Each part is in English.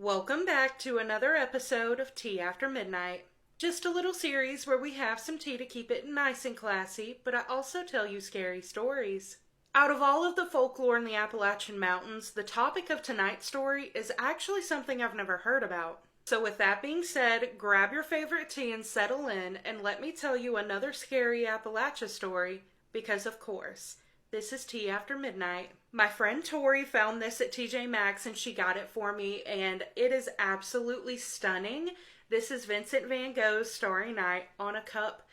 Welcome back to another episode of Tea After Midnight. Just a little series where we have some tea to keep it nice and classy, but I also tell you scary stories. Out of all of the folklore in the Appalachian Mountains, the topic of tonight's story is actually something I've never heard about. So with that being said, grab your favorite tea and settle in, and let me tell you another scary Appalachia story, because of course, this is Tea After Midnight. My friend Tori found this at TJ Maxx and she got it for me, and it is absolutely stunning. This is Vincent van Gogh's Starry Night on a cup.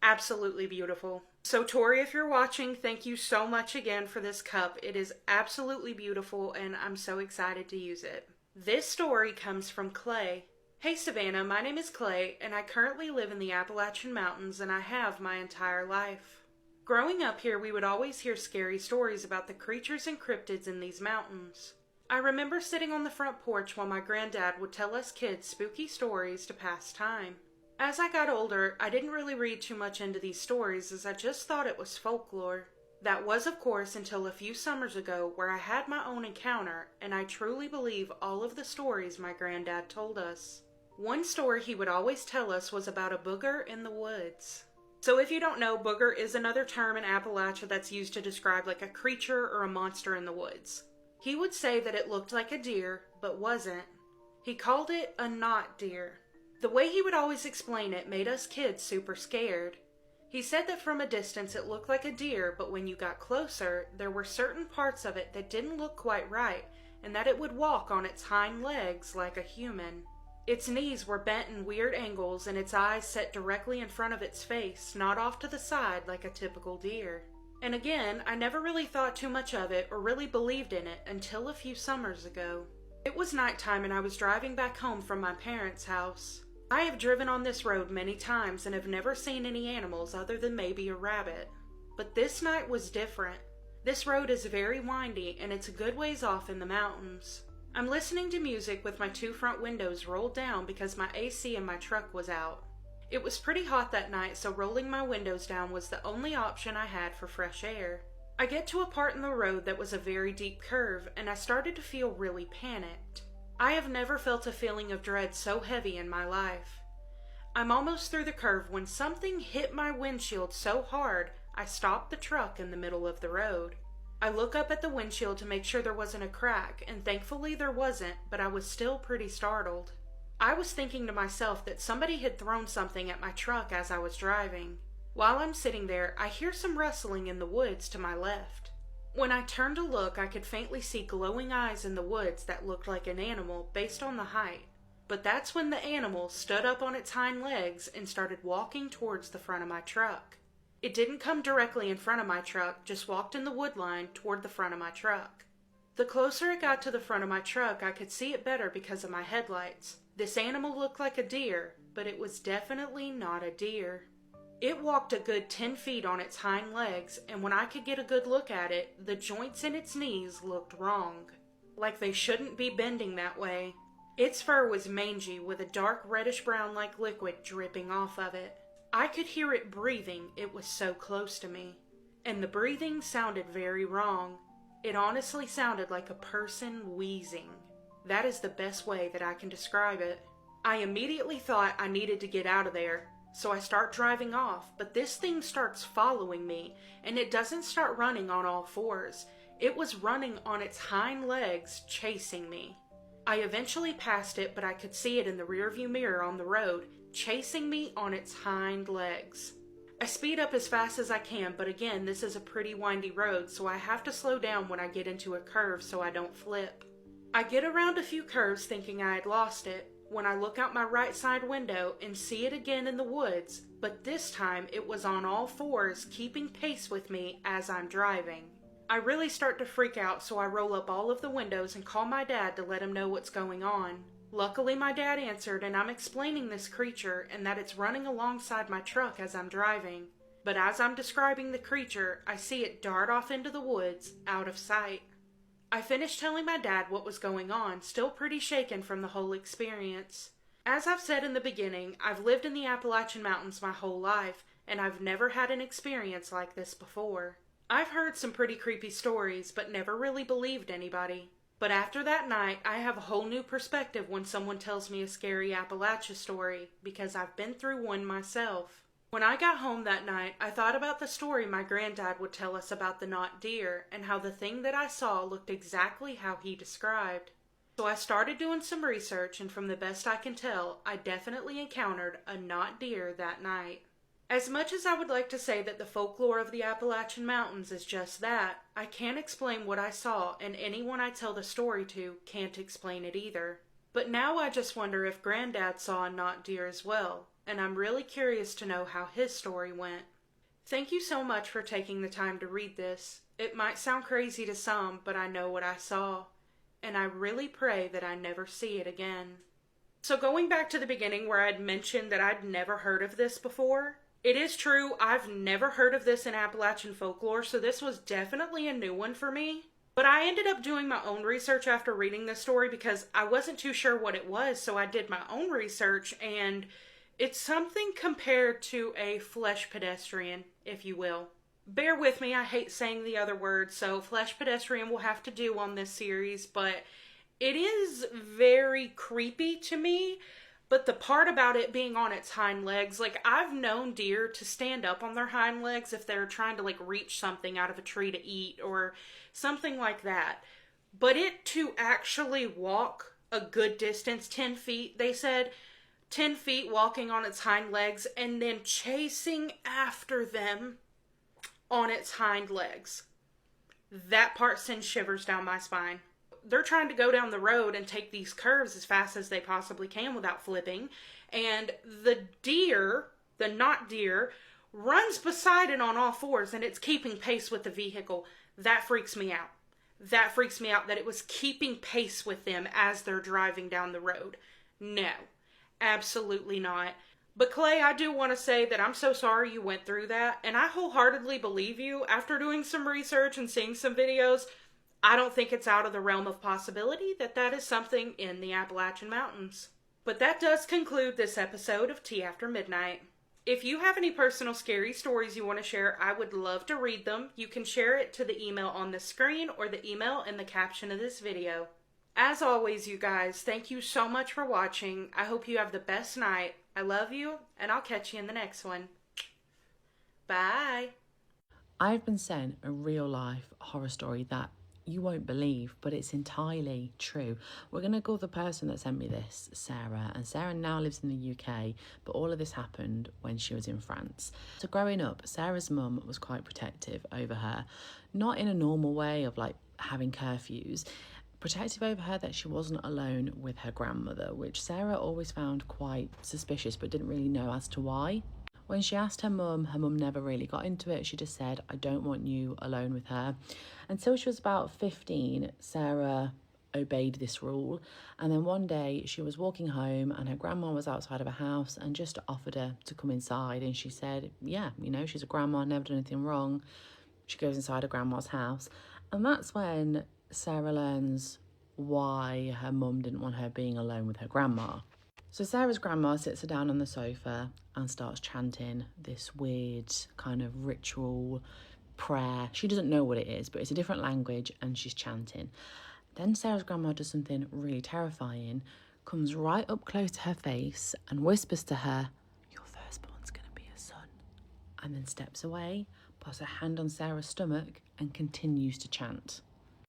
Absolutely beautiful. So Tori, if you're watching, thank you so much again for this cup. It is absolutely beautiful and I'm so excited to use it. This story comes from Clay. Hey Savannah, my name is Clay and I currently live in the Appalachian Mountains and I have my entire life. Growing up here, we would always hear scary stories about the creatures and cryptids in these mountains. I remember sitting on the front porch while my granddad would tell us kids spooky stories to pass time. As I got older, I didn't really read too much into these stories as I just thought it was folklore. That was, of course, until a few summers ago where I had my own encounter, and I truly believe all of the stories my granddad told us. One story he would always tell us was about a booger in the woods. So if you don't know, booger is another term in Appalachia that's used to describe like a creature or a monster in the woods. He would say that it looked like a deer, but wasn't. He called it a not deer. The way he would always explain it made us kids super scared. He said that from a distance it looked like a deer, but when you got closer, there were certain parts of it that didn't look quite right, and that it would walk on its hind legs like a human. Its knees were bent in weird angles and its eyes set directly in front of its face, not off to the side like a typical deer. And again, I never really thought too much of it or really believed in it until a few summers ago. It was nighttime and I was driving back home from my parents' house. I have driven on this road many times and have never seen any animals other than maybe a rabbit. But this night was different. This road is very windy and it's a good ways off in the mountains. I'm listening to music with my two front windows rolled down because my AC in my truck was out. It was pretty hot that night, so rolling my windows down was the only option I had for fresh air. I get to a part in the road that was a very deep curve, and I started to feel really panicked. I have never felt a feeling of dread so heavy in my life. I'm almost through the curve when something hit my windshield so hard I stopped the truck in the middle of the road. I look up at the windshield to make sure there wasn't a crack, and thankfully there wasn't, but I was still pretty startled. I was thinking to myself that somebody had thrown something at my truck as I was driving. While I'm sitting there, I hear some rustling in the woods to my left. When I turned to look, I could faintly see glowing eyes in the woods that looked like an animal based on the height. But that's when the animal stood up on its hind legs and started walking towards the front of my truck. It didn't come directly in front of my truck, just walked in the wood line toward the front of my truck. The closer it got to the front of my truck, I could see it better because of my headlights. This animal looked like a deer, but it was definitely not a deer. It walked a good 10 feet on its hind legs, and when I could get a good look at it, the joints in its knees looked wrong. Like they shouldn't be bending that way. Its fur was mangy with a dark reddish-brown like liquid dripping off of it. I could hear it breathing, it was so close to me. And the breathing sounded very wrong. It honestly sounded like a person wheezing. That is the best way that I can describe it. I immediately thought I needed to get out of there, so I start driving off, but this thing starts following me, and it doesn't start running on all fours. It was running on its hind legs, chasing me. I eventually passed it, but I could see it in the rearview mirror on the road, chasing me on its hind legs. I speed up as fast as I can, but again, this is a pretty windy road, so I have to slow down when I get into a curve so I don't flip. I get around a few curves thinking I had lost it, when I look out my right side window and see it again in the woods, but this time it was on all fours, keeping pace with me as I'm driving. I really start to freak out, so I roll up all of the windows and call my dad to let him know what's going on. Luckily, my dad answered, and I'm explaining this creature and that it's running alongside my truck as I'm driving. But as I'm describing the creature, I see it dart off into the woods, out of sight. I finished telling my dad what was going on, still pretty shaken from the whole experience. As I've said in the beginning, I've lived in the Appalachian Mountains my whole life, and I've never had an experience like this before. I've heard some pretty creepy stories, but never really believed anybody. But after that night, I have a whole new perspective when someone tells me a scary Appalachia story because I've been through one myself. When I got home that night, I thought about the story my granddad would tell us about the not deer and how the thing that I saw looked exactly how he described. So I started doing some research, and from the best I can tell, I definitely encountered a not deer that night. As much as I would like to say that the folklore of the Appalachian Mountains is just that, I can't explain what I saw, and anyone I tell the story to can't explain it either. But now I just wonder if Granddad saw a not deer as well, and I'm really curious to know how his story went. Thank you so much for taking the time to read this. It might sound crazy to some, but I know what I saw, and I really pray that I never see it again. So going back to the beginning where I'd mentioned that I'd never heard of this before, it is true, I've never heard of this in Appalachian folklore, so this was definitely a new one for me. But I ended up doing my own research after reading this story because I wasn't too sure what it was, so I did my own research, and it's something compared to a flesh pedestrian, if you will. Bear with me, I hate saying the other word, so flesh pedestrian will have to do on this series, but it is very creepy to me. But the part about it being on its hind legs, like I've known deer to stand up on their hind legs if they're trying to like reach something out of a tree to eat or something like that. But it to actually walk a good distance, 10 feet, they said, 10 feet walking on its hind legs and then chasing after them on its hind legs. That part sends shivers down my spine. They're trying to go down the road and take these curves as fast as they possibly can without flipping. And the deer, the not deer, runs beside it on all fours and it's keeping pace with the vehicle. That freaks me out. That freaks me out that it was keeping pace with them as they're driving down the road. No, absolutely not. But Clay, I do want to say that I'm so sorry you went through that. And I wholeheartedly believe you after doing some research and seeing some videos. I don't think it's out of the realm of possibility that that is something in the Appalachian Mountains. But that does conclude this episode of Tea After Midnight. If you have any personal scary stories you want to share, I would love to read them. You can share it to the email on the screen or the email in the caption of this video. As always, you guys, thank you so much for watching. I hope you have the best night. I love you, and I'll catch you in the next one. Bye. I've been sent a real-life horror story that you won't believe, but it's entirely true. We're going to call the person that sent me this Sarah, and Sarah now lives in the UK, but all of this happened when she was in France. So growing up, Sarah's mum was quite protective over her, not in a normal way of like having curfews, protective over her that she wasn't alone with her grandmother, which Sarah always found quite suspicious but didn't really know as to why. When she asked her mum never really got into it. She just said, I don't want you alone with her. Until she was about 15, Sarah obeyed this rule. And then one day she was walking home and her grandma was outside of her house and just offered her to come inside. And she said, yeah, you know, she's a grandma, never done anything wrong. She goes inside her grandma's house. And that's when Sarah learns why her mum didn't want her being alone with her grandma. So Sarah's grandma sits her down on the sofa and starts chanting this weird kind of ritual prayer. She doesn't know what it is, but it's a different language and she's chanting. Then Sarah's grandma does something really terrifying, comes right up close to her face and whispers to her, your firstborn's going to be a son. And then steps away, puts her hand on Sarah's stomach and continues to chant.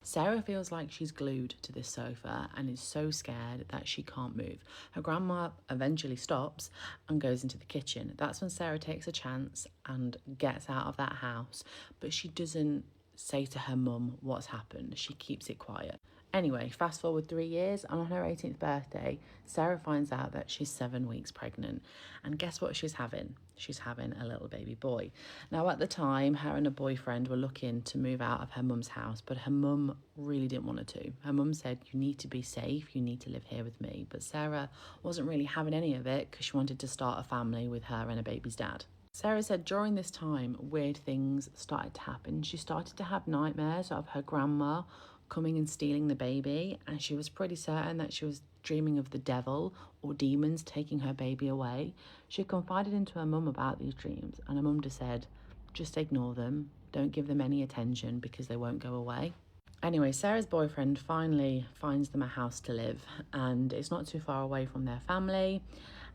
Sarah feels like she's glued to this sofa and is so scared that she can't move. Her grandma eventually stops and goes into the kitchen. That's when Sarah takes a chance and gets out of that house, but she doesn't say to her mum what's happened. She keeps it quiet. Anyway, fast forward 3 years, and on her 18th birthday, Sarah finds out that she's 7 weeks pregnant. And guess what she's having? She's having a little baby boy. Now, at the time, her and her boyfriend were looking to move out of her mum's house, but her mum really didn't want her to. Her mum said, you need to be safe, you need to live here with me. But Sarah wasn't really having any of it because she wanted to start a family with her and her baby's dad. Sarah said during this time, weird things started to happen. She started to have nightmares of her grandma coming and stealing the baby, and she was pretty certain that she was dreaming of the devil or demons taking her baby away. She confided into her mum about these dreams, and her mum just said, just ignore them, don't give them any attention because they won't go away. Anyway, Sarah's boyfriend finally finds them a house to live, and it's not too far away from their family.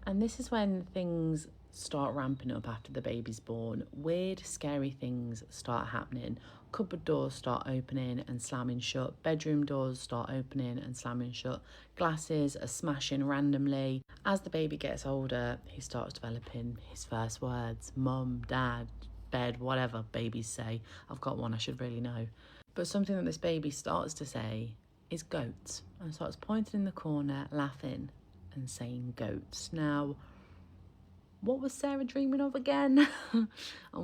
And this is when things start ramping up after the baby's born. Weird, scary things start happening. Cupboard doors start opening and slamming shut. Bedroom doors start opening and slamming shut. Glasses are smashing randomly. As the baby gets older, he starts developing his first words. Mum, dad, bed, whatever babies say. I've got one, I should really know. But something that this baby starts to say is goats, and starts pointing in the corner, laughing and saying goats. Now, what was Sarah dreaming of again? And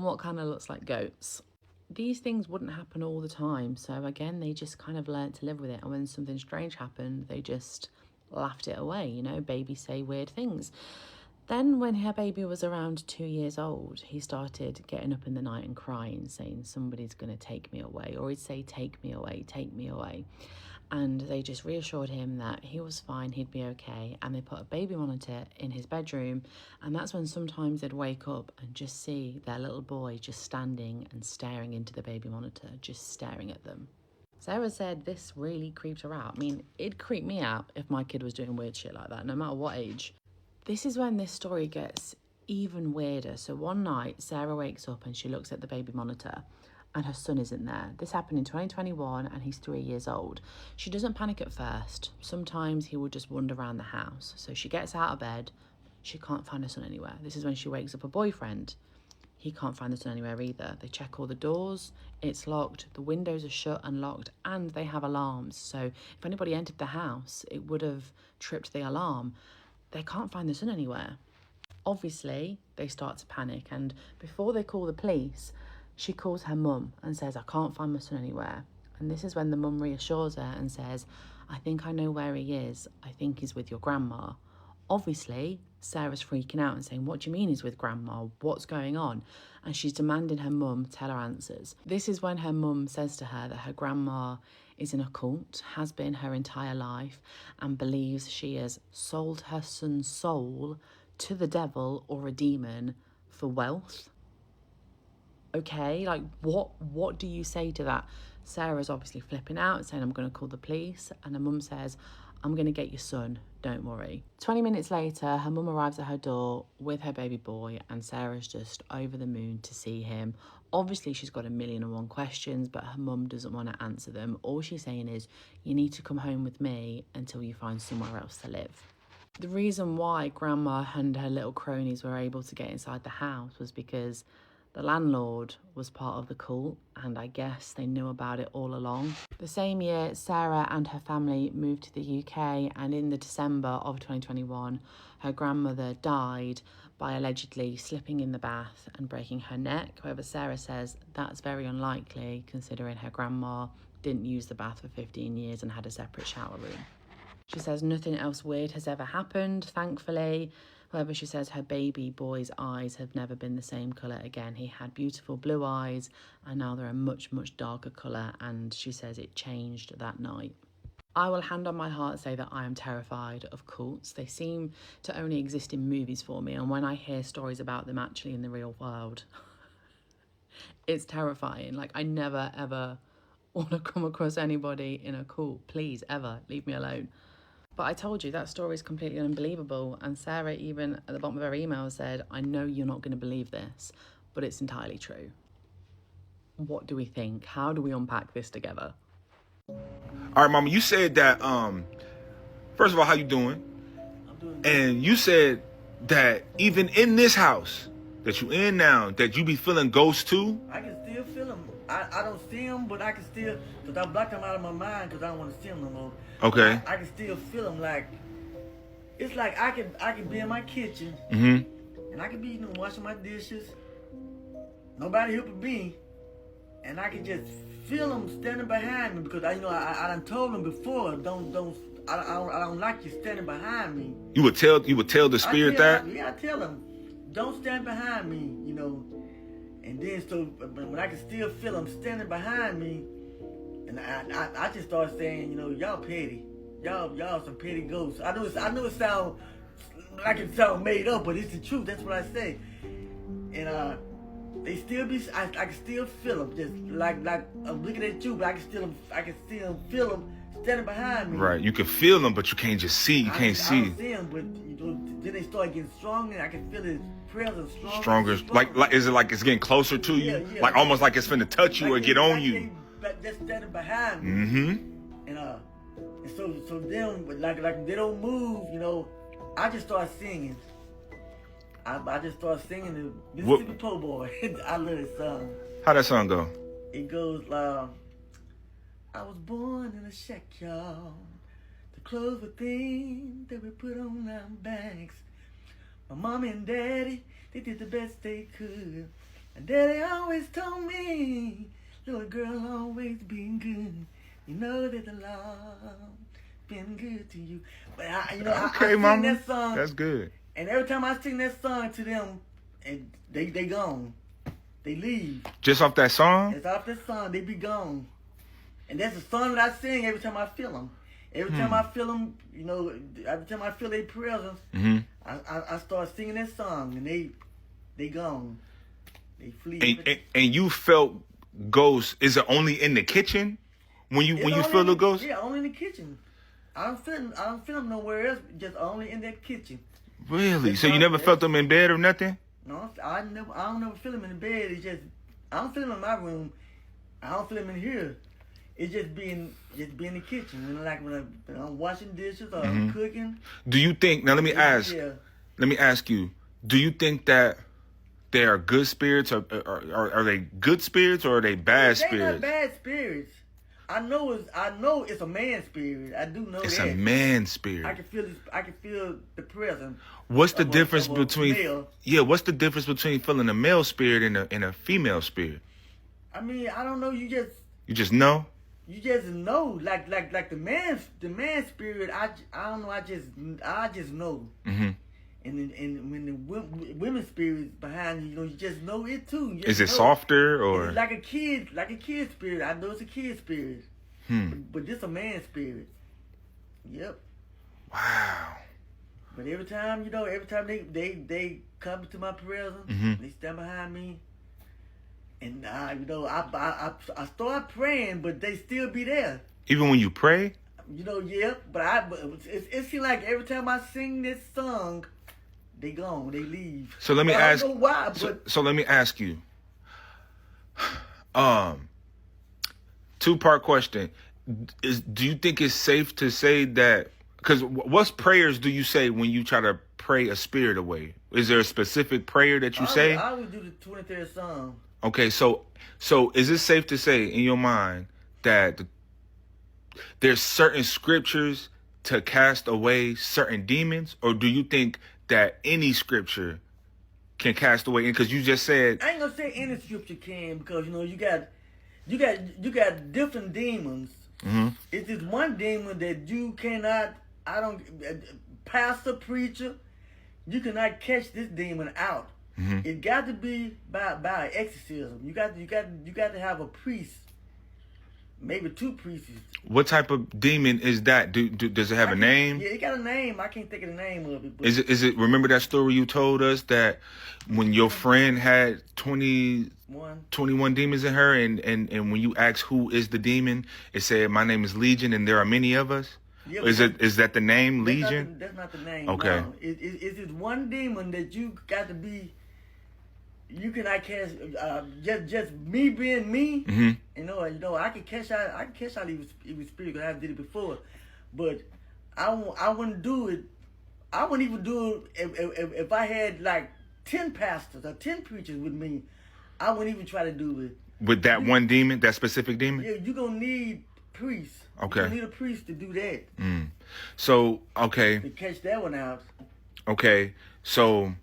what kind of looks like goats? These things wouldn't happen all the time, so again, they just kind of learnt to live with it. And when something strange happened, they just laughed it away. You know, babies say weird things. Then when her baby was around 2 years old, he started getting up in the night and crying, saying, somebody's going to take me away. Or he'd say, take me away, take me away. And they just reassured him that he was fine, he'd be okay. And they put a baby monitor in his bedroom. And that's when sometimes they'd wake up and just see their little boy just standing and staring into the baby monitor, just staring at them. Sarah said this really creeped her out. I mean, it'd creep me out if my kid was doing weird shit like that, no matter what age. This is when this story gets even weirder. So one night, Sarah wakes up and she looks at the baby monitor and her son isn't there. This happened in 2021 and he's 3 years old. She doesn't panic at first. Sometimes he will just wander around the house. So she gets out of bed. She can't find her son anywhere. This is when she wakes up her boyfriend. He can't find the son anywhere either. They check all the doors. It's locked. The windows are shut and locked, and they have alarms. So if anybody entered the house, it would have tripped the alarm. They can't find the son anywhere. Obviously, they start to panic, and before they call the police, she calls her mum and says, I can't find my son anywhere. And this is when the mum reassures her and says, I think I know where he is. I think he's with your grandma. Obviously, Sarah's freaking out and saying, what do you mean he's with grandma? What's going on? And she's demanding her mum tell her answers. This is when her mum says to her that her grandma is in a cult, has been her entire life, and believes she has sold her son's soul to the devil or a demon for wealth. Okay, like what do you say to that? Sarah's obviously flipping out, saying, I'm going to call the police. And her mum says, I'm going to get your son, don't worry. 20 minutes later, her mum arrives at her door with her baby boy, and Sarah's just over the moon to see him. Obviously, she's got 1,000,001 questions, but her mum doesn't want to answer them. All she's saying is, you need to come home with me until you find somewhere else to live. The reason why Grandma and her little cronies were able to get inside the house was because the landlord was part of the cult, and I guess they knew about it all along. The same year, Sarah and her family moved to the UK, and in the December of 2021, her grandmother died by allegedly slipping in the bath and breaking her neck. However, Sarah says that's very unlikely, considering her grandma didn't use the bath for 15 years and had a separate shower room. She says nothing else weird has ever happened, thankfully. However, she says her baby boy's eyes have never been the same colour again. He had beautiful blue eyes, and now they're a much, much darker colour, and she says it changed that night. I will hand on my heart say that I am terrified of cults. They seem to only exist in movies for me, and when I hear stories about them actually in the real world, it's terrifying. Like, I never, ever want to come across anybody in a cult. Please, ever, leave me alone. But I told you, that story is completely unbelievable. And Sarah, even at the bottom of her email, said, I know you're not going to believe this, but it's entirely true. What do we think? How do we unpack this together? All right, Mama, you said that, first of all, how you doing? I'm doing good. And you said that even in this house that you in now, that you be feeling ghosts too? I can still feel them. I don't see them, but I can still, because I block them out of my mind because I don't want to see them no more. Okay. I can still feel them. Like, it's like I can be in my kitchen, and I can be washing my dishes. Nobody helping me. And I can just feel them standing behind me because I done told them before, I don't like you standing behind me. You would tell the spirit that? I tell them, don't stand behind me, And then so when I can still feel them standing behind me, and I just start saying, y'all petty, y'all some petty ghosts. I know it sound like it sound made up, but it's the truth. That's what I say. And they still be. I can still feel them, just like I'm looking at you, but I can still feel them standing behind me. Right. You can feel them, but you can't just see. You can't see. I don't see them, but then they start getting stronger, and I can feel his presence Stronger. Like is it like it's getting closer to you? Yeah. Like almost like it's finna touch you or get on you. Like they're standing behind me. Mm-hmm. And so them like they don't move, I just start singing. I just start singing the Mississippi Po' Boy. I love this song. How that song go? It goes I was born in a shack, y'all. The clothes were things that we put on our backs. My mommy and daddy, they did the best they could. And daddy always told me, little girl always being good. You know that the Lord been good to you. But I sing mama. That song. That's good. And every time I sing that song to them, and they gone. They leave. Just off that song? It's off that song, they be gone. And that's the song that I sing every time I feel them. Every time I feel them, every time I feel their presence, I start singing that song, and they gone. They flee. And you felt ghosts, is it only in the kitchen when you feel the ghost? Yeah, only in the kitchen. I don't feel them nowhere else, just only in that kitchen. Really? So you never felt them in bed or nothing? No, I don't never feel them in the bed. It's just, I don't feel them in my room. I don't feel them in here. It's just being in the kitchen. When I'm washing dishes or I'm cooking. Do you think, now let me ask you, do you think that they are good spirits or are they good spirits or are they bad spirits? They're not bad spirits. I know it's a man spirit. I do know it's that. It's a man spirit. I can feel the presence. What's the difference between male. Yeah, what's the difference between feeling a male spirit and a female spirit? I mean, I don't know, you just know? You just know, like the man spirit. I don't know. I just know. Mm-hmm. And when the women spirits behind you, you just know it too. Is it softer or it's like a kid spirit? I know it's a kid spirit. But this a man spirit. Yep. Wow. But every time they come to my presence, they stand behind me. And I start praying, but they still be there. Even when you pray? Yeah. But it seems like every time I sing this song, they gone, they leave. So let me ask. I don't know why, but so let me ask you. 2-part question: do you think it's safe to say that? Because what prayers do you say when you try to pray a spirit away? Is there a specific prayer that you say? I would do the 23rd Psalm. Okay, so is it safe to say in your mind that there's certain scriptures to cast away certain demons, or do you think that any scripture can cast away? Because you just said I ain't gonna say any scripture can, because you got different demons. Mm-hmm. It's this one demon that you cannot. Pastor, preacher, you cannot catch this demon out. Mm-hmm. It got to be by exorcism. You got to have a priest, maybe 2 priests. What type of demon is that? Does it have a name? Yeah, it got a name. I can't think of the name of it. But Is it? Remember that story you told us that when your friend had 21 demons in her, and when you asked who is the demon, it said, "My name is Legion, and there are many of us." Yeah, is that the name, Legion? That's not the name. Okay. No. It's this one demon that you got to be. You cannot catch. Just me being me. Mm-hmm. I can catch out. I can catch out even spirit, because I did it before. But I wouldn't do it. I wouldn't even do it if I had like 10 pastors or 10 preachers with me. I wouldn't even try to do it. With that one demon, that specific demon? Yeah, you're going to need priests. Okay. You need a priest to do that. So, okay. To catch that one out. Okay. So,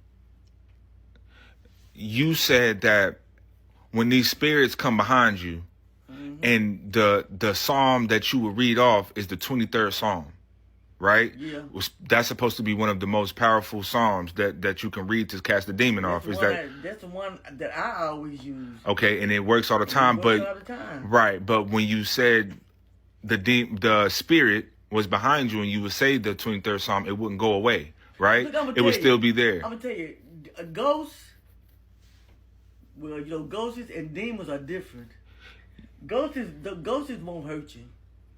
you said that when these spirits come behind you, and the psalm that you would read off is the 23rd Psalm, right? Yeah. That's supposed to be one of the most powerful psalms that you can read to cast the demon off. That's the one that I always use. Okay, and it works all the time. Right, but when you said the spirit was behind you and you would say the 23rd Psalm, it wouldn't go away, right? Look, it would still be there. I'm gonna tell you, a ghost Well, ghosts and demons are different. Ghosts won't hurt you.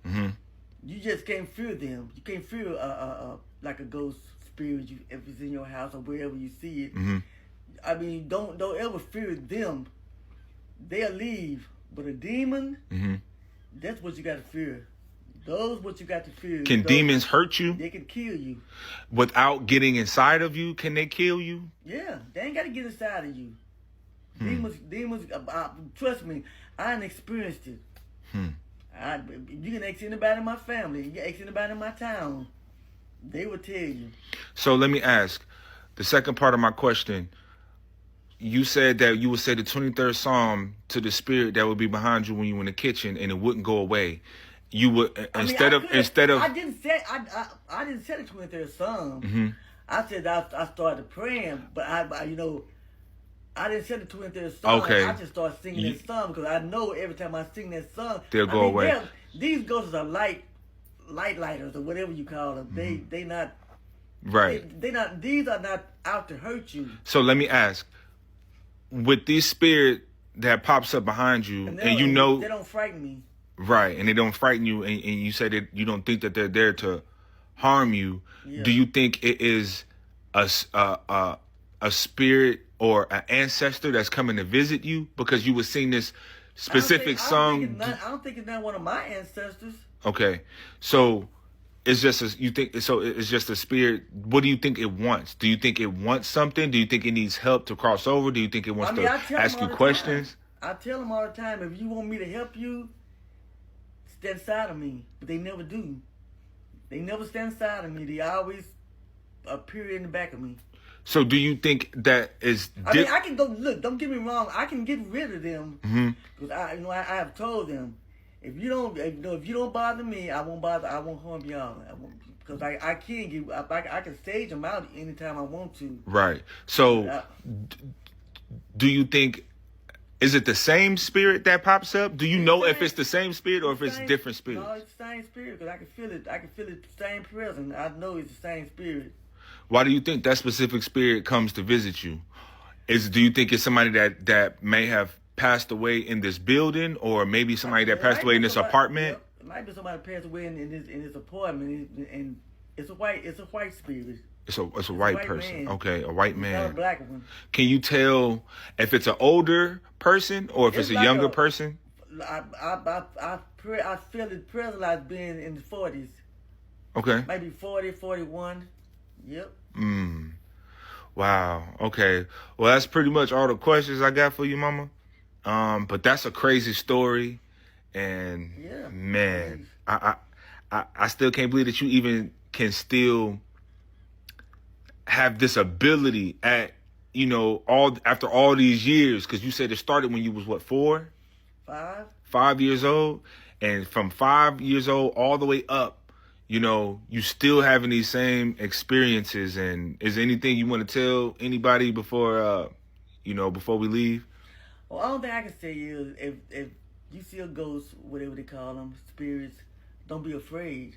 Mm-hmm. You just can't fear them. You can't fear like a ghost spirit if it's in your house or wherever you see it. Mm-hmm. I mean, don't ever fear them. They'll leave. But a demon, that's what you got to fear. Those what you got to fear. Can demons hurt you? They can kill you. Without getting inside of you, can they kill you? Yeah, they ain't got to get inside of you. Demons. Trust me, I ain't experienced it. You can ask anybody in my family. You can ask anybody in my town. They will tell you. So let me ask the second part of my question. You said that you would say the 23rd Psalm to the spirit that would be behind you when you were in the kitchen, and it wouldn't go away. You would I instead of I didn't say the 23rd Psalm. I said I started praying, but I didn't say the 23rd Psalm. Okay. I just started singing that song because I know every time I sing that song, they'll go away. These ghosts are light lighters or whatever you call them. They not right. They not. These are not out to hurt you. So let me ask, with this spirit that pops up behind you, and they don't frighten me. Right, and they don't frighten you, and you say that you don't think that they're there to harm you. Yeah. Do you think it is a spirit or an ancestor that's coming to visit you because you would sing this specific song? I don't think it's not one of my ancestors. Okay, so it's just it's just a spirit. What do you think it wants? Do you think it wants something? Do you think it needs help to cross over? Do you think it wants to ask you questions? I tell them all the time, if you want me to help you, stand side of me. But they never do. They never stand side of me. They always appear in the back of me. So do you think that is? I mean, I can go look. Don't get me wrong. I can get rid of them because I have told them, if you don't bother me, I won't harm y'all. Because I can stage them out anytime I want to. Right. So, do you think? Is it the same spirit that pops up? Do you know if it's the same spirit or if it's different spirits? No, it's the same spirit because I can feel it. I can feel it, the same presence. I know it's the same spirit. Why do you think that specific spirit comes to visit you? Do you think it's somebody that may have passed away in this building, or maybe somebody that passed away in this apartment? Yeah, it might be somebody passed away in this apartment, and it's a white spirit. It's a white person. Man. Okay, a white man. Not a black one. Can you tell if it's an older person or if it's a like younger person? I feel it present like being in the 40s. Okay. Maybe 40, 41. Yep. Wow. Okay. Well, that's pretty much all the questions I got for you, Mama. But that's a crazy story, and yeah, man, I still can't believe that you even can still have this ability at after all these years, because you said it started when you was what, 4? 5 years old, and from 5 years old all the way up, you still having these same experiences. And is there anything you want to tell anybody before before we leave? Well, the only thing I can say is if you see a ghost, whatever they call them, spirits, don't be afraid.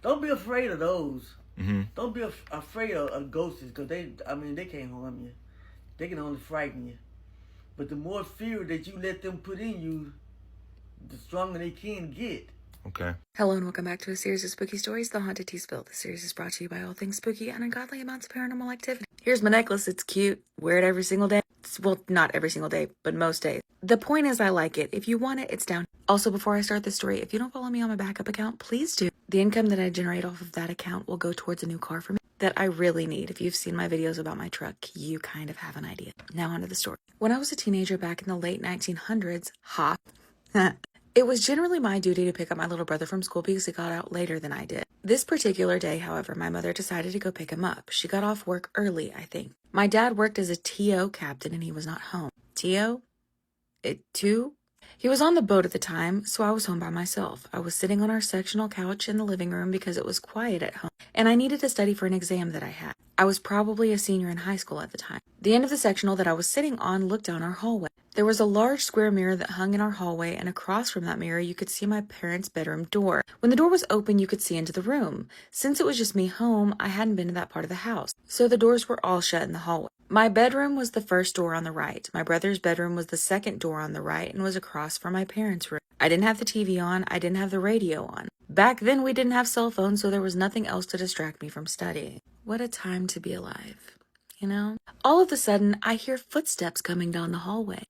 Don't be afraid of those. Don't be afraid of ghosts, because they can't harm you. They can only frighten you. But the more fear that you let them put in you, the stronger they can get. Okay. Hello and welcome back to a series of spooky stories, The Haunted Tea Spill. This series is brought to you by all things spooky and ungodly amounts of paranormal activity. Here's my necklace. It's cute. Wear it every single day. Well, not every single day, but most days. The point is I like it. If you want it, it's down. Also, before I start this story, if you don't follow me on my backup account, please do. The income that I generate off of that account will go towards a new car for me that I really need. If you've seen my videos about my truck, you kind of have an idea. Now onto the story. When I was a teenager back in the late 1900s, it was generally my duty to pick up my little brother from school because he got out later than I did. This particular day, however, my mother decided to go pick him up. She got off work early, I think. My dad worked as a TO captain and he was not home. TO? He was on the boat at the time, so I was home by myself. I was sitting on our sectional couch in the living room because it was quiet at home, and I needed to study for an exam that I had. I was probably a senior in high school at the time. The end of the sectional that I was sitting on looked down our hallway. There was a large square mirror that hung in our hallway, and across from that mirror you could see my parents' bedroom door. When the door was open, you could see into the room. Since it was just me home, I hadn't been to that part of the house, so the doors were all shut in the hallway. My bedroom was the first door on the right. My brother's bedroom was the second door on the right and was across from my parents' room. I didn't have the TV on. I didn't have the radio on. Back then, we didn't have cell phones, so there was nothing else to distract me from studying. What a time to be alive, you know? All of a sudden, I hear footsteps coming down the hallway.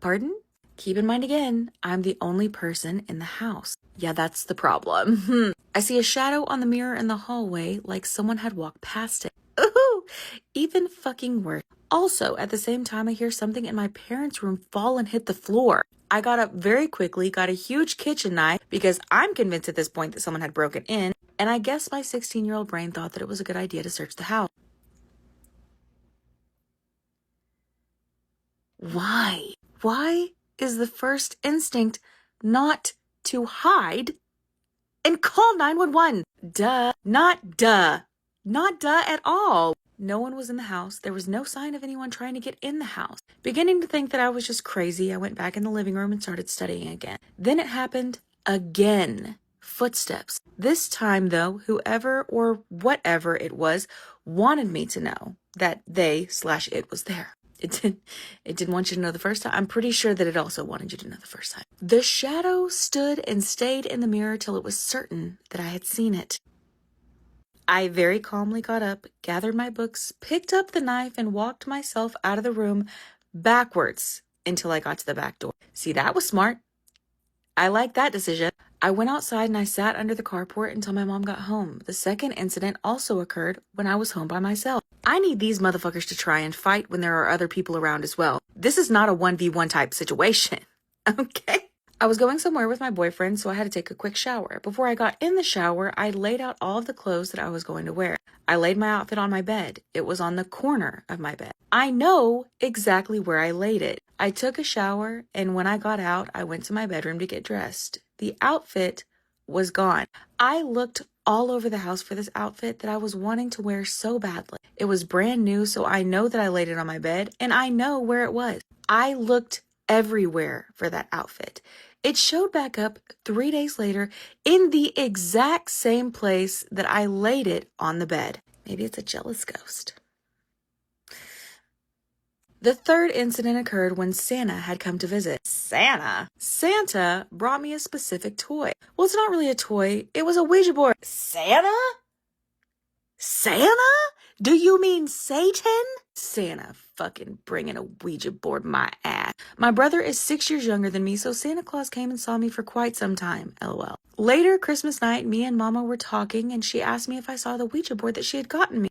Pardon? Keep in mind again, I'm the only person in the house. Yeah, that's the problem. I see a shadow on the mirror in the hallway like someone had walked past it. Ooh, even fucking worse. Also, at the same time, I hear something in my parents' room fall and hit the floor. I got up very quickly, got a huge kitchen knife because I'm convinced at this point that someone had broken in, and I guess my 16-year-old brain thought that it was a good idea to search the house. Why? Why is the first instinct not to hide and call 911? Duh. Not duh. Not duh at all. No one was in the house. There was no sign of anyone trying to get in the house. Beginning to think that I was just crazy, I went back in the living room and started studying again. Then it happened again. Footsteps. This time, though, whoever or whatever it was wanted me to know that they/it was there. It didn't want you to know the first time. I'm pretty sure that it also wanted you to know the first time. The shadow stood and stayed in the mirror till it was certain that I had seen it. I very calmly got up, gathered my books, picked up the knife, and walked myself out of the room backwards until I got to the back door. See, that was smart. I like that decision. I went outside and I sat under the carport until my mom got home. The second incident also occurred when I was home by myself. I need these motherfuckers to try and fight when there are other people around as well. This is not a 1v1 type situation, okay? I was going somewhere with my boyfriend, so I had to take a quick shower. Before I got in the shower, I laid out all of the clothes that I was going to wear. I laid my outfit on my bed. It was on the corner of my bed. I know exactly where I laid it. I took a shower, and when I got out, I went to my bedroom to get dressed. The outfit was gone. I looked all over the house for this outfit that I was wanting to wear so badly. It was brand new, so I know that I laid it on my bed, and I know where it was. I looked everywhere for that outfit. It showed back up 3 days later in the exact same place that I laid it on the bed. Maybe it's a jealous ghost. The third incident occurred when Santa had come to visit. Santa? Santa brought me a specific toy. Well, it's not really a toy. It was a Ouija board. Santa? Santa? Do you mean Satan? Santa fucking bringing a Ouija board my ass. My brother is 6 years younger than me, so Santa Claus came and saw me for quite some time, lol. Later, Christmas night, me and Mama were talking, and she asked me if I saw the Ouija board that she had gotten me.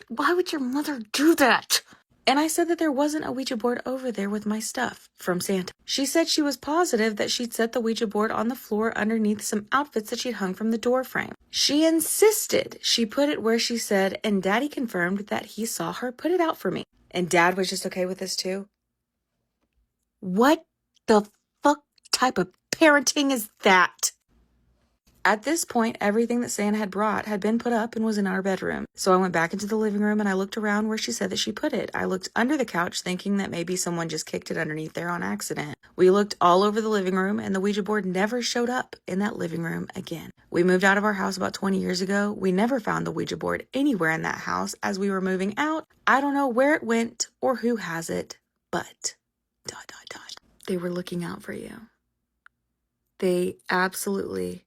Why would your mother do that? And I said that there wasn't a Ouija board over there with my stuff from Santa. She said she was positive that she'd set the Ouija board on the floor underneath some outfits that she'd hung from the door frame. She insisted she put it where she said, and Daddy confirmed that he saw her put it out for me. And Dad was just okay with this too? What the fuck type of parenting is that? At this point, everything that Santa had brought had been put up and was in our bedroom. So I went back into the living room and I looked around where she said that she put it. I looked under the couch thinking that maybe someone just kicked it underneath there on accident. We looked all over the living room and the Ouija board never showed up in that living room again. We moved out of our house about 20 years ago. We never found the Ouija board anywhere in that house as we were moving out. I don't know where it went or who has it, but ... They were looking out for you. They absolutely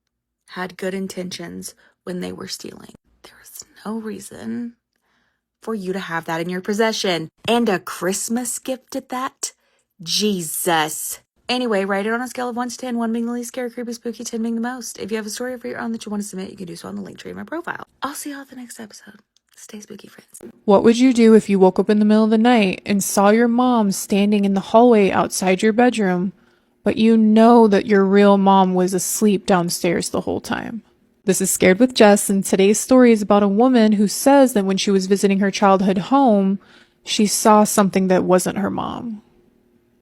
had good intentions when they were stealing. There is no reason for you to have that in your possession. And a Christmas gift at that? Jesus. Anyway, rate it on a scale of 1 to 10, 1 being the least scary, creepy, spooky, 10 being the most. If you have a story of your own that you want to submit, you can do so on the link tree in my profile. I'll see y'all at the next episode. Stay spooky, friends. What would you do if you woke up in the middle of the night and saw your mom standing in the hallway outside your bedroom, but you know that your real mom was asleep downstairs the whole time? This is Scared with Jess, and today's story is about a woman who says that when she was visiting her childhood home, she saw something that wasn't her mom.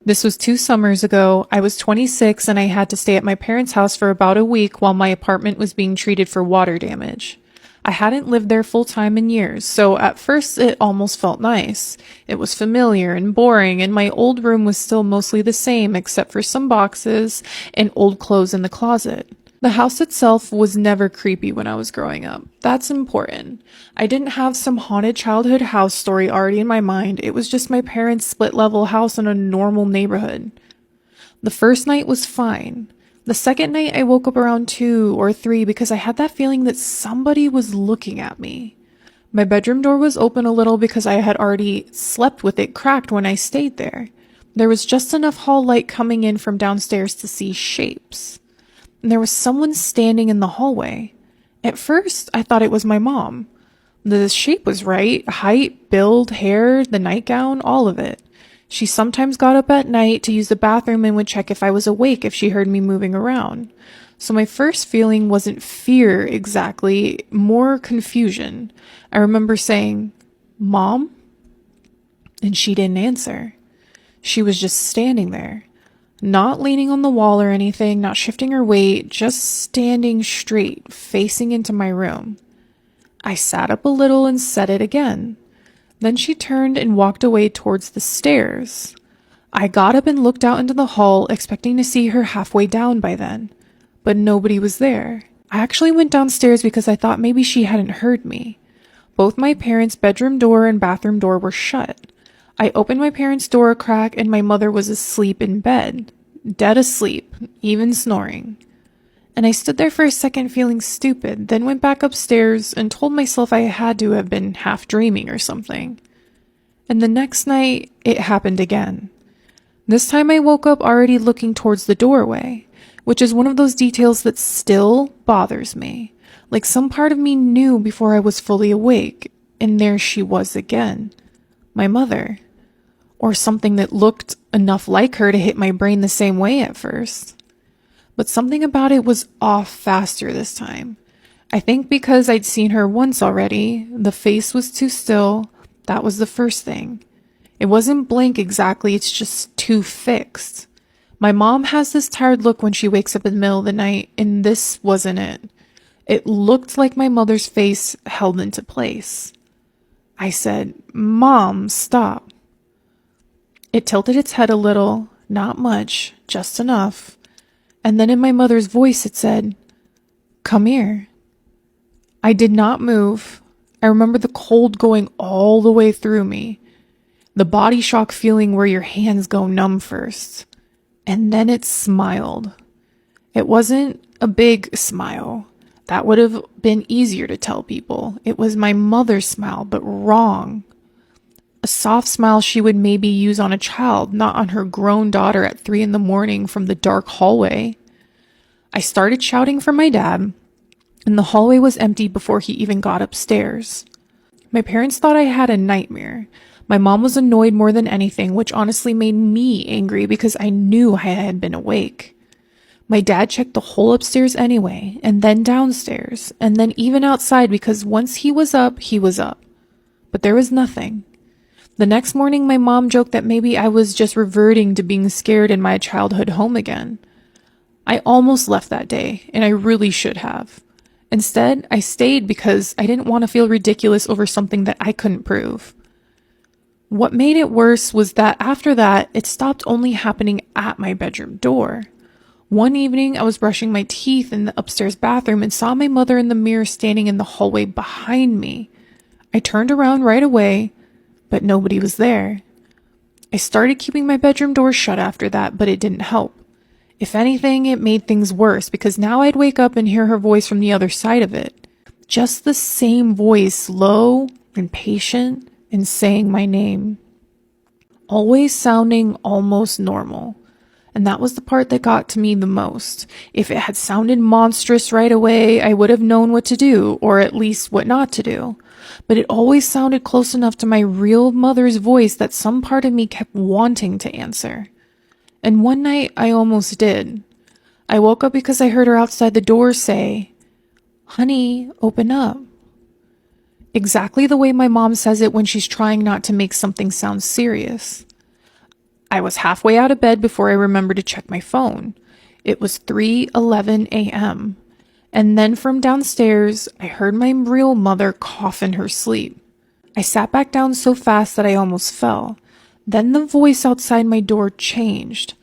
This was 2 summers ago. I was 26 and I had to stay at my parents' house for about a week while my apartment was being treated for water damage. I hadn't lived there full time in years, so at first it almost felt nice. It was familiar and boring, and my old room was still mostly the same except for some boxes and old clothes in the closet. The house itself was never creepy when I was growing up. That's important. I didn't have some haunted childhood house story already in my mind. It was just my parents' split-level house in a normal neighborhood. The first night was fine. The second night I woke up around 2 or 3 because I had that feeling that somebody was looking at me. My bedroom door was open a little because I had already slept with it cracked when I stayed there. There was just enough hall light coming in from downstairs to see shapes. And there was someone standing in the hallway. At first, I thought it was my mom. The shape was right. Height, build, hair, the nightgown, all of it. She sometimes got up at night to use the bathroom and would check if I was awake if she heard me moving around. So my first feeling wasn't fear exactly, more confusion. I remember saying, "Mom?" And she didn't answer. She was just standing there. Not leaning on the wall or anything, not shifting her weight, just standing straight, facing into my room. I sat up a little and said it again. Then she turned and walked away towards the stairs. I got up and looked out into the hall, expecting to see her halfway down by then. But nobody was there. I actually went downstairs because I thought maybe she hadn't heard me. Both my parents' bedroom door and bathroom door were shut. I opened my parents' door a crack and my mother was asleep in bed. Dead asleep, even snoring. And I stood there for a second feeling stupid, then went back upstairs and told myself I had to have been half dreaming or something. And the next night, it happened again. This time I woke up already looking towards the doorway, which is one of those details that still bothers me. Like some part of me knew before I was fully awake, and there she was again. My mother. Or something that looked enough like her to hit my brain the same way at first. But something about it was off faster this time. I think because I'd seen her once already, the face was too still. That was the first thing. It wasn't blank exactly, it's just too fixed. My mom has this tired look when she wakes up in the middle of the night, and this wasn't it. It looked like my mother's face held into place. I said, "Mom, stop." It tilted its head a little, not much, just enough. And then in my mother's voice it said, "Come here." I did not move. I remember the cold going all the way through me. The body shock feeling where your hands go numb first. And then it smiled. It wasn't a big smile. That would have been easier to tell people. It was my mother's smile, but wrong. A soft smile she would maybe use on a child, not on her grown daughter at 3 a.m. from the dark hallway. I started shouting for my dad, and the hallway was empty before he even got upstairs. My parents thought I had a nightmare. My mom was annoyed more than anything, which honestly made me angry because I knew I had been awake. My dad checked the whole upstairs anyway, and then downstairs, and then even outside because once he was up, he was up. But there was nothing. The next morning, my mom joked that maybe I was just reverting to being scared in my childhood home again. I almost left that day, and I really should have. Instead, I stayed because I didn't want to feel ridiculous over something that I couldn't prove. What made it worse was that after that, it stopped only happening at my bedroom door. One evening, I was brushing my teeth in the upstairs bathroom and saw my mother in the mirror standing in the hallway behind me. I turned around right away, but nobody was there. I started keeping my bedroom door shut after that, but it didn't help. If anything, it made things worse because now I'd wake up and hear her voice from the other side of it. Just the same voice, low and patient, and saying my name. Always sounding almost normal. And that was the part that got to me the most. If it had sounded monstrous right away, I would have known what to do, or at least what not to do. But it always sounded close enough to my real mother's voice that some part of me kept wanting to answer. And one night, I almost did. I woke up because I heard her outside the door say, "Honey, open up." Exactly the way my mom says it when she's trying not to make something sound serious. I was halfway out of bed before I remembered to check my phone. It was 3:11 a.m. And then from downstairs, I heard my real mother cough in her sleep. I sat back down so fast that I almost fell. Then the voice outside my door changed.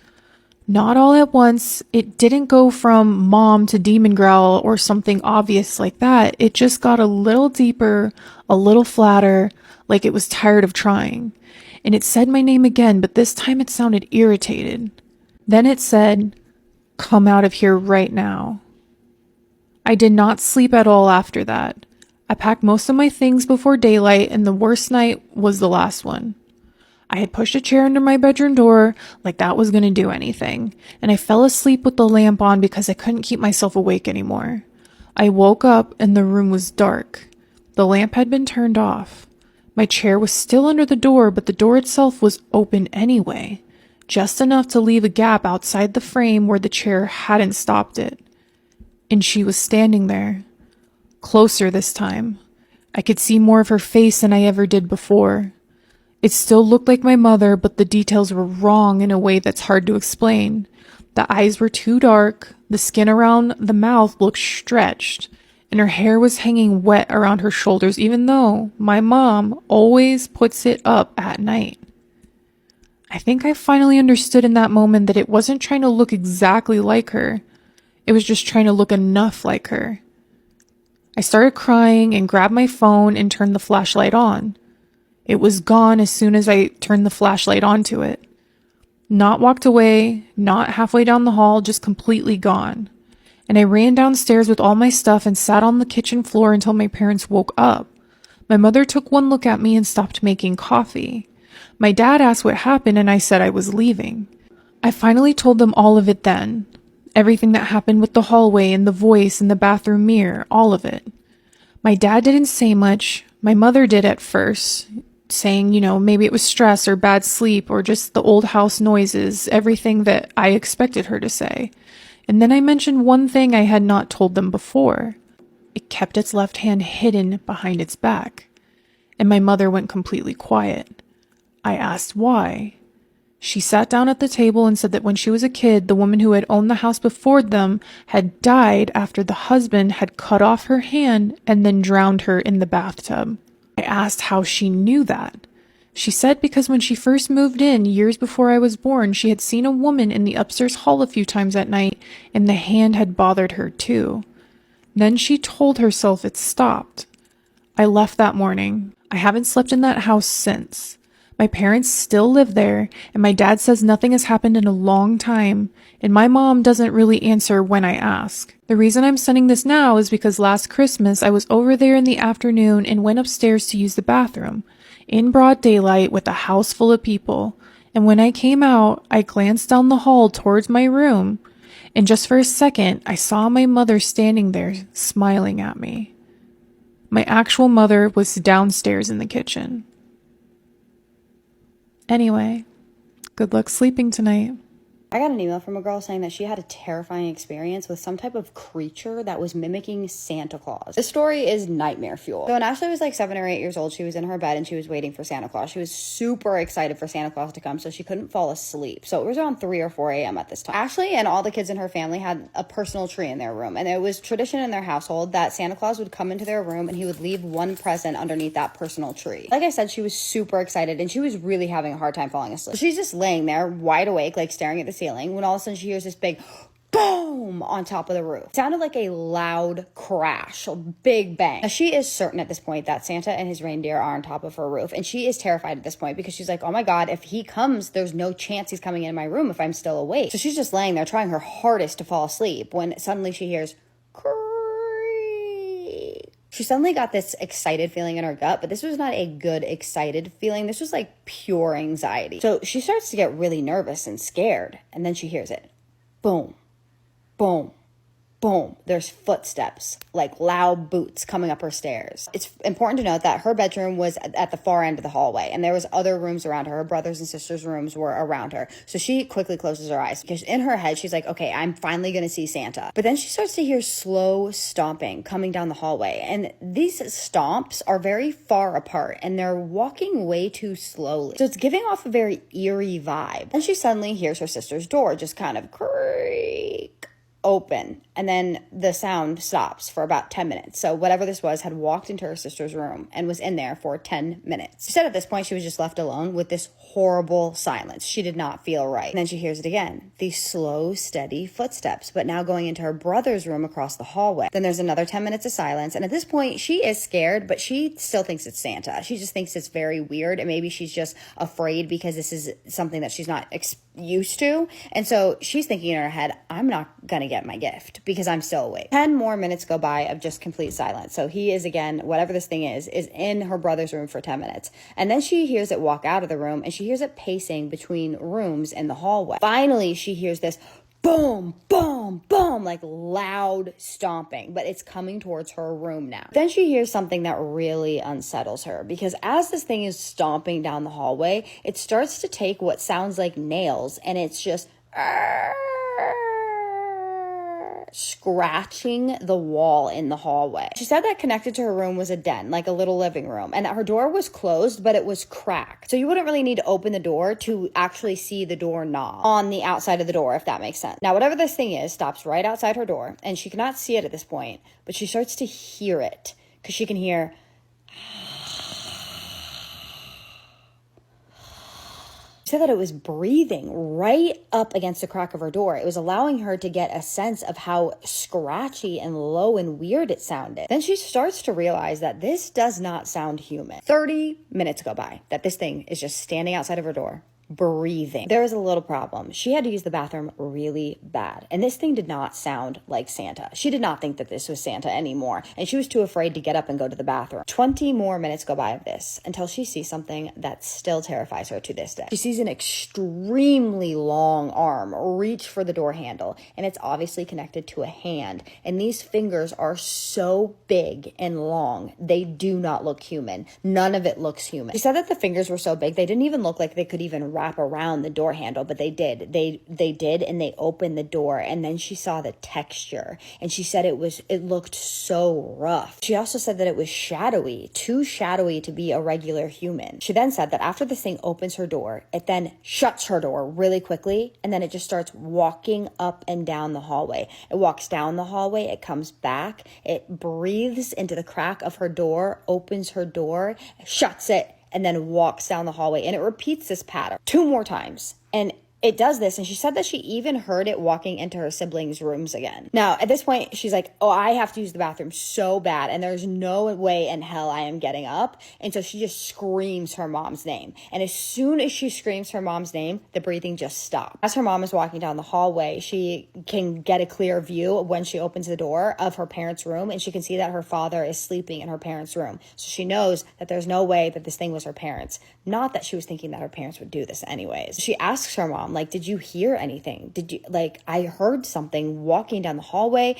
Not all at once. It didn't go from mom to demon growl or something obvious like that. It just got a little deeper, a little flatter, like it was tired of trying. And it said my name again, but this time it sounded irritated. Then it said, "Come out of here right now." I did not sleep at all after that. I packed most of my things before daylight, and the worst night was the last one. I had pushed a chair under my bedroom door like that was going to do anything, and I fell asleep with the lamp on because I couldn't keep myself awake anymore. I woke up and the room was dark. The lamp had been turned off. My chair was still under the door, but the door itself was open anyway, just enough to leave a gap outside the frame where the chair hadn't stopped it. And she was standing there, closer this time. I could see more of her face than I ever did before. It still looked like my mother, but the details were wrong in a way that's hard to explain. The eyes were too dark, the skin around the mouth looked stretched, and her hair was hanging wet around her shoulders, even though my mom always puts it up at night. I think I finally understood in that moment that it wasn't trying to look exactly like her. It was just trying to look enough like her. I started crying and grabbed my phone and turned the flashlight on. It was gone as soon as I turned the flashlight onto it. Not walked away, not halfway down the hall, just completely gone. And I ran downstairs with all my stuff and sat on the kitchen floor until my parents woke up. My mother took one look at me and stopped making coffee. My dad asked what happened, and I said I was leaving. I finally told them all of it then. Everything that happened with the hallway and the voice and the bathroom mirror, all of it. My dad didn't say much. My mother did at first, saying, maybe it was stress or bad sleep or just the old house noises, everything that I expected her to say. And then I mentioned one thing I had not told them before. It kept its left hand hidden behind its back. And my mother went completely quiet. I asked why. She sat down at the table and said that when she was a kid, the woman who had owned the house before them had died after the husband had cut off her hand and then drowned her in the bathtub. I asked how she knew that. She said because when she first moved in, years before I was born, she had seen a woman in the upstairs hall a few times at night, and the hand had bothered her too. Then she told herself it stopped. I left that morning. I haven't slept in that house since. My parents still live there, and my dad says nothing has happened in a long time, and my mom doesn't really answer when I ask. The reason I'm sending this now is because last Christmas I was over there in the afternoon and went upstairs to use the bathroom, in broad daylight with a house full of people, and when I came out, I glanced down the hall towards my room, and just for a second, I saw my mother standing there, smiling at me. My actual mother was downstairs in the kitchen. Anyway, good luck sleeping tonight. I got an email from a girl saying that she had a terrifying experience with some type of creature that was mimicking Santa Claus. This story is nightmare fuel. So when Ashley was like 7 or 8 years old, she was in her bed and she was waiting for Santa Claus. She was super excited for Santa Claus to come, so she couldn't fall asleep. So it was around 3 or 4 a.m. at this time. Ashley and all the kids in her family had a personal tree in their room, and it was tradition in their household that Santa Claus would come into their room and he would leave one present underneath that personal tree. Like I said, she was super excited and she was really having a hard time falling asleep. So she's just laying there wide awake, like staring at the ceiling, when all of a sudden she hears this big boom on top of the roof. It sounded like a loud crash, a big bang. Now, she is certain at this point that Santa and his reindeer are on top of her roof, and she is terrified at this point because she's like, oh my God, if he comes, there's no chance he's coming in my room if I'm still awake. So she's just laying there trying her hardest to fall asleep when suddenly she hears creak. She suddenly got this excited feeling in her gut, but this was not a good excited feeling. This was like pure anxiety. So she starts to get really nervous and scared, and then she hears it. Boom, boom, boom. There's footsteps, like loud boots coming up her stairs. It's important to note that her bedroom was at the far end of the hallway, and there was other rooms around her. Her brothers and sisters' rooms were around her. So she quickly closes her eyes because in her head, she's like, okay, I'm finally going to see Santa. But then she starts to hear slow stomping coming down the hallway. And these stomps are very far apart, and they're walking way too slowly. So it's giving off a very eerie vibe. And she suddenly hears her sister's door just kind of creak open, and then the sound stops for about 10 minutes. So whatever this was had walked into her sister's room and was in there for 10 minutes. She said at this point she was just left alone with this horrible silence. She did not feel right. And then she hears it again. These slow, steady footsteps, but now going into her brother's room across the hallway. Then there's another 10 minutes of silence. And at this point, she is scared, but she still thinks it's Santa. She just thinks it's very weird. And maybe she's just afraid because this is something that she's not used to. And so she's thinking in her head, I'm not going to get my gift because I'm still awake. 10 more minutes go by of just complete silence. So he is, again, whatever this thing is in her brother's room for 10 minutes. And then she hears it walk out of the room, and she hears it pacing between rooms in the hallway. Finally, she hears this boom, boom, boom, like loud stomping, but it's coming towards her room now. Then she hears something that really unsettles her, because as this thing is stomping down the hallway, it starts to take what sounds like nails, and it's just scratching the wall in the hallway. She said that connected to her room was a den, like a little living room, and that her door was closed, but it was cracked. So you wouldn't really need to open the door to actually see the door knob on the outside of the door, if that makes sense. Now, whatever this thing is stops right outside her door, and she cannot see it at this point, but she starts to hear it, because she can hear She said that it was breathing right up against the crack of her door. It was allowing her to get a sense of how scratchy and low and weird it sounded. Then she starts to realize that this does not sound human. 30 minutes go by that this thing is just standing outside of her door, breathing. There is a little problem. She had to use the bathroom really bad, and this thing did not sound like Santa. She did not think that this was Santa anymore, and she was too afraid to get up and go to the bathroom. 20 more minutes go by of this until she sees something that still terrifies her to this day. She sees an extremely long arm reach for the door handle, and it's obviously connected to a hand, and these fingers are so big and long, they do not look human. None of it looks human. She said that the fingers were so big, they didn't even look like they could even wrap around the door handle, but they did. They did, and they opened the door, and then she saw the texture, and she said it looked so rough. She also said that it was shadowy, too shadowy to be a regular human. She then said that after this thing opens her door, it then shuts her door really quickly, and then it just starts walking up and down the hallway. It walks down the hallway, it comes back, it breathes into the crack of her door, opens her door, shuts it, and then walks down the hallway. And it repeats this pattern 2 more times. And it does this, and she said that she even heard it walking into her siblings' rooms again. Now, at this point, she's like, oh, I have to use the bathroom so bad, and there's no way in hell I am getting up. And so she just screams her mom's name. And as soon as she screams her mom's name, the breathing just stops. As her mom is walking down the hallway, she can get a clear view when she opens the door of her parents' room, and she can see that her father is sleeping in her parents' room. So she knows that there's no way that this thing was her parents. Not that she was thinking that her parents would do this anyways. She asks her mom, like, did you hear anything? Did you, like, I heard something walking down the hallway.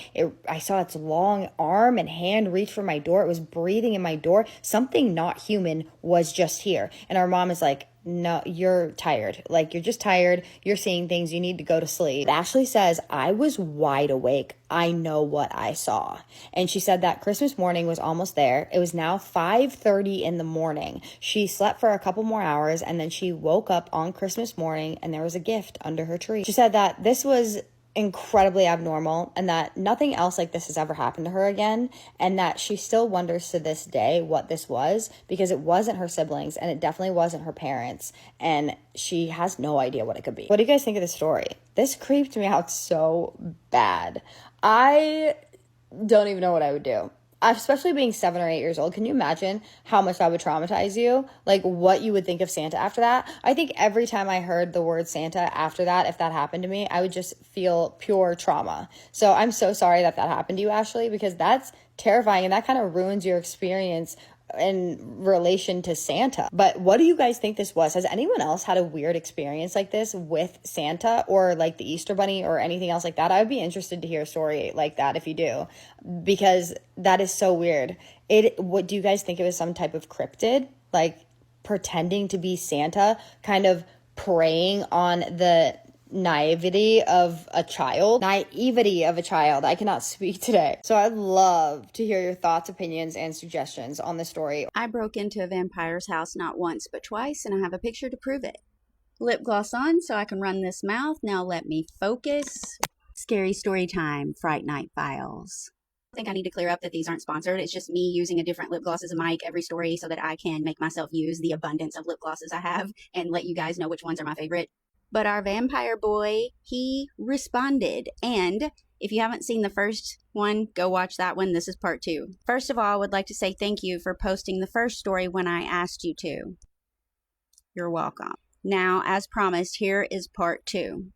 I saw its long arm and hand reach for my door. It was breathing in my door. Something not human was just here. And our mom is like, no, you're tired. Like, you're just tired. You're seeing things. You need to go to sleep. Ashley says, I was wide awake. I know what I saw. And she said that Christmas morning was almost there. It was now 5:30 in the morning. She slept for a couple more hours, and then she woke up on Christmas morning, and there was a gift under her tree. She said that this was incredibly abnormal, and that nothing else like this has ever happened to her again, and that she still wonders to this day what this was, because it wasn't her siblings, and it definitely wasn't her parents, and she has no idea what it could be. What do you guys think of this story? This creeped me out so bad. I don't even know what I would do. Especially being 7 or 8 years old, can you imagine how much that would traumatize you? Like, what you would think of Santa after that? I think every time I heard the word Santa after that, if that happened to me, I would just feel pure trauma. So I'm so sorry that happened to you, Ashley, because that's terrifying, and that kind of ruins your experience in relation to Santa. But what do you guys think this was? Has anyone else had a weird experience like this with Santa, or like the Easter Bunny, or anything else like that? I would be interested to hear a story like that if you do, because that is so weird. What do you guys think it was some type of cryptid, like pretending to be Santa, kind of preying on the naivety of a child? I cannot speak today. So I'd love to hear your thoughts, opinions, and suggestions on this story. I broke into a vampire's house not once but twice, and I have a picture to prove it. Lip gloss on so I can run this mouth. Now let me focus. Scary Story Time, Fright Night Files. I think I need to clear up that these aren't sponsored. It's just me using a different lip gloss as a mic every story so that I can make myself use the abundance of lip glosses I have and let you guys know which ones are my favorite. But our vampire boy, he responded. And if you haven't seen the first one, go watch that one. This is part 2. First of all, I would like to say thank you for posting the first story when I asked you to. You're welcome. Now, as promised, here is part 2.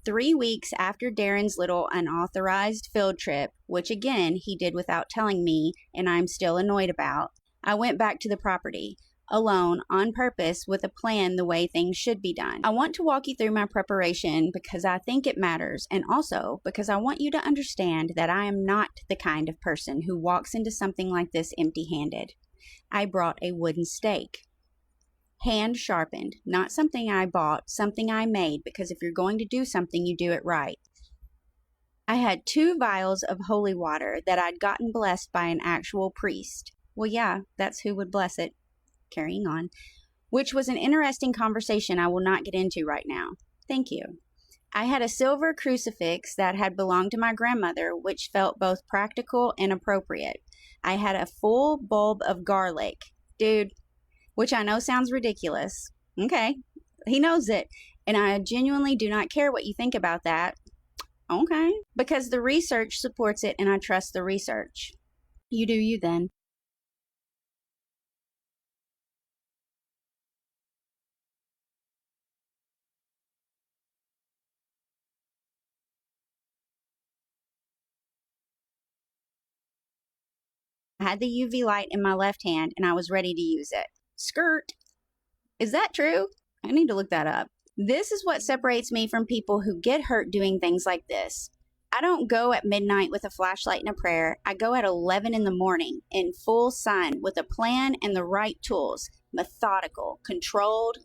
3 weeks after Darren's little unauthorized field trip, which again, he did without telling me, and I'm still annoyed about, I went back to the property, alone, on purpose, with a plan the way things should be done. I want to walk you through my preparation because I think it matters, and also because I want you to understand that I am not the kind of person who walks into something like this empty-handed. I brought a wooden stake. Hand sharpened, not something I bought, something I made, because if you're going to do something, you do it right. I had 2 vials of holy water that I'd gotten blessed by an actual priest. Well, yeah, that's who would bless it. Carrying on. Which was an interesting conversation I will not get into right now. Thank you. I had a silver crucifix that had belonged to my grandmother, which felt both practical and appropriate. I had a full bulb of garlic. Dude, which I know sounds ridiculous. Okay, he knows it. And I genuinely do not care what you think about that. Okay. Because the research supports it and I trust the research. You do you then. I had the UV light in my left hand and I was ready to use it. Skirt. Is that true? I need to look that up. This is what separates me from people who get hurt doing things like this. I don't go at midnight with a flashlight and a prayer. I go at 11 in the morning in full sun with a plan and the right tools. Methodical, controlled,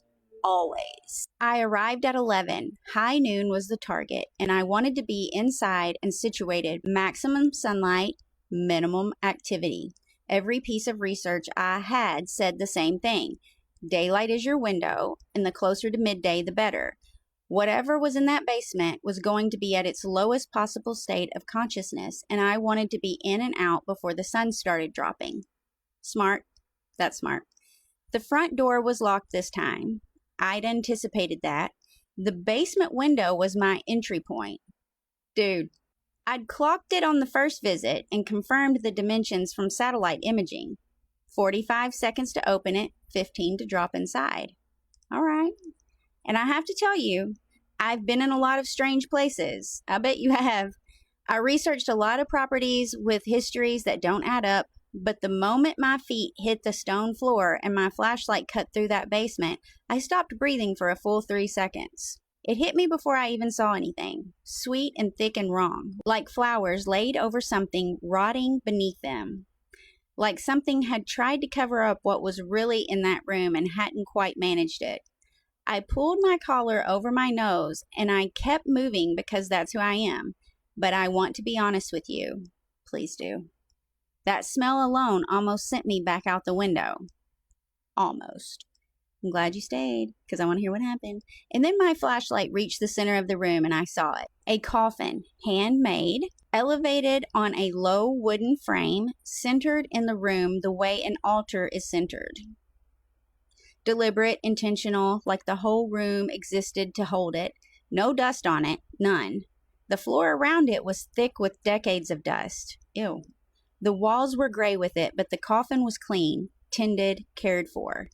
always. I arrived at 11. High noon was the target, and I wanted to be inside and situated. Maximum sunlight, minimum activity. Every piece of research I had said the same thing. Daylight is your window, and the closer to midday, the better. Whatever was in that basement was going to be at its lowest possible state of consciousness, and I wanted to be in and out before the sun started dropping. Smart. That's smart. The front door was locked this time. I'd anticipated that. The basement window was my entry point. Dude, I'd clocked it on the first visit and confirmed the dimensions from satellite imaging. 45 seconds to open it, 15 to drop inside. All right. And I have to tell you, I've been in a lot of strange places. I bet you have. I researched a lot of properties with histories that don't add up, but the moment my feet hit the stone floor and my flashlight cut through that basement, I stopped breathing for a full 3 seconds. It hit me before I even saw anything. Sweet and thick and wrong. Like flowers laid over something rotting beneath them. Like something had tried to cover up what was really in that room and hadn't quite managed it. I pulled my collar over my nose and I kept moving because that's who I am. But I want to be honest with you. Please do. That smell alone almost sent me back out the window. Almost. I'm glad you stayed because I want to hear what happened. And then my flashlight reached the center of the room and I saw it. A coffin, handmade, elevated on a low wooden frame, centered in the room the way an altar is centered. Deliberate, intentional, like the whole room existed to hold it. No dust on it, none. The floor around it was thick with decades of dust. Ew. The walls were gray with it, but the coffin was clean, tended, cared for.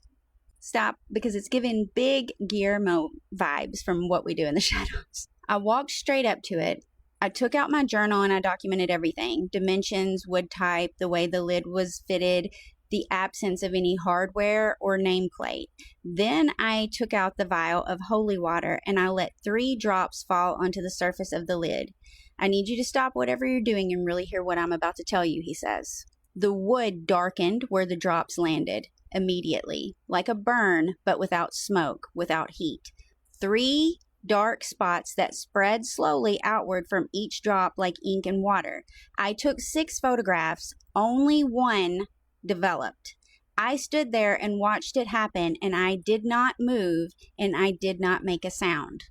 Stop, because it's giving big Guillermo vibes from What We Do in the Shadows. I walked straight up to it. I took out my journal and I documented everything. Dimensions, wood type, the way the lid was fitted, the absence of any hardware or nameplate. Then I took out the vial of holy water and I let 3 drops fall onto the surface of the lid. I need you to stop whatever you're doing and really hear what I'm about to tell you, he says. The wood darkened where the drops landed immediately, like a burn, but without smoke, without heat. 3 dark spots that spread slowly outward from each drop like ink and water. I took 6 photographs, only 1 developed. I stood there and watched it happen, and I did not move, and I did not make a sound.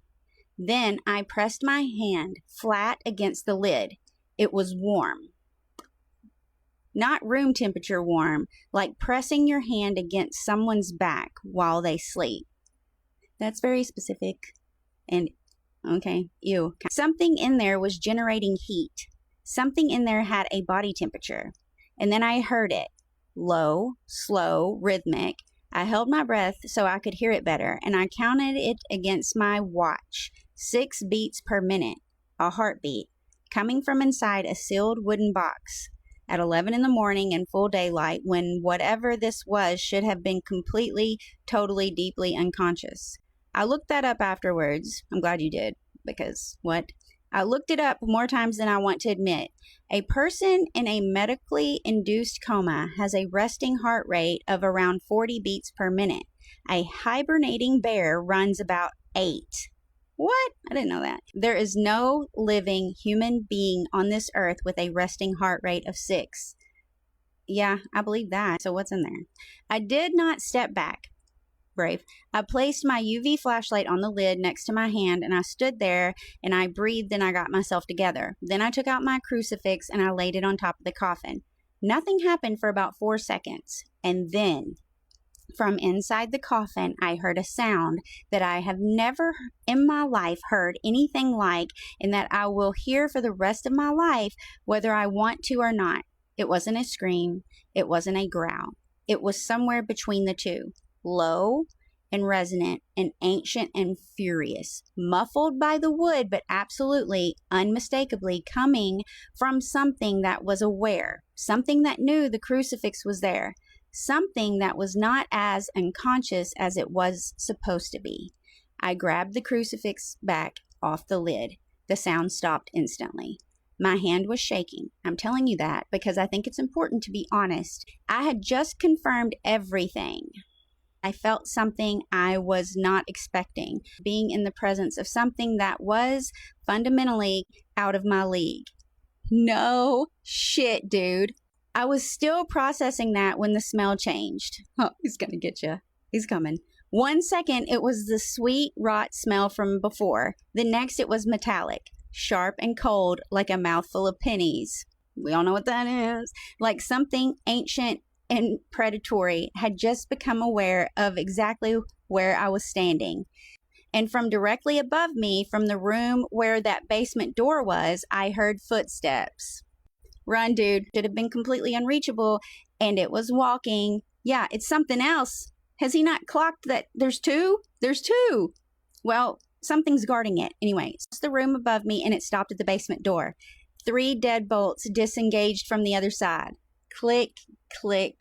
Then I pressed my hand flat against the lid. It was warm. Not room temperature warm, like pressing your hand against someone's back while they sleep. That's very specific. And, okay, ew. Something in there was generating heat. Something in there had a body temperature. And then I heard it. Low, slow, rhythmic. I held my breath so I could hear it better, and I counted it against my watch. 6 beats per minute. A heartbeat. Coming from inside a sealed wooden box. At 11 in the morning in full daylight, when whatever this was should have been completely, totally, deeply unconscious. I looked that up afterwards. I'm glad you did, because what? I looked it up more times than I want to admit. A person in a medically induced coma has a resting heart rate of around 40 beats per minute. A hibernating bear runs about 8. What? I didn't know that. There is no living human being on this earth with a resting heart rate of 6. Yeah, I believe that. So what's in there? I did not step back. Brave. I placed my UV flashlight on the lid next to my hand, and I stood there and I breathed and I got myself together. Then I took out my crucifix and I laid it on top of the coffin. Nothing happened for about 4 seconds. And then, from inside the coffin, I heard a sound that I have never in my life heard anything like, and that I will hear for the rest of my life, whether I want to or not. It wasn't a scream. It wasn't a growl. It was somewhere between the two. Low and resonant and ancient and furious, muffled by the wood, but absolutely, unmistakably coming from something that was aware, something that knew the crucifix was there, something that was not as unconscious as it was supposed to be. I grabbed the crucifix back off the lid. The sound stopped instantly. My hand was shaking. I'm telling you that because I think it's important to be honest. I had just confirmed everything. I felt something I was not expecting, being in the presence of something that was fundamentally out of my league. No shit, dude. I was still processing that when the smell changed. Oh, he's gonna get you. He's coming. 1 second, it was the sweet, rot smell from before. The next, it was metallic, sharp and cold, like a mouthful of pennies. We all know what that is. Like something ancient and predatory had just become aware of exactly where I was standing. And from directly above me, from the room where that basement door was, I heard footsteps. Run, dude. Should have been completely unreachable, and it was walking. Yeah, it's something else. Has he not clocked that there's 2? There's 2. Well, something's guarding it. Anyway, it's the room above me, and it stopped at the basement door. 3 deadbolts disengaged from the other side. Click, click,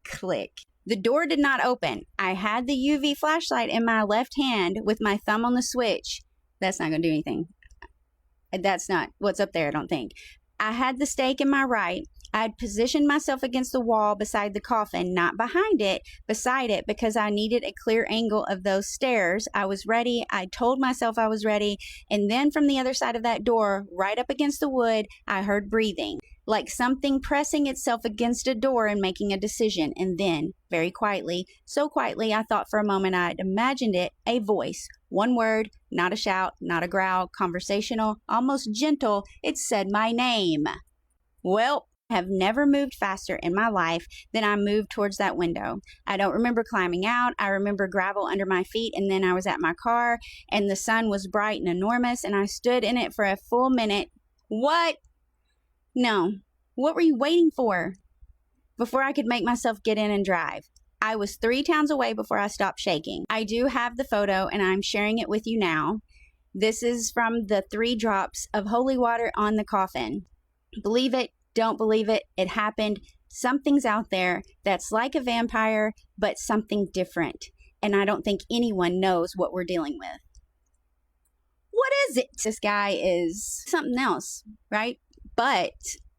click. The door did not open. I had the UV flashlight in my left hand with my thumb on the switch. That's not going to do anything. That's not what's up there, I don't think. I had the stake in my right. I had positioned myself against the wall beside the coffin, not behind it, beside it, because I needed a clear angle of those stairs. I was ready. I told myself I was ready. And then from the other side of that door, right up against the wood, I heard breathing, like something pressing itself against a door and making a decision. And then, very quietly, so quietly, I thought for a moment I'd imagined it, a voice. 1 word, not a shout, not a growl, conversational, almost gentle. It said my name. Well, I have never moved faster in my life than I moved towards that window. I don't remember climbing out. I remember gravel under my feet, and then I was at my car, and the sun was bright and enormous, and I stood in it for a full minute. What? No. What were you waiting for? Before I could make myself get in and drive. I was 3 towns away before I stopped shaking. I do have the photo, and I'm sharing it with you now. This is from the 3 drops of holy water on the coffin. Believe it, don't believe it, it happened. Something's out there that's like a vampire, but something different. And I don't think anyone knows what we're dealing with. What is it? This guy is something else, right? But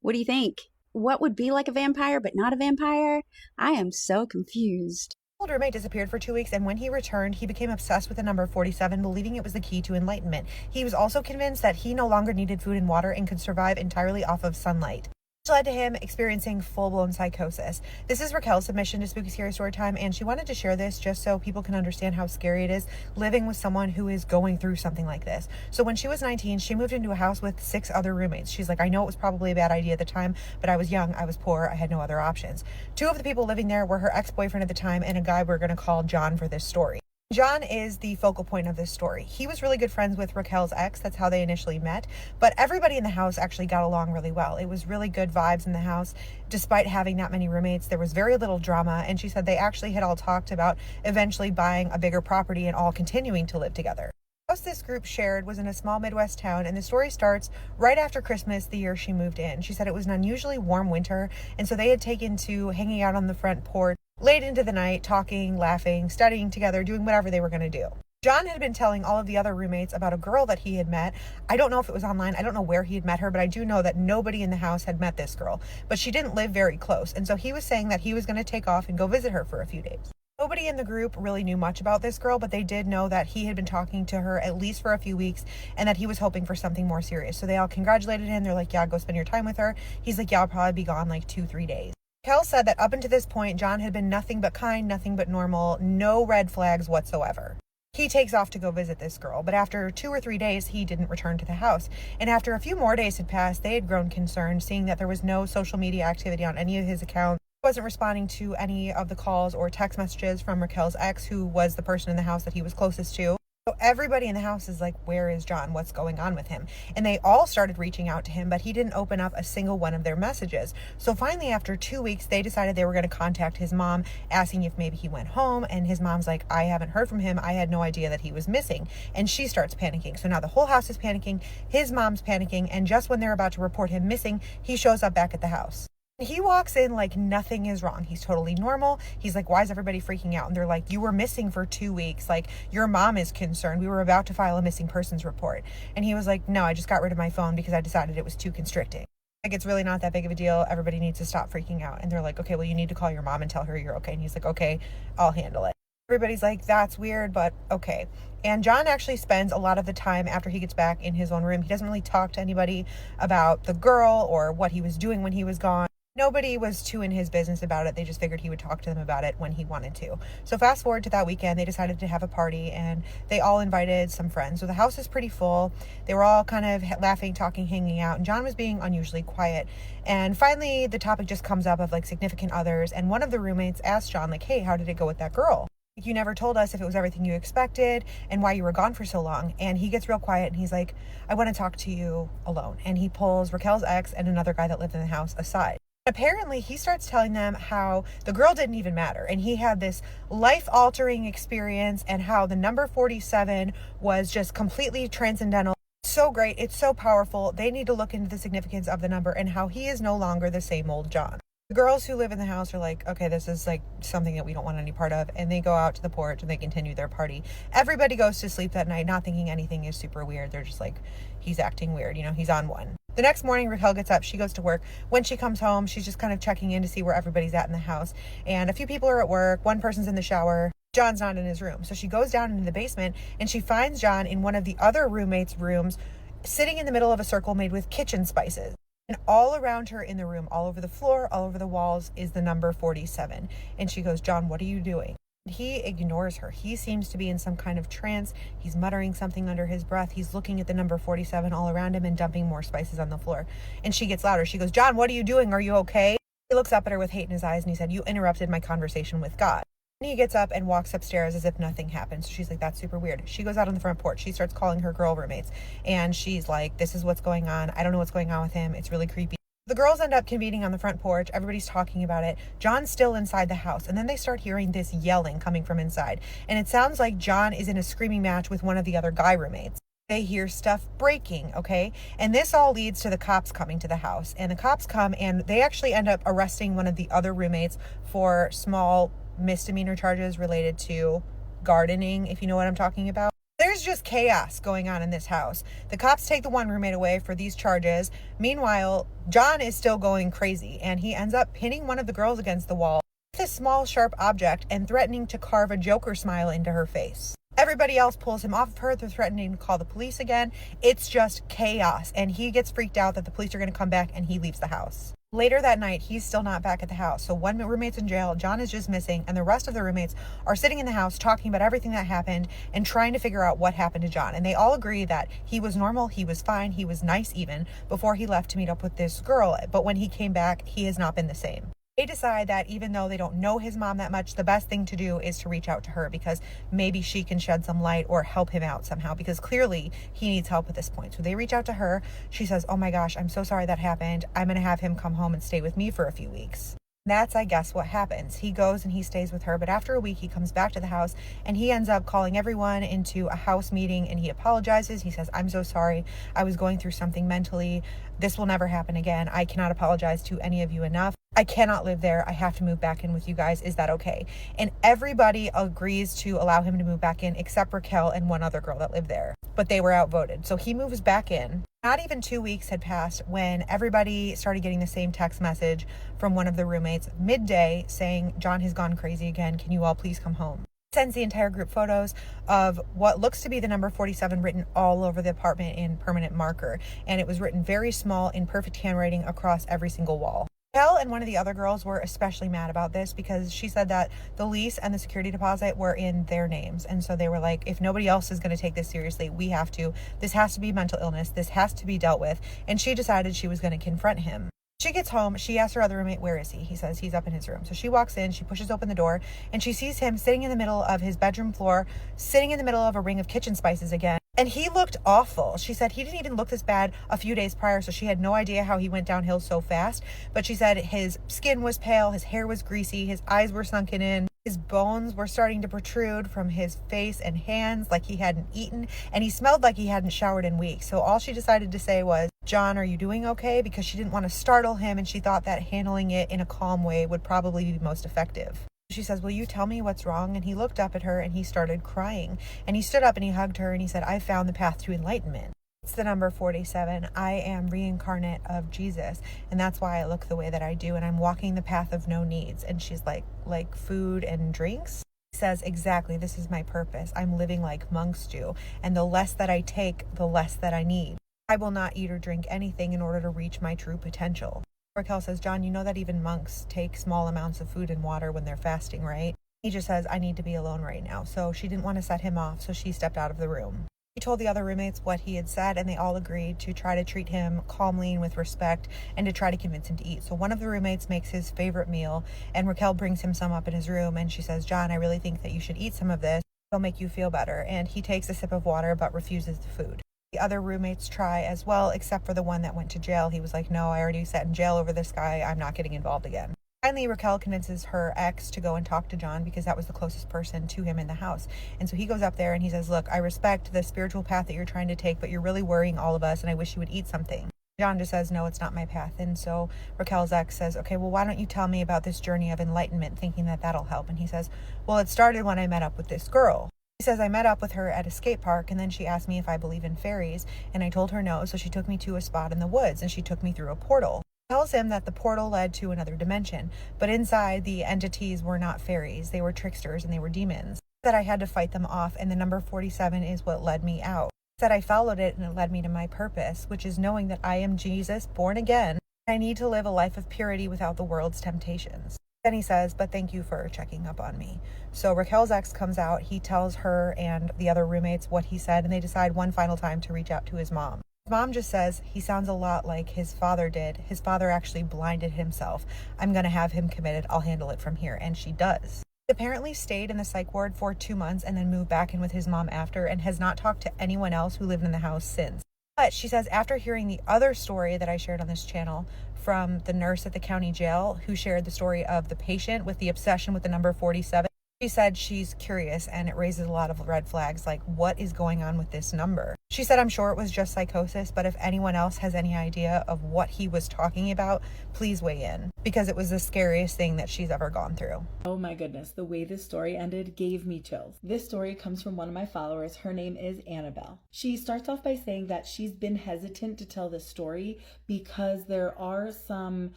what do you think? What would be like a vampire but not a vampire? I am so confused. Old roommate disappeared for 2 weeks, and when he returned, he became obsessed with the number 47, believing it was the key to enlightenment. He was also convinced that he no longer needed food and water and could survive entirely off of sunlight. which led to him experiencing full-blown psychosis. This is Raquel's submission to Spooky Scary Storytime, and she wanted to share this just so people can understand how scary it is living with someone who is going through something like this. So when she was 19, she moved into a house with 6 other roommates. She's like, I know it was probably a bad idea at the time, but I was young, I was poor, I had no other options. 2 of the people living there were her ex-boyfriend at the time and a guy we're going to call John for this story. John is the focal point of this story. He was really good friends with Raquel's ex. That's how they initially met. But everybody in the house actually got along really well. It was really good vibes in the house. Despite having that many roommates, there was very little drama. And she said they actually had all talked about eventually buying a bigger property and all continuing to live together. The house this group shared was in a small Midwest town, and the story starts right after Christmas the year she moved in. She said it was an unusually warm winter, and so they had taken to hanging out on the front porch late into the night, talking, laughing, studying together, doing whatever they were going to do. John had been telling all of the other roommates about a girl that he had met. I don't know if it was online. I don't know where he had met her, but I do know that nobody in the house had met this girl. But she didn't live very close, and so he was saying that he was going to take off and go visit her for a few days. Nobody in the group really knew much about this girl, but they did know that he had been talking to her at least for a few weeks and that he was hoping for something more serious. So they all congratulated him. They're like, yeah, go spend your time with her. He's like, yeah, I'll probably be gone like 2-3 days. Kel said that up until this point, John had been nothing but kind, nothing but normal, no red flags whatsoever. He takes off to go visit this girl, but after 2 or 3 days, he didn't return to the house. And after a few more days had passed, they had grown concerned, seeing that there was no social media activity on any of his accounts. He wasn't responding to any of the calls or text messages from Raquel's ex, who was the person in the house that he was closest to. So everybody in the house is like, where is John? What's going on with him? And they all started reaching out to him, but he didn't open up a single one of their messages. So finally, after 2 weeks, they decided they were going to contact his mom, asking if maybe he went home. And his mom's like, I haven't heard from him. I had no idea that he was missing. And she starts panicking. So now the whole house is panicking. His mom's panicking. And just when they're about to report him missing, he shows up back at the house. He walks in like nothing is wrong. He's totally normal. He's like, why is everybody freaking out? And they're like, you were missing for 2 weeks. Like, your mom is concerned. We were about to file a missing persons report. And he was like, no, I just got rid of my phone because I decided it was too constricting. Like, it's really not that big of a deal. Everybody needs to stop freaking out. And they're like, okay, well, you need to call your mom and tell her you're okay. And he's like, okay, I'll handle it. Everybody's like, that's weird, but okay. And John actually spends a lot of the time after he gets back in his own room. He doesn't really talk to anybody about the girl or what he was doing when he was gone. Nobody was too in his business about it. They just figured he would talk to them about it when he wanted to. So fast forward to that weekend, they decided to have a party and they all invited some friends. So the house is pretty full. They were all kind of laughing, talking, hanging out, and John was being unusually quiet. And finally, the topic just comes up of like significant others. And one of the roommates asked John, like, hey, how did it go with that girl? You never told us if it was everything you expected and why you were gone for so long. And he gets real quiet and he's like, I want to talk to you alone. And he pulls Raquel's ex and another guy that lived in the house aside. Apparently, he starts telling them how the girl didn't even matter, and he had this life-altering experience, and how the number 47 was just completely transcendental. So great, it's so powerful. They need to look into the significance of the number and how he is no longer the same old John. The girls who live in the house are like, okay, this is like something that we don't want any part of, and they go out to the porch and they continue their party. Everybody goes to sleep that night, not thinking anything is super weird. They're just like, he's acting weird, you know, he's on one. The next morning, Raquel gets up, she goes to work. When she comes home, she's just kind of checking in to see where everybody's at in the house. And a few people are at work, one person's in the shower. John's not in his room. So she goes down into the basement and she finds John in one of the other roommates' rooms, sitting in the middle of a circle made with kitchen spices. And all around her in the room, all over the floor, all over the walls, is the number 47. And she goes, John, what are you doing? He ignores her. He seems to be in some kind of trance. He's muttering something under his breath. He's looking at the number 47 all around him and dumping more spices on the floor. And she gets louder. She goes, John, what are you doing? Are you okay? He looks up at her with hate in his eyes and he said, you interrupted my conversation with God. And he gets up and walks upstairs as if nothing happened. So she's like, that's super weird. She goes out on the front porch. She starts calling her girl roommates. And she's like, this is what's going on. I don't know what's going on with him. It's really creepy. The girls end up convening on the front porch. Everybody's talking about it. John's still inside the house. And then they start hearing this yelling coming from inside. And it sounds like John is in a screaming match with one of the other guy roommates. They hear stuff breaking, okay? And this all leads to the cops coming to the house. And the cops come and they actually end up arresting one of the other roommates for small misdemeanor charges related to gardening, if you know what I'm talking about. There's just chaos going on in this house. The cops take the one roommate away for these charges. Meanwhile, John is still going crazy, and he ends up pinning one of the girls against the wall with a small, sharp object and threatening to carve a Joker smile into her face. Everybody else pulls him off of her. They're threatening to call the police again. It's just chaos, and he gets freaked out that the police are going to come back, and he leaves the house. Later that night, he's still not back at the house. So one roommate's in jail, John is just missing, and the rest of the roommates are sitting in the house talking about everything that happened and trying to figure out what happened to John. And they all agree that he was normal, he was fine, he was nice even before he left to meet up with this girl. But when he came back, he has not been the same. They decide that even though they don't know his mom that much, the best thing to do is to reach out to her because maybe she can shed some light or help him out somehow, because clearly he needs help at this point. So they reach out to her. She says, oh my gosh, I'm so sorry that happened. I'm going to have him come home and stay with me for a few weeks. That's, I guess, what happens. He goes and he stays with her, but after a week he comes back to the house and he ends up calling everyone into a house meeting and he apologizes. He says, I'm so sorry. I was going through something mentally. This will never happen again. I cannot apologize to any of you enough. I cannot live there. I have to move back in with you guys. Is that okay? And everybody agrees to allow him to move back in except Raquel and one other girl that lived there, but they were outvoted. So he moves back in. Not even 2 weeks had passed when everybody started getting the same text message from one of the roommates midday saying, John has gone crazy again. Can you all please come home? Sends the entire group photos of what looks to be the number 47 written all over the apartment in permanent marker. And it was written very small in perfect handwriting across every single wall. Raquel and one of the other girls were especially mad about this because she said that the lease and the security deposit were in their names. And so they were like, if nobody else is going to take this seriously, we have to. This has to be mental illness. This has to be dealt with. And she decided she was going to confront him. She gets home. She asks her other roommate, where is he? He says he's up in his room. So she walks in, she pushes open the door, and she sees him sitting in the middle of his bedroom floor, sitting in the middle of a ring of kitchen spices again. And he looked awful. She said he didn't even look this bad a few days prior, so she had no idea how he went downhill so fast. But she said his skin was pale, his hair was greasy, his eyes were sunken in, his bones were starting to protrude from his face and hands like he hadn't eaten, and he smelled like he hadn't showered in weeks. So all she decided to say was, John, are you doing okay? Because she didn't want to startle him, and she thought that handling it in a calm way would probably be most effective. She says, will you tell me what's wrong? And he looked up at her and he started crying. And he stood up and he hugged her and he said, I found the path to enlightenment. It's the number 47. I am reincarnate of Jesus. And that's why I look the way that I do. And I'm walking the path of no needs. And she's like food and drinks? He says, exactly, this is my purpose. I'm living like monks do. And the less that I take, the less that I need. I will not eat or drink anything in order to reach my true potential. Raquel says, John, you know that even monks take small amounts of food and water when they're fasting, right? He just says, I need to be alone right now. So she didn't want to set him off, so she stepped out of the room. He told the other roommates what he had said, and they all agreed to try to treat him calmly and with respect and to try to convince him to eat. So one of the roommates makes his favorite meal, and Raquel brings him some up in his room, and she says, John, I really think that you should eat some of this. It'll make you feel better. And he takes a sip of water but refuses the food. The other roommates try as well, except for the one that went to jail. He was like, no, I already sat in jail over this guy. I'm not getting involved again. Finally, Raquel convinces her ex to go and talk to John because that was the closest person to him in the house. And so he goes up there and he says, look, I respect the spiritual path that you're trying to take, but you're really worrying all of us, and I wish you would eat something. John just says, no, it's not my path. And so Raquel's ex says, okay, well, why don't you tell me about this journey of enlightenment, thinking that that'll help? And he says, well, it started when I met up with this girl. He says, I met up with her at a skate park, and then she asked me if I believe in fairies, and I told her no, so she took me to a spot in the woods, and she took me through a portal. He tells him that the portal led to another dimension, but inside, the entities were not fairies. They were tricksters, and they were demons. He said I had to fight them off, and the number 47 is what led me out. He said I followed it, and it led me to my purpose, which is knowing that I am Jesus, born again, and I need to live a life of purity without the world's temptations. Then he says, but thank you for checking up on me. So Raquel's ex comes out. He tells her and the other roommates what he said, and they decide one final time to reach out to his mom. His mom just says, he sounds a lot like his father did. His father actually blinded himself. I'm going to have him committed. I'll handle it from here. And she does. He apparently stayed in the psych ward for 2 months and then moved back in with his mom after, and has not talked to anyone else who lived in the house since. But she says after hearing the other story that I shared on this channel from the nurse at the county jail who shared the story of the patient with the obsession with the number 47, she said she's curious and it raises a lot of red flags, like what is going on with this number? She said, I'm sure it was just psychosis, but if anyone else has any idea of what he was talking about, please weigh in, because it was the scariest thing that she's ever gone through. Oh my goodness, the way this story ended gave me chills. This story comes from one of my followers. Her name is Annabelle. She starts off by saying that she's been hesitant to tell this story because there are some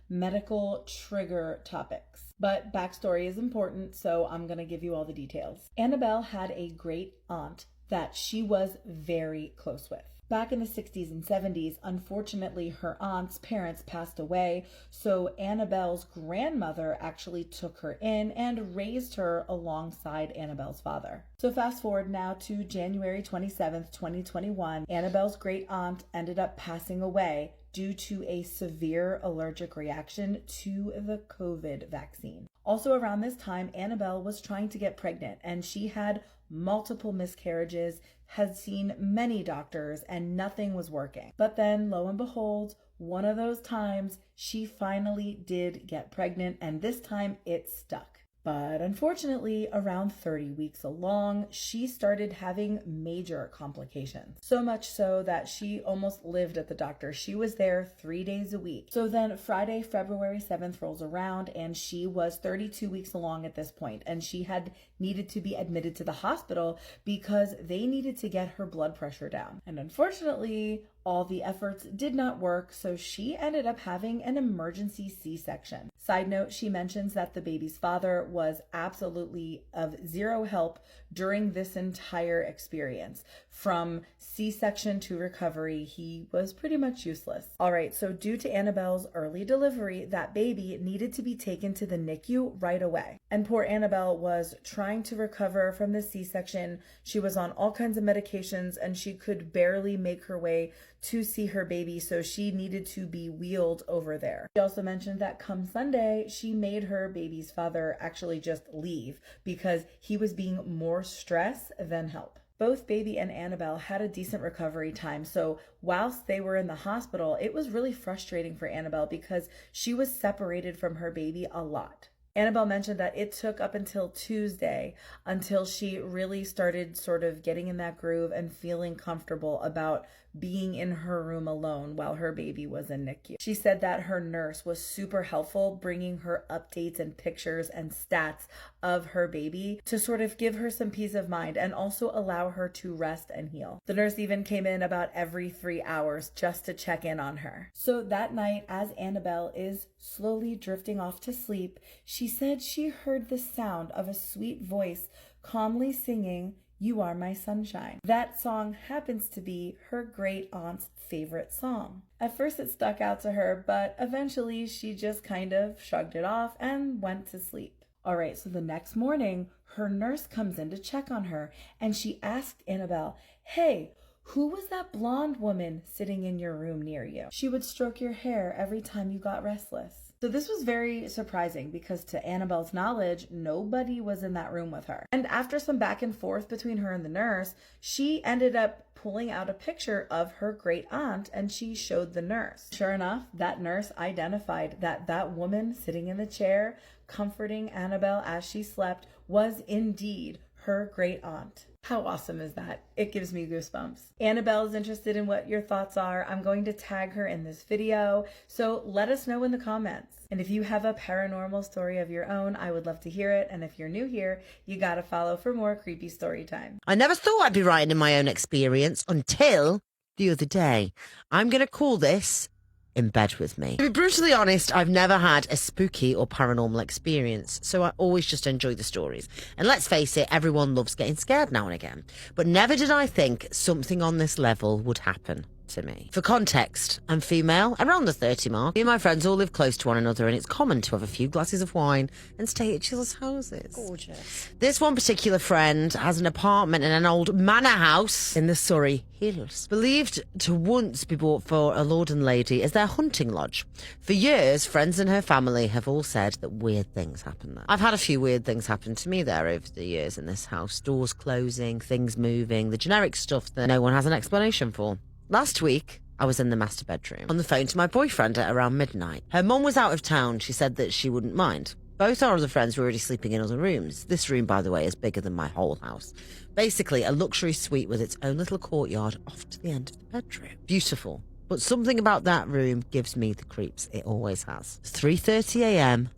medical trigger topics. But backstory is important, so I'm going to give you all the details. Annabelle had a great aunt that she was very close with. Back in the 60s and 70s, unfortunately, her aunt's parents passed away, so Annabelle's grandmother actually took her in and raised her alongside Annabelle's father. So fast forward now to January 27th, 2021, Annabelle's great aunt ended up passing away due to a severe allergic reaction to the COVID vaccine. Also around this time, Annabelle was trying to get pregnant, and she had multiple miscarriages, had seen many doctors, and nothing was working. But then, lo and behold, one of those times, she finally did get pregnant, and this time it stuck. But unfortunately, around 30 weeks along, she started having major complications. So much so that she almost lived at the doctor. She was there 3 days a week. So then Friday, February 7th rolls around, and she was 32 weeks along at this point, and she had needed to be admitted to the hospital because they needed to get her blood pressure down. And unfortunately, all the efforts did not work, so she ended up having an emergency C-section. Side note, she mentions that the baby's father was absolutely of zero help during this entire experience. From C-section to recovery, he was pretty much useless. All right, so due to Annabelle's early delivery, that baby needed to be taken to the NICU right away. And poor Annabelle was trying to recover from the C-section. She was on all kinds of medications, and she could barely make her way to see her baby, so she needed to be wheeled over there. She also mentioned that come Sunday, she made her baby's father actually just leave because he was being more stress than help. Both baby and Annabelle had a decent recovery time, so whilst they were in the hospital, it was really frustrating for Annabelle because she was separated from her baby a lot. Annabelle mentioned that it took up until Tuesday until she really started sort of getting in that groove and feeling comfortable about being in her room alone while her baby was in NICU. She said that her nurse was super helpful, bringing her updates and pictures and stats of her baby to sort of give her some peace of mind and also allow her to rest and heal. The nurse even came in about every 3 hours just to check in on her. So that night, as Annabelle is slowly drifting off to sleep, she said she heard the sound of a sweet voice calmly singing, "You Are My Sunshine." That song happens to be her great aunt's favorite song. At first it stuck out to her, but eventually she just kind of shrugged it off and went to sleep. All right, so the next morning, her nurse comes in to check on her, and she asked Annabelle, "Hey, who was that blonde woman sitting in your room near you? She would stroke your hair every time you got restless." So this was very surprising because to Annabelle's knowledge, nobody was in that room with her. And after some back and forth between her and the nurse, she ended up pulling out a picture of her great aunt and she showed the nurse. Sure enough, that nurse identified that that woman sitting in the chair comforting Annabelle as she slept was indeed her great aunt. How awesome is that? It gives me goosebumps. Annabelle is interested in what your thoughts are. I'm going to tag her in this video, so let us know in the comments. And if you have a paranormal story of your own, I would love to hear it. And if you're new here, you gotta follow for more creepy story time. I never thought I'd be writing in my own experience until the other day. I'm going to call this In Bed With Me. To be brutally honest, I've never had a spooky or paranormal experience, so I always just enjoy the stories. And let's face it, everyone loves getting scared now and again. But never did I think something on this level would happen to me. For context, I'm female, around the 30 mark. Me and my friends all live close to one another, and it's common to have a few glasses of wine and stay at each other's houses. Gorgeous. This one particular friend has an apartment in an old manor house in the Surrey Hills, believed to once be bought for a lord and lady as their hunting lodge. For years, friends and her family have all said that weird things happen there. I've had a few weird things happen to me there over the years in this house. Doors closing, things moving, the generic stuff that no one has an explanation for. Last week, I was in the master bedroom, on the phone to my boyfriend at around midnight. Her mum was out of town. She said that she wouldn't mind. Both our other friends were already sleeping in other rooms. This room, by the way, is bigger than my whole house. Basically, a luxury suite with its own little courtyard off to the end of the bedroom. Beautiful. But something about that room gives me the creeps. It always has. 3:30 a.m.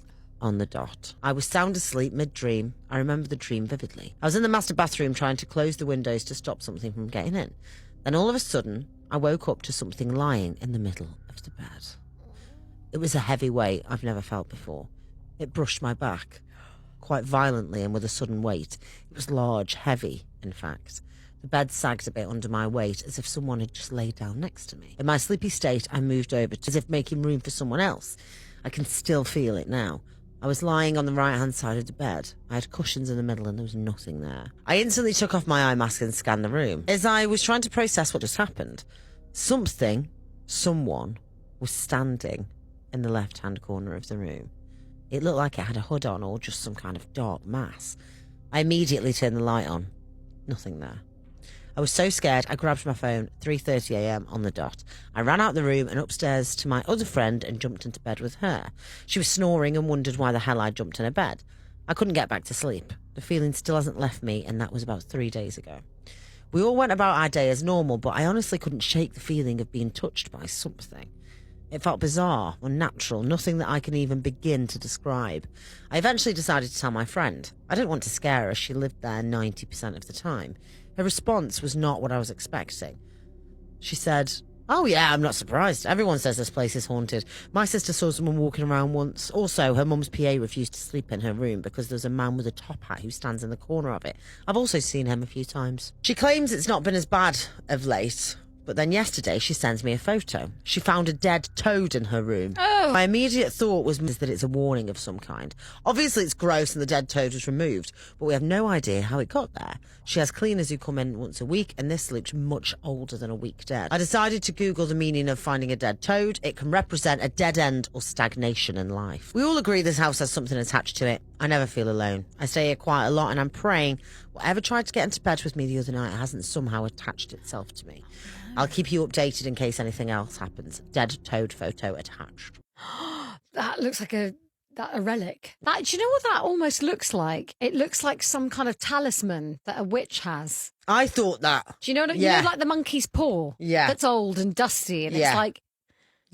on the dot. I was sound asleep mid-dream. I remember the dream vividly. I was in the master bathroom trying to close the windows to stop something from getting in. Then all of a sudden, I woke up to something lying in the middle of the bed. It was a heavy weight I've never felt before. It brushed my back, quite violently and with a sudden weight. It was large, heavy, in fact. The bed sagged a bit under my weight, as if someone had just laid down next to me. In my sleepy state, I moved over, as if making room for someone else. I can still feel it now. I was lying on the right-hand side of the bed. I had cushions in the middle and there was nothing there. I instantly took off my eye mask and scanned the room. As I was trying to process what just happened, someone was standing in the left-hand corner of the room. It looked like it had a hood on or just some kind of dark mass. I immediately turned the light on. Nothing there. I was so scared, I grabbed my phone, 3:30 a.m. on the dot. I ran out the room and upstairs to my other friend and jumped into bed with her. She was snoring and wondered why the hell I jumped in her bed. I couldn't get back to sleep. The feeling still hasn't left me, and that was about 3 days ago. We all went about our day as normal, but I honestly couldn't shake the feeling of being touched by something. It felt bizarre, unnatural, nothing that I can even begin to describe. I eventually decided to tell my friend. I didn't want to scare her, she lived there 90% of the time. Her response was not what I was expecting. She said, "Oh yeah, I'm not surprised. Everyone says this place is haunted. My sister saw someone walking around once. Also, her mum's PA refused to sleep in her room because there's a man with a top hat who stands in the corner of it. I've also seen him a few times." She claims it's not been as bad of late, but then yesterday she sends me a photo. She found a dead toad in her room. My immediate thought was that it's a warning of some kind. Obviously it's gross and the dead toad was removed, but we have no idea how it got there. She has cleaners who come in once a week, and this looks much older than a week dead. I decided to Google the meaning of finding a dead toad. It can represent a dead end or stagnation in life. We all agree this house has something attached to it. I never feel alone. I stay here quite a lot, and I'm praying whatever tried to get into bed with me the other night hasn't somehow attached itself to me. I'll keep you updated in case anything else happens. Dead toad photo attached. That looks like a relic. Do you know what that almost looks like? It looks like some kind of talisman that a witch has. I thought that. Do you know what? Yeah. You know, like the monkey's paw. Yeah. That's old and dusty, and Yeah. it's like.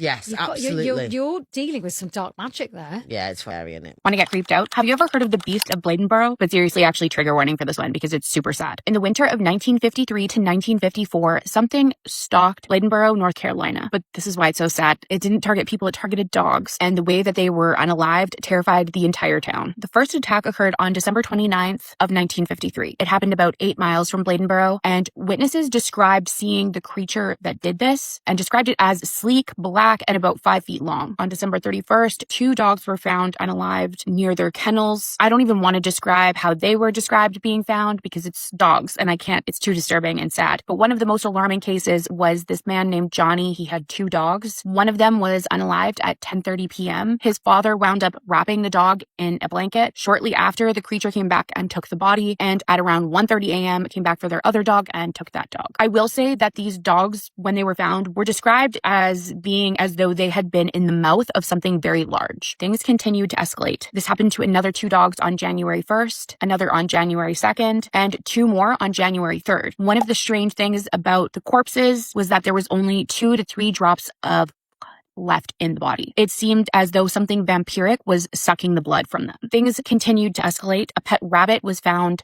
Yes, absolutely. You're dealing with some dark magic there. Yeah, it's fairy, isn't it? Want to get creeped out? Have you ever heard of the Beast of Bladenboro? But seriously, actually, trigger warning for this one because it's super sad. In the winter of 1953 to 1954, something stalked Bladenboro, North Carolina. But this is why it's so sad. It didn't target people, it targeted dogs. And the way that they were unalived terrified the entire town. The first attack occurred on December 29th of 1953. It happened about 8 miles from Bladenboro, and witnesses described seeing the creature that did this and described it as sleek, black, and about 5 feet long. On December 31st, 2 dogs were found unalived near their kennels. I don't even want to describe how they were described being found because it's dogs and I can't, it's too disturbing and sad. But one of the most alarming cases was this man named Johnny. He had 2 dogs. One of them was unalived at 10:30 p.m. His father wound up wrapping the dog in a blanket. Shortly after, the creature came back and took the body, and at around 1:30 a.m. came back for their other dog and took that dog. I will say that these dogs, when they were found, were described as being as though they had been in the mouth of something very large. Things continued to escalate. This happened to another 2 dogs on January 1st, another on January 2nd, and 2 more on January 3rd. One of the strange things about the corpses was that there was only 2 to 3 drops of left in the body. It seemed as though something vampiric was sucking the blood from them. Things continued to escalate. A pet rabbit was found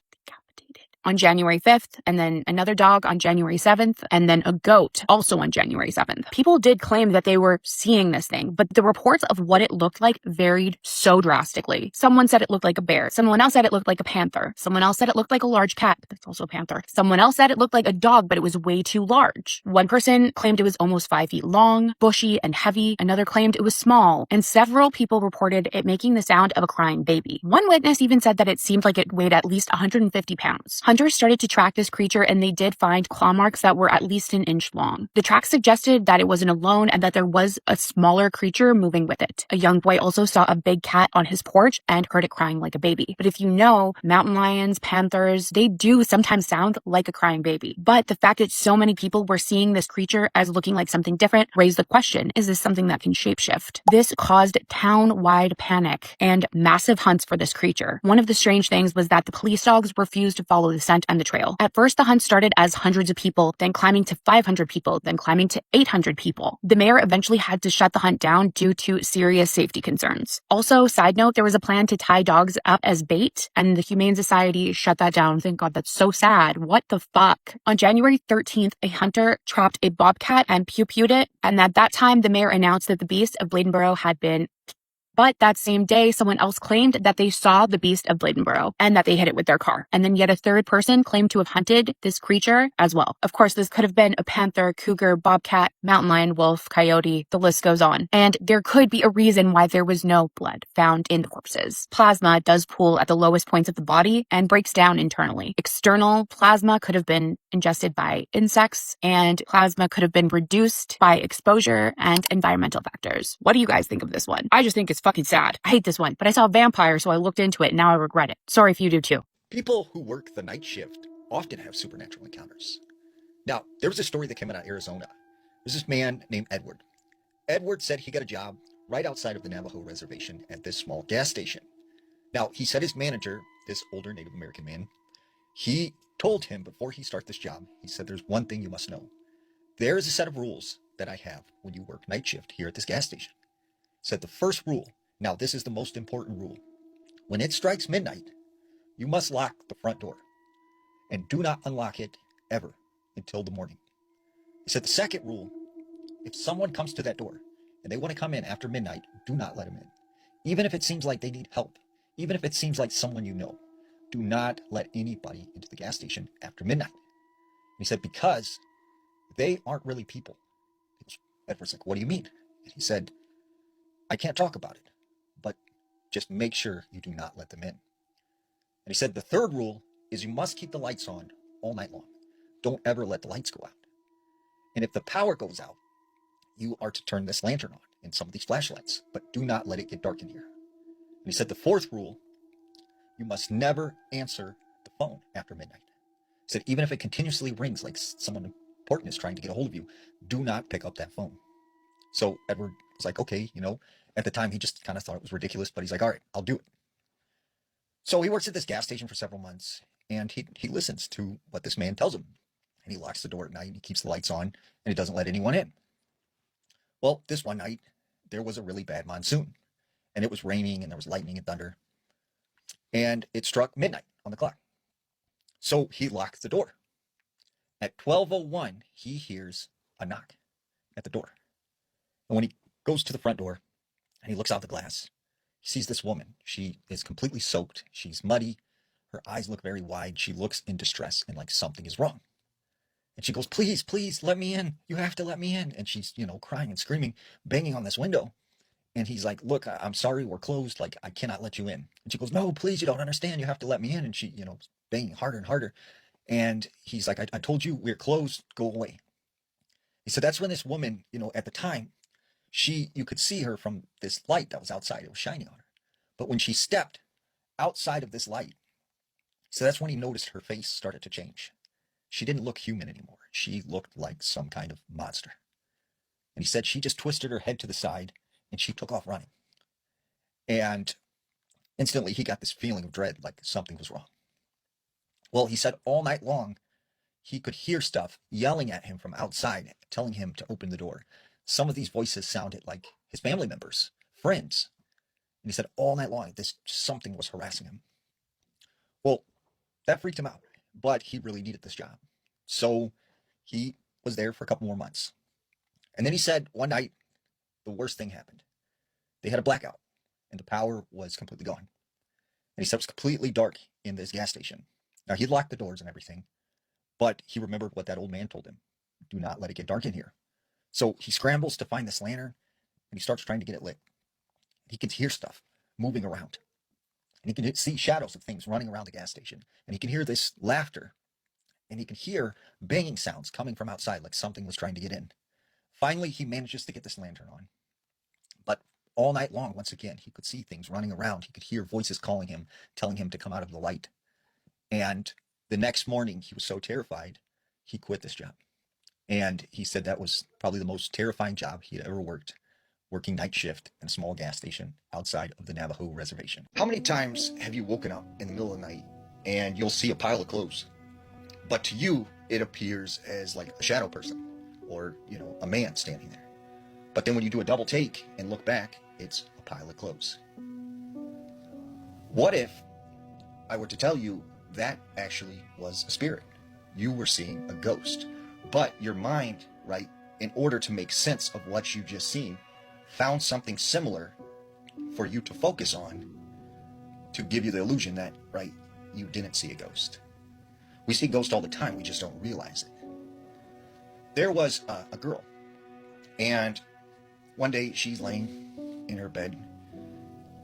on January 5th, and then another dog on January 7th, and then a goat also on January 7th. People did claim that they were seeing this thing, but the reports of what it looked like varied so drastically. Someone said it looked like a bear. Someone else said it looked like a panther. Someone else said it looked like a large cat. That's also a panther. Someone else said it looked like a dog, but it was way too large. One person claimed it was almost 5 feet long, bushy, and heavy. Another claimed it was small, and several people reported it making the sound of a crying baby. One witness even said that it seemed like it weighed at least 150 pounds. Hunters started to track this creature, and they did find claw marks that were at least an inch long. The tracks suggested that it wasn't alone and that there was a smaller creature moving with it. A young boy also saw a big cat on his porch and heard it crying like a baby. But if you know, mountain lions, panthers, they do sometimes sound like a crying baby. But the fact that so many people were seeing this creature as looking like something different raised the question, is this something that can shapeshift? This caused town-wide panic and massive hunts for this creature. One of the strange things was that the police dogs refused to follow the scent and the trail. At first, the hunt started as hundreds of people, then climbing to 500 people, then climbing to 800 people. The mayor eventually had to shut the hunt down due to serious safety concerns. Also, side note, there was a plan to tie dogs up as bait, and the Humane Society shut that down. Thank God, that's so sad. What the fuck? On January 13th, a hunter trapped a bobcat and pew-pewed it, and at that time, the mayor announced that the beast of Bladenboro had been But that same day, someone else claimed that they saw the beast of Bladenboro and that they hit it with their car. And then yet a third person claimed to have hunted this creature as well. Of course, this could have been a panther, cougar, bobcat, mountain lion, wolf, coyote, the list goes on. And there could be a reason why there was no blood found in the corpses. Plasma does pool at the lowest points of the body and breaks down internally. External plasma could have been ingested by insects, and plasma could have been reduced by exposure and environmental factors. What do you guys think of this one? I just think it's fucking sad. I hate this one, but I saw a vampire, so I looked into it, and now I regret it. Sorry if you do too. People who work the night shift often have supernatural encounters. Now, there was a story that came out of Arizona. There's this man named Edward. Edward said he got a job right outside of the Navajo reservation at this small gas station. Now, he said his manager, this older Native American man, he told him before he started this job, he said, there's one thing you must know. There is a set of rules that I have when you work night shift here at this gas station. He said the first rule, now this is the most important rule. When it strikes midnight, you must lock the front door and do not unlock it ever until the morning. He said the second rule, if someone comes to that door and they want to come in after midnight, do not let them in. Even if it seems like they need help, even if it seems like someone you know, do not let anybody into the gas station after midnight. And he said, because they aren't really people. Edward's like, what do you mean? And he said, I can't talk about it, but just make sure you do not let them in. And he said, the third rule is you must keep the lights on all night long. Don't ever let the lights go out. And if the power goes out, you are to turn this lantern on and some of these flashlights, but do not let it get dark in here. And he said, the fourth rule, you must never answer the phone after midnight. He said, even if it continuously rings like someone important is trying to get a hold of you, do not pick up that phone. So Edward was like, okay, at the time he just kind of thought it was ridiculous, but he's like, all right, I'll do it. So he works at this gas station for several months, and he listens to what this man tells him. And he locks the door at night, and he keeps the lights on, and he doesn't let anyone in. Well, this one night, there was a really bad monsoon, and it was raining, and there was lightning and thunder, and it struck midnight on the clock. So he locked the door. At 12:01, he hears a knock at the door. And when he goes to the front door and he looks out the glass, he sees this woman. She is completely soaked. She's muddy. Her eyes look very wide. She looks in distress and like something is wrong. And she goes, please, please let me in. You have to let me in. And she's, crying and screaming, banging on this window. And he's like, look, I'm sorry, we're closed. Like, I cannot let you in. And she goes, no, please, you don't understand. You have to let me in. And she, banging harder and harder. And he's like, I told you we're closed. Go away. He said, that's when this woman, at the time, you could see her from this light that was outside. It was shining on her. But when she stepped outside of this light, so that's when he noticed her face started to change. She didn't look human anymore. She looked like some kind of monster. And he said she just twisted her head to the side and she took off running. And instantly he got this feeling of dread, like something was wrong. Well, he said all night long, he could hear stuff yelling at him from outside, telling him to open the door. Some of these voices sounded like his family members, friends. And he said all night long, something was harassing him. Well, that freaked him out, but he really needed this job. So he was there for a couple more months. And then he said one night, the worst thing happened. They had a blackout and the power was completely gone. And he said it was completely dark in this gas station. Now he'd locked the doors and everything, but he remembered what that old man told him. Do not let it get dark in here. So he scrambles to find this lantern and he starts trying to get it lit. He can hear stuff moving around. And he can see shadows of things running around the gas station. And he can hear this laughter. And he can hear banging sounds coming from outside, like something was trying to get in. Finally, he manages to get this lantern on. But all night long, once again, he could see things running around. He could hear voices calling him, telling him to come out of the light. And the next morning, he was so terrified, he quit this job. And he said that was probably the most terrifying job he had ever worked, working night shift in a small gas station outside of the Navajo reservation. How many times have you woken up in the middle of the night and you'll see a pile of clothes, but to you, it appears as like a shadow person or, a man standing there. But then when you do a double take and look back, it's a pile of clothes. What if I were to tell you that actually was a spirit? You were seeing a ghost, but your mind, right, in order to make sense of what you just seen, found something similar for you to focus on to give you the illusion that, right, you didn't see a ghost. We see ghosts all the time, we just don't realize it. There was a girl, and one day she's laying in her bed.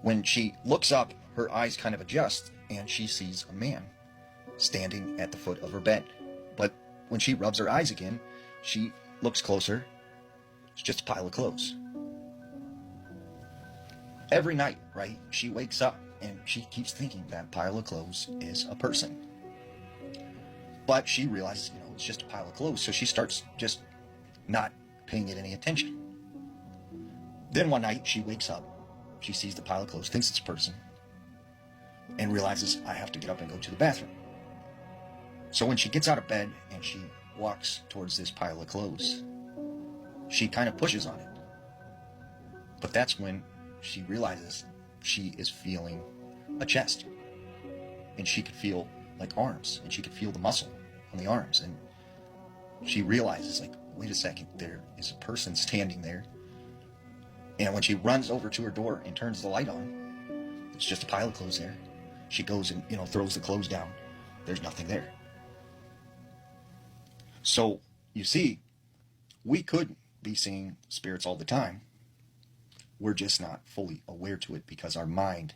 When she looks up, her eyes kind of adjust, and she sees a man standing at the foot of her bed. But when she rubs her eyes again, she looks closer. It's just a pile of clothes. Every night, right, she wakes up and she keeps thinking that pile of clothes is a person. But she realizes, it's just a pile of clothes, so she starts just not paying it any attention. Then one night she wakes up, she sees the pile of clothes, thinks it's a person, and realizes, I have to get up and go to the bathroom. So when she gets out of bed and she walks towards this pile of clothes, she kind of pushes on it. But that's when she realizes she is feeling a chest. And she could feel like arms, and she could feel the muscle on the arms. And she realizes, like, wait a second, there is a person standing there. And when she runs over to her door and turns the light on, it's just a pile of clothes there. She goes and, throws the clothes down. There's nothing there. So, you see, we could be seeing spirits all the time. We're just not fully aware to it because our mind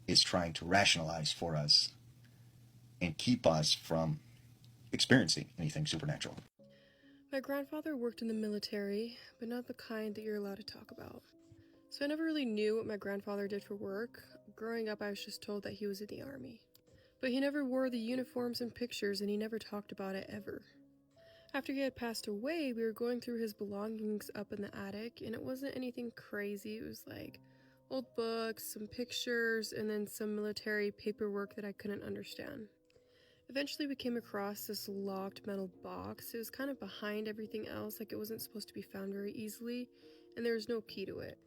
is trying to rationalize for us and keep us from experiencing anything supernatural. My grandfather worked in the military, but not the kind that you're allowed to talk about. So I never really knew what my grandfather did for work. Growing up, I was just told that he was in the army. But he never wore the uniforms and pictures, and he never talked about it ever. After he had passed away, we were going through his belongings up in the attic, and it wasn't anything crazy. It was like old books, some pictures, and then some military paperwork that I couldn't understand. Eventually we came across this locked metal box. It was kind of behind everything else, like it wasn't supposed to be found very easily, and there was no key to it.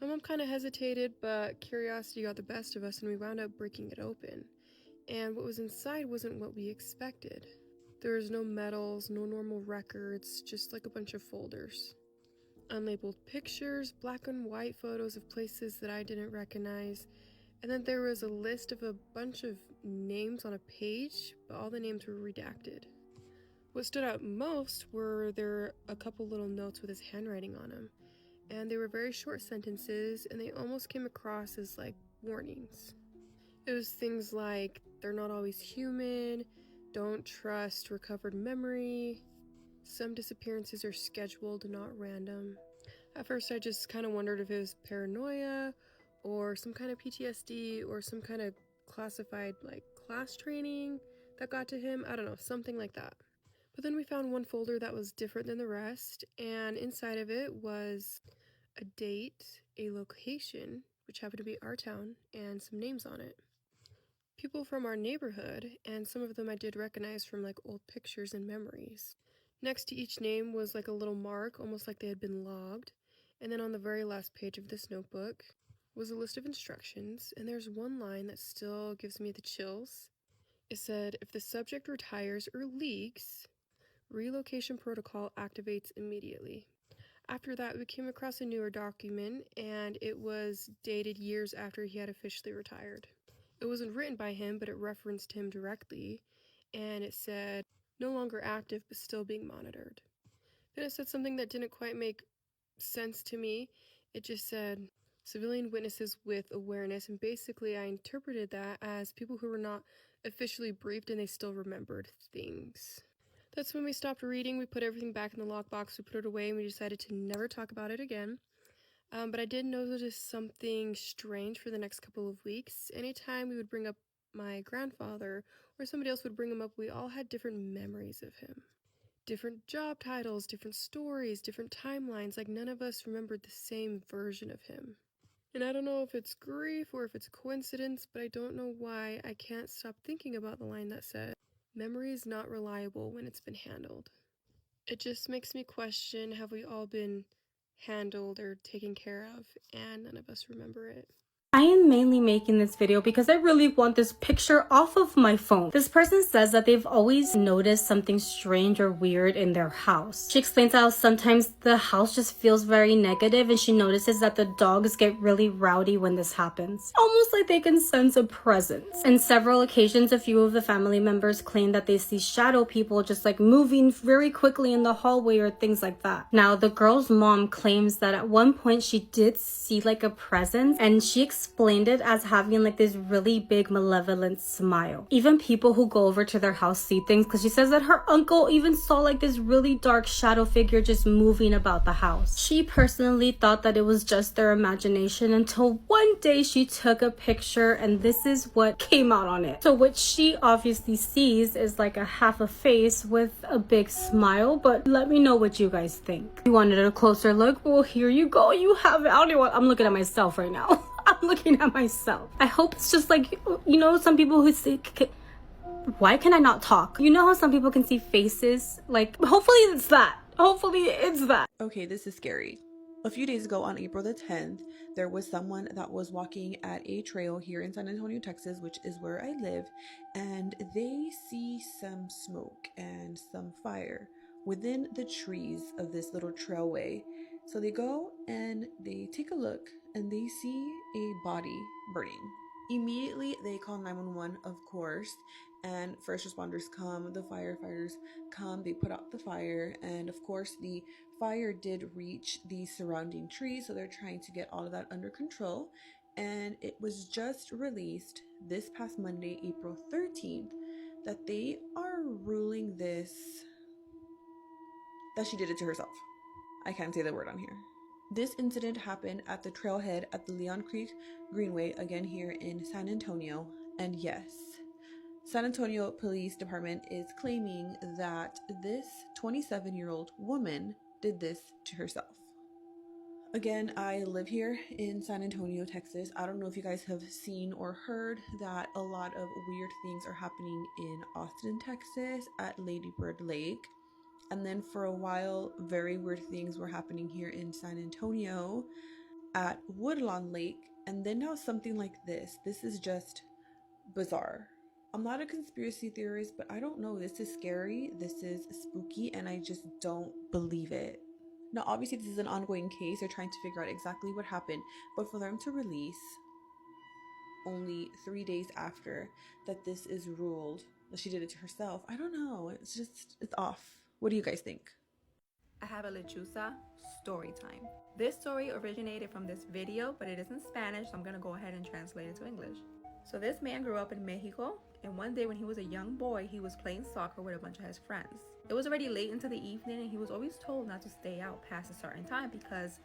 My mom kind of hesitated, but curiosity got the best of us, and we wound up breaking it open. And what was inside wasn't what we expected. There was no medals, no normal records, just like a bunch of folders. Unlabeled pictures, black and white photos of places that I didn't recognize, and then there was a list of a bunch of names on a page, but all the names were redacted. What stood out most were there a couple little notes with his handwriting on them, and they were very short sentences, and they almost came across as like warnings. It was things like, they're not always human, don't trust recovered memory, some disappearances are scheduled, not random. At first I just kind of wondered if it was paranoia, or some kind of PTSD, or some kind of classified like class training that got to him. I don't know, something like that. But then we found one folder that was different than the rest, and inside of it was a date, a location, which happened to be our town, and some names on it. People from our neighborhood, and some of them I did recognize from like old pictures and memories. Next to each name was like a little mark, almost like they had been logged. And then on the very last page of this notebook was a list of instructions, and there's one line that still gives me the chills. It said, if the subject retires or leaks, relocation protocol activates immediately. After that, we came across a newer document, and it was dated years after he had officially retired. It wasn't written by him, but it referenced him directly, and it said, no longer active, but still being monitored. Then it said something that didn't quite make sense to me. It just said, civilian witnesses with awareness, and basically I interpreted that as people who were not officially briefed and they still remembered things. That's when we stopped reading. We put everything back in the lockbox, we put it away, and we decided to never talk about it again. But I did notice something strange for the next couple of weeks. Anytime we would bring up my grandfather or somebody else would bring him up, we all had different memories of him. Different job titles, different stories, different timelines, like none of us remembered the same version of him. And I don't know if it's grief or if it's coincidence, but I don't know why I can't stop thinking about the line that said, memory is not reliable when it's been handled. It just makes me question, have we all been handled or taken care of, and none of us remember it? I am mainly making this video because I really want this picture off of my phone. This person says that they've always noticed something strange or weird in their house. She explains how sometimes the house just feels very negative, and she notices that the dogs get really rowdy when this happens. Almost like they can sense a presence. On several occasions, a few of the family members claim that they see shadow people just like moving very quickly in the hallway or things like that. Now, the girl's mom claims that at one point she did see like a presence, and she explained it as having like this really big malevolent smile. Even people who go over to their house see things, because she says that her uncle even saw like this really dark shadow figure just moving about the house. She personally thought that it was just their imagination until one day she took a picture, and this is what came out on it. So what she obviously sees is like a half a face with a big smile, but let me know what you guys think. You wanted a closer look? Well, here you go. You have it. I don't know what I'm looking at myself right now. I'm looking at myself. I hope it's just like, you know, some people who say, why can I not talk? You know how some people can see faces? Like, hopefully it's that. Hopefully it's that. Okay, this is scary. A few days ago on April the 10th, there was someone that was walking at a trail here in San Antonio, Texas, which is where I live, and they see some smoke and some fire within the trees of this little trailway. So they go and they take a look and they see a body burning. Immediately they call 911, of course, and first responders come, the firefighters come, they put out the fire, and of course the fire did reach the surrounding trees, so they're trying to get all of that under control. And it was just released this past Monday, April 13th, that they are ruling this, that she did it to herself. I can't say the word on here. This incident happened at the trailhead at the Leon Creek Greenway, again here in San Antonio. And yes, San Antonio Police Department is claiming that this 27-year-old woman did this to herself. Again, I live here in San Antonio, Texas. I don't know if you guys have seen or heard that a lot of weird things are happening in Austin, Texas at Lady Bird Lake. And then for a while, very weird things were happening here in San Antonio at Woodlawn Lake. And then now something like this. This is just bizarre. I'm not a conspiracy theorist, but I don't know. This is scary. This is spooky, and I just don't believe it. Now, obviously, this is an ongoing case. They're trying to figure out exactly what happened. But for them to release only 3 days after that this is ruled that she did it to herself, I don't know. It's off. What do you guys think? I have a lechuza story time. This story originated from this video, but it is in Spanish, so I'm going to go ahead and translate it to English. So this man grew up in Mexico, and one day when he was a young boy, he was playing soccer with a bunch of his friends. It was already late into the evening, and he was always told not to stay out past a certain time because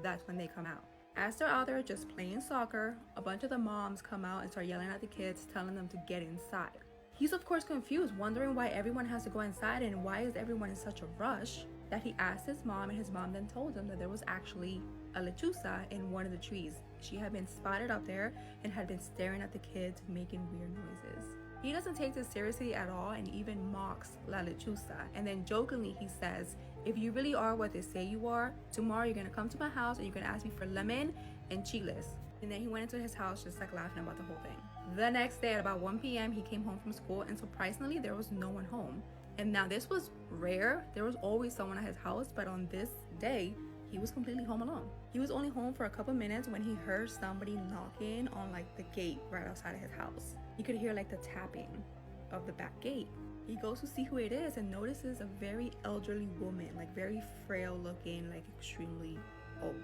that's when they come out. As they're out there just playing soccer, a bunch of the moms come out and start yelling at the kids, telling them to get inside. He's of course confused, wondering why everyone has to go inside and why is everyone in such a rush, that he asked his mom, and his mom then told him that there was actually a lechuza in one of the trees. She had been spotted up there and had been staring at the kids, making weird noises. He doesn't take this seriously at all and even mocks la lechuza. And then jokingly he says, if you really are what they say you are, tomorrow you're gonna come to my house and you're gonna ask me for lemon and chiles. And then he went into his house just like laughing about the whole thing. The next day at about 1 p.m. he came home from school, and surprisingly there was no one home. And now this was rare. There was always someone at his house, but on this day he was completely home alone. He was only home for a couple minutes when he heard somebody knocking on like the gate right outside of his house. He could hear like the tapping of the back gate. He goes to see who it is and notices a very elderly woman, like very frail looking, like extremely old.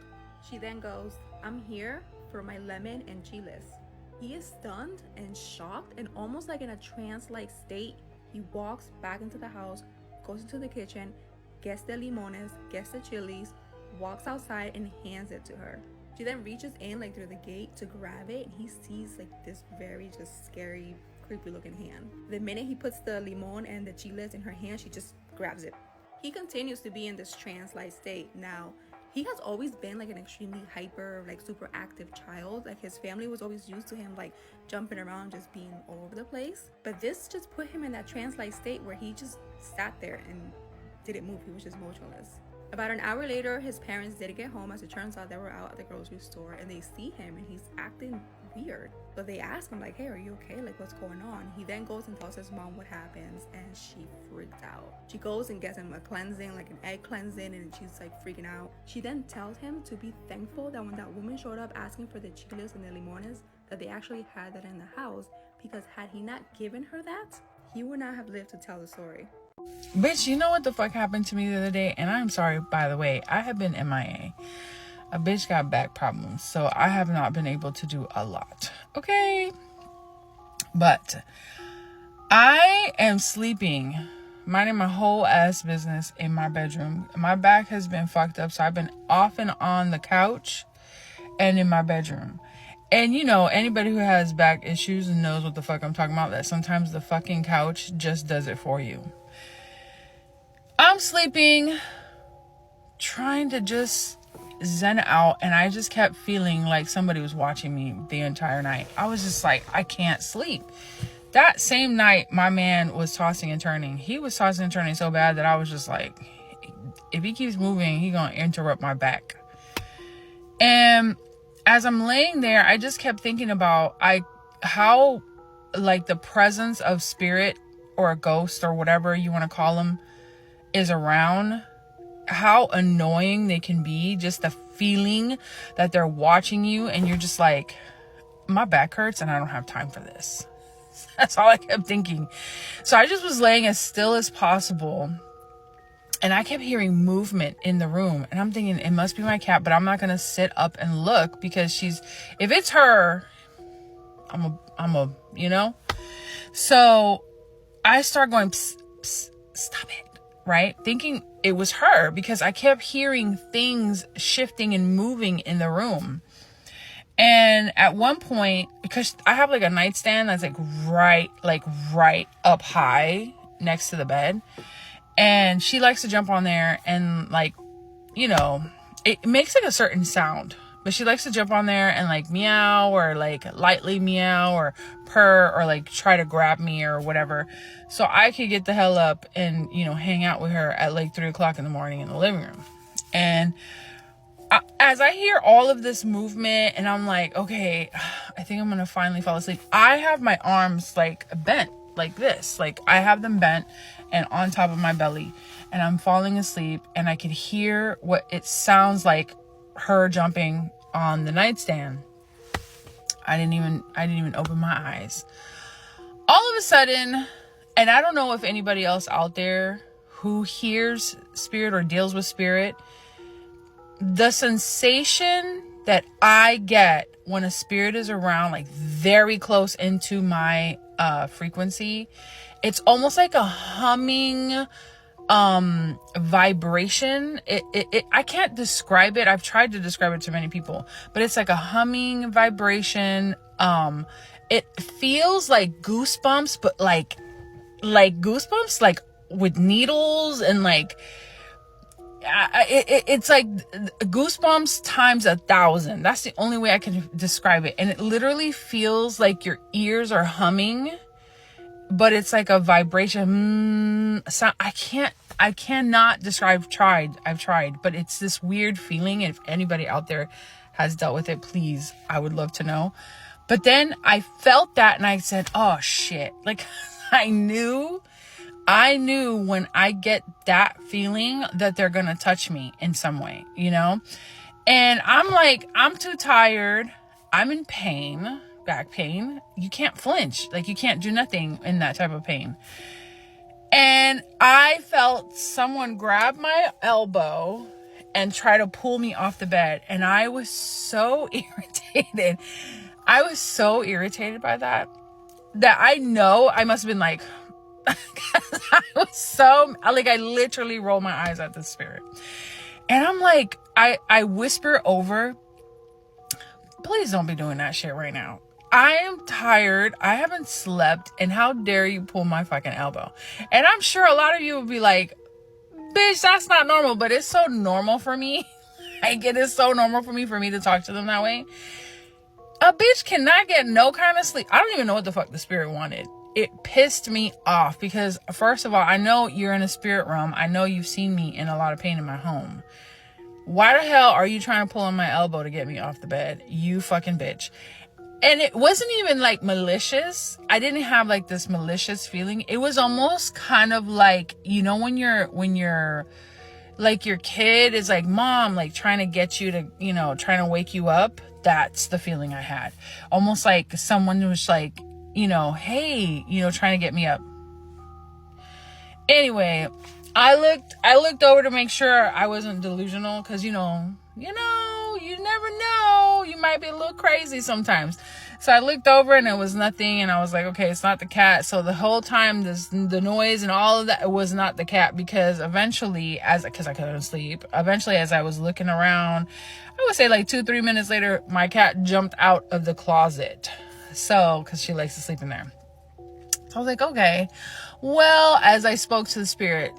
She then goes, I'm here for my lemon and chiles. He is stunned and shocked and almost like in a trance-like state. He walks back into the house, goes into the kitchen, gets the limones, gets the chilies, walks outside and hands it to her. She then reaches in like through the gate to grab it, and he sees like this very just scary, creepy looking hand. The minute he puts the limon and the chiles in her hand, she just grabs it. He continues to be in this trance-like state. Now, he has always been like an extremely hyper, like super active child. Like his family was always used to him like jumping around, just being all over the place. But this just put him in that trance-like state where he just sat there and didn't move. He was just motionless. About an hour later, his parents did get home. As it turns out, they were out at the grocery store and they see him and he's acting weird. So they ask him like, hey, are you okay? Like, what's going on? He then goes and tells his mom what happens and she freaked out. She goes and gets him a cleansing, like an egg cleansing, and she's like freaking out. She then tells him to be thankful that when that woman showed up asking for the chiles and the limones, that they actually had that in the house, because had he not given her that, he would not have lived to tell the story. Bitch, you know what the fuck happened to me the other day? And I'm sorry, by the way, I have been MIA. A bitch got back problems, so I have not been able to do a lot. Okay? But I am sleeping, minding my whole ass business in my bedroom. My back has been fucked up, so I've been off and on the couch and in my bedroom. And you know, anybody who has back issues knows what the fuck I'm talking about, that sometimes the fucking couch just does it for you. I'm sleeping, trying to just zen out, and I just kept feeling like somebody was watching me the entire night. I was just like, I can't sleep. That same night, my man was tossing and turning. He was tossing and turning so bad that I was just like, if he keeps moving, he gonna interrupt my back. And as I'm laying there, I just kept thinking about how like the presence of spirit or a ghost or whatever you want to call them is around, how annoying they can be. Just the feeling that they're watching you and you're just like, my back hurts and I don't have time for this. That's all I kept thinking. So I just was laying as still as possible, and I kept hearing movement in the room, and I'm thinking it must be my cat, but I'm not gonna sit up and look because if it's her, I'm a you know. So I start going, psst, psst, stop it. Right? Thinking it was her because I kept hearing things shifting and moving in the room. And at one point, because I have like a nightstand that's like right up high next to the bed, and she likes to jump on there and like, you know, it makes like a certain sound, but she likes to jump on there and like meow or like lightly meow or purr or like try to grab me or whatever, so I could get the hell up and, you know, hang out with her at like 3:00 in the morning in the living room. And as I hear all of this movement and I'm like, okay, I think I'm gonna finally fall asleep, I have my arms like bent like this, like I have them bent and on top of my belly, and I'm falling asleep, and I could hear what it sounds like, her jumping on the nightstand. I didn't even open my eyes. All of a sudden, and I don't know if anybody else out there who hears spirit or deals with spirit, the sensation that I get when a spirit is around, like very close into my frequency, it's almost like a humming vibration. I can't describe it. I've tried to describe it to many people, but it's like a humming vibration. It feels like goosebumps, but like goosebumps, like with needles, and like it's like goosebumps times 1,000. That's the only way I can describe it. And it literally feels like your ears are humming, but it's like a vibration. So I cannot describe. I've tried, but it's this weird feeling. If anybody out there has dealt with it, please, I would love to know. But then I felt that and I said, oh shit. Like I knew when I get that feeling that they're going to touch me in some way, you know? And I'm like, I'm too tired. I'm in pain, back pain. You can't flinch. Like you can't do nothing in that type of pain. And I felt someone grab my elbow and try to pull me off the bed. And I was so irritated. I was so irritated by that I know I must have been like, I was so, like, I literally rolled my eyes at the spirit. And I'm like, I whisper over, please don't be doing that shit right now. I am tired. I haven't slept. And how dare you pull my fucking elbow? And I'm sure a lot of you will be like, bitch, that's not normal. But it's so normal for me. Like, it is so normal for me to talk to them that way. A bitch cannot get no kind of sleep. I don't even know what the fuck the spirit wanted. it pissed me off because, first of all, I know you're in a spirit realm. I know you've seen me in a lot of pain in my home. Why the hell are you trying to pull on my elbow to get me off the bed? You fucking bitch. And it wasn't even like malicious. I didn't have like this malicious feeling. It was almost kind of like, you know, when you're like your kid is like, mom, like trying to get you to, you know, trying to wake you up. That's the feeling I had. Almost like someone was like, you know, hey, you know, trying to get me up. Anyway, I looked over to make sure I wasn't delusional, because you never know, you might be a little crazy sometimes. So I looked over and it was nothing, and I was like, okay, it's not the cat. So the whole time the noise and all of that, it was not the cat, because eventually, because I couldn't sleep, as I was looking around, I would say like 2-3 minutes later, my cat jumped out of the closet. So, because she likes to sleep in there. So I was like, okay, well, as I spoke to the spirit,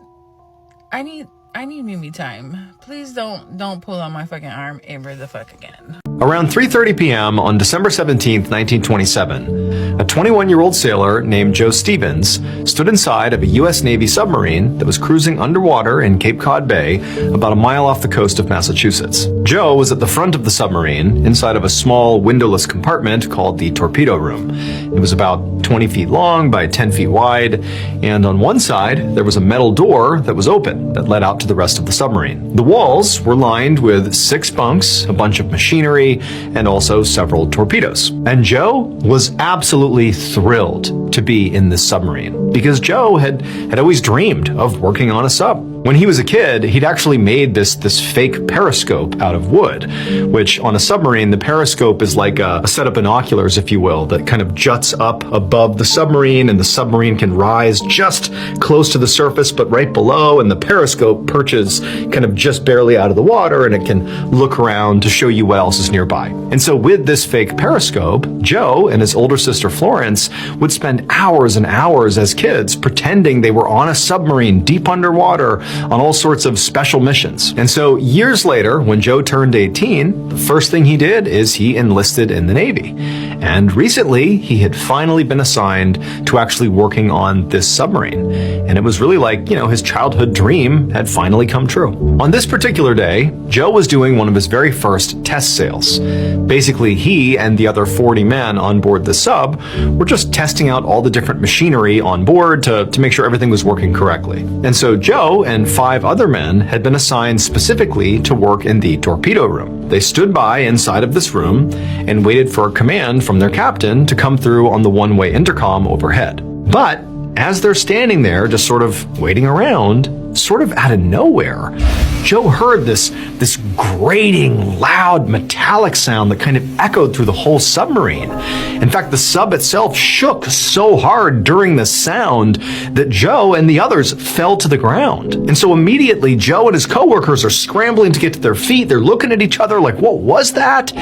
I need me time. Please don't pull on my fucking arm ever the fuck again. Around 3:30 p.m. on December 17th, 1927, a 21-year-old sailor named Joe Stevens stood inside of a U.S. Navy submarine that was cruising underwater in Cape Cod Bay, about a mile off the coast of Massachusetts. Joe was at the front of the submarine, inside of a small windowless compartment called the torpedo room. It was about 20 feet long by 10 feet wide, and on one side there was a metal door that was open that led out to the rest of the submarine. The walls were lined with 6 bunks, a bunch of machinery, and also several torpedoes. And Joe was absolutely thrilled to be in this submarine, because Joe had always dreamed of working on a sub. When he was a kid, he'd actually made this fake periscope out of wood, which on a submarine, the periscope is like a set of binoculars, if you will, that kind of juts up above the submarine, and the submarine can rise just close to the surface, but right below, and the periscope perches kind of just barely out of the water, and it can look around to show you what else is nearby. And so with this fake periscope, Joe and his older sister Florence would spend hours and hours as kids pretending they were on a submarine deep underwater on all sorts of special missions. And so years later, when Joe turned 18, the first thing he did is he enlisted in the Navy. And recently, he had finally been assigned to actually working on this submarine. And it was really like, his childhood dream had finally come true. On this particular day, Joe was doing one of his very first test sails. Basically, he and the other 40 men on board the sub were just testing out all the different machinery on board to make sure everything was working correctly. And so Joe and 5 other men had been assigned specifically to work in the torpedo room. They stood by inside of this room and waited for a command from their captain to come through on the one-way intercom overhead. But as they're standing there, just sort of waiting around, sort of out of nowhere, Joe heard this grating, loud, metallic sound that kind of echoed through the whole submarine. In fact, the sub itself shook so hard during the sound that Joe and the others fell to the ground. And so immediately, Joe and his coworkers are scrambling to get to their feet. They're looking at each other like, what was that?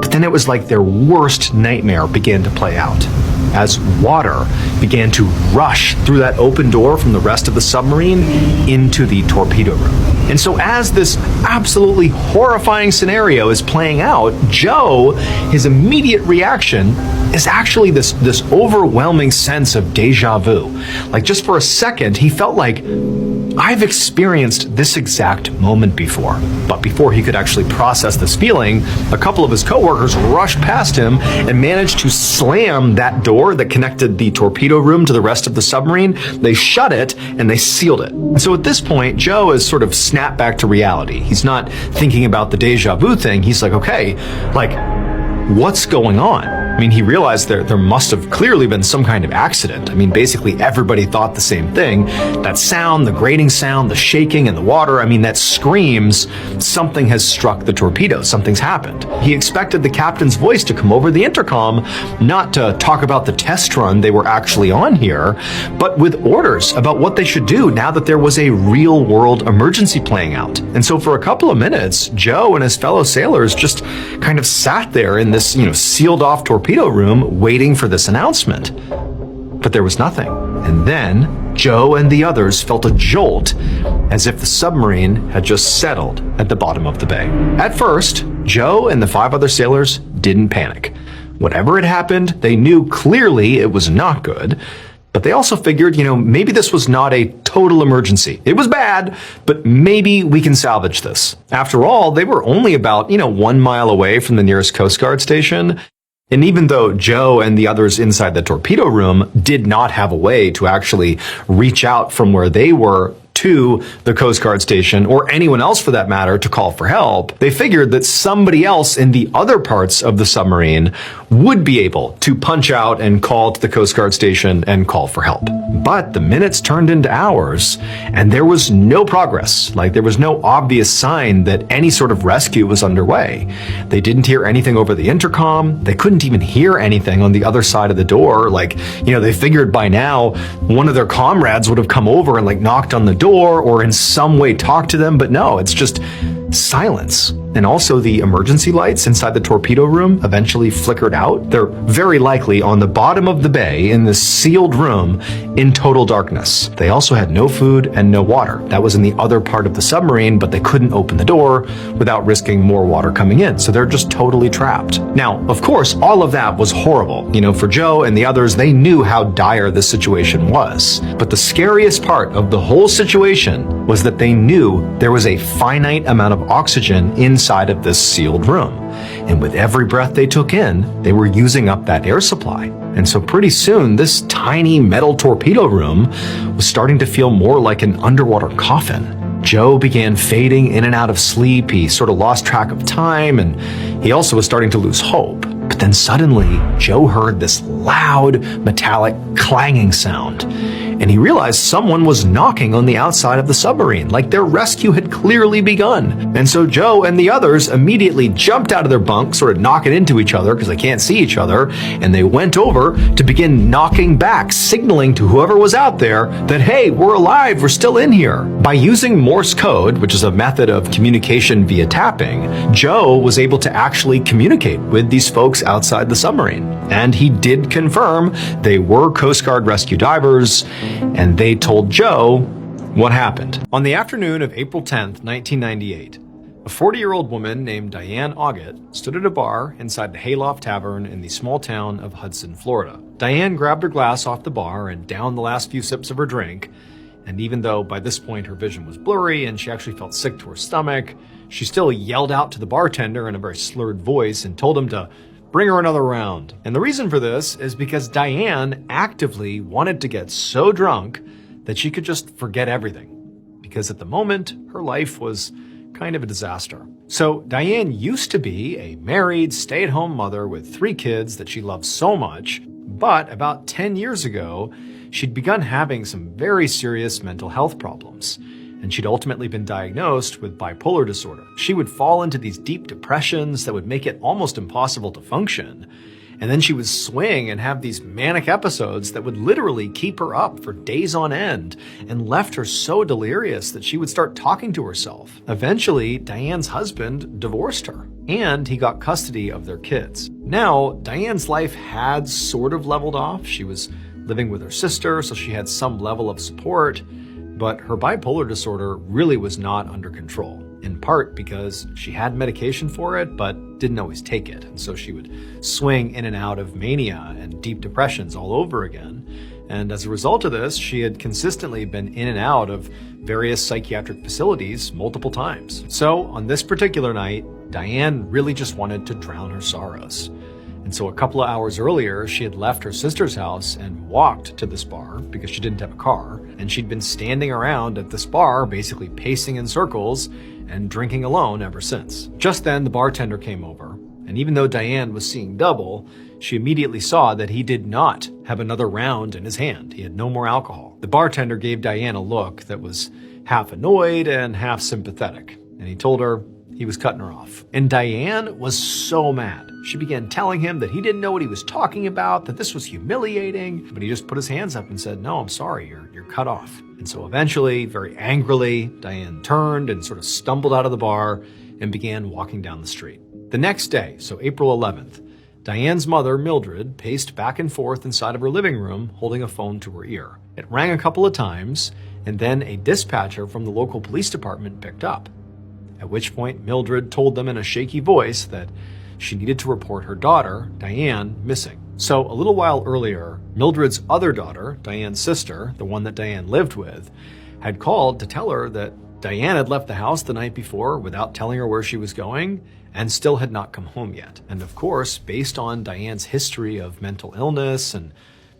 But then it was like their worst nightmare began to play out, as water began to rush through that open door from the rest of the submarine into the torpedo room. And so as this absolutely horrifying scenario is playing out, Joe, his immediate reaction is actually this overwhelming sense of deja vu. Like, just for a second, he felt like, I've experienced this exact moment before. But before he could actually process this feeling, a couple of his coworkers rushed past him and managed to slam that door that connected the torpedo room to the rest of the submarine. They shut it and they sealed it. And so at this point, Joe is sort of snapped back to reality. He's not thinking about the deja vu thing. He's like, okay, what's going on? I mean, he realized there must have clearly been some kind of accident. I mean, basically everybody thought the same thing. That sound, the grating sound, the shaking in the water, I mean, that screams something has struck the torpedo, something's happened. He expected the captain's voice to come over the intercom, not to talk about the test run they were actually on here, but with orders about what they should do now that there was a real world emergency playing out. And so for a couple of minutes, Joe and his fellow sailors just kind of sat there in this, sealed off torpedo room waiting for this announcement. But there was nothing. And then Joe and the others felt a jolt, as if the submarine had just settled at the bottom of the bay. At first, Joe and the 5 other sailors didn't panic. Whatever had happened, they knew clearly it was not good. But they also figured, maybe this was not a total emergency. It was bad, but maybe we can salvage this. After all, they were only about, 1 mile away from the nearest Coast Guard station. And even though Joe and the others inside the torpedo room did not have a way to actually reach out from where they were to the Coast Guard station, or anyone else for that matter, to call for help, they figured that somebody else in the other parts of the submarine would be able to punch out and call to the Coast Guard station and call for help. But the minutes turned into hours, and there was no progress. There was no obvious sign that any sort of rescue was underway. They didn't hear anything over the intercom. They couldn't even hear anything on the other side of the door. They figured by now one of their comrades would have come over and knocked on the door or in some way talked to them, but no, it's just silence. And also the emergency lights inside the torpedo room eventually flickered out. They're very likely on the bottom of the bay in this sealed room in total darkness. They also had no food and no water. That was in the other part of the submarine, but they couldn't open the door without risking more water coming in. So they're just totally trapped. Now, of course, all of that was horrible. For Joe and the others, they knew how dire this situation was. But the scariest part of the whole situation was that they knew there was a finite amount of oxygen inside of this sealed room. And with every breath they took in, they were using up that air supply. And so pretty soon, this tiny metal torpedo room was starting to feel more like an underwater coffin. Joe began fading in and out of sleep. He sort of lost track of time, and he also was starting to lose hope. But then suddenly, Joe heard this loud, metallic clanging sound, and he realized someone was knocking on the outside of the submarine, like their rescue had clearly begun. And so Joe and the others immediately jumped out of their bunk, sort of knocking into each other because they can't see each other, and they went over to begin knocking back, signaling to whoever was out there that, hey, we're alive, we're still in here. By using Morse code, which is a method of communication via tapping, Joe was able to actually communicate with these folks outside the submarine. And he did confirm they were Coast Guard rescue divers, and they told Joe what happened. On the afternoon of April 10th, 1998, a 40-year-old woman named Diane Auget stood at a bar inside the Hayloft Tavern in the small town of Hudson, Florida. Diane grabbed her glass off the bar and downed the last few sips of her drink, and even though by this point her vision was blurry and she actually felt sick to her stomach, she still yelled out to the bartender in a very slurred voice and told him to bring her another round. And the reason for this is because Diane actively wanted to get so drunk that she could just forget everything. Because at the moment, her life was kind of a disaster. So Diane used to be a married, stay-at-home mother with 3 kids that she loved so much, but about 10 years ago, she'd begun having some very serious mental health problems. And she'd ultimately been diagnosed with bipolar disorder. She would fall into these deep depressions that would make it almost impossible to function. And then she would swing and have these manic episodes that would literally keep her up for days on end and left her so delirious that she would start talking to herself. Eventually, Diane's husband divorced her, and he got custody of their kids. Now, Diane's life had sort of leveled off. She was living with her sister, so she had some level of support. But her bipolar disorder really was not under control, in part because she had medication for it, but didn't always take it. And so she would swing in and out of mania and deep depressions all over again. And as a result of this, she had consistently been in and out of various psychiatric facilities multiple times. So on this particular night, Diane really just wanted to drown her sorrows. And so a couple of hours earlier, she had left her sister's house and walked to this bar because she didn't have a car. And she'd been standing around at this bar, basically pacing in circles and drinking alone ever since. Just then, the bartender came over. And even though Diane was seeing double, she immediately saw that he did not have another round in his hand. He had no more alcohol. The bartender gave Diane a look that was half annoyed and half sympathetic. And he told her he was cutting her off. And Diane was so mad. She began telling him that he didn't know what he was talking about, that this was humiliating, but he just put his hands up and said, no, I'm sorry, you're cut off. And so eventually, very angrily, Diane turned and sort of stumbled out of the bar and began walking down the street. The next day, so April 11th, Diane's mother, Mildred, paced back and forth inside of her living room, holding a phone to her ear. It rang a couple of times, and then a dispatcher from the local police department picked up. At which point, Mildred told them in a shaky voice that she needed to report her daughter, Diane, missing. So a little while earlier, Mildred's other daughter, Diane's sister, the one that Diane lived with, had called to tell her that Diane had left the house the night before without telling her where she was going and still had not come home yet. And of course, based on Diane's history of mental illness and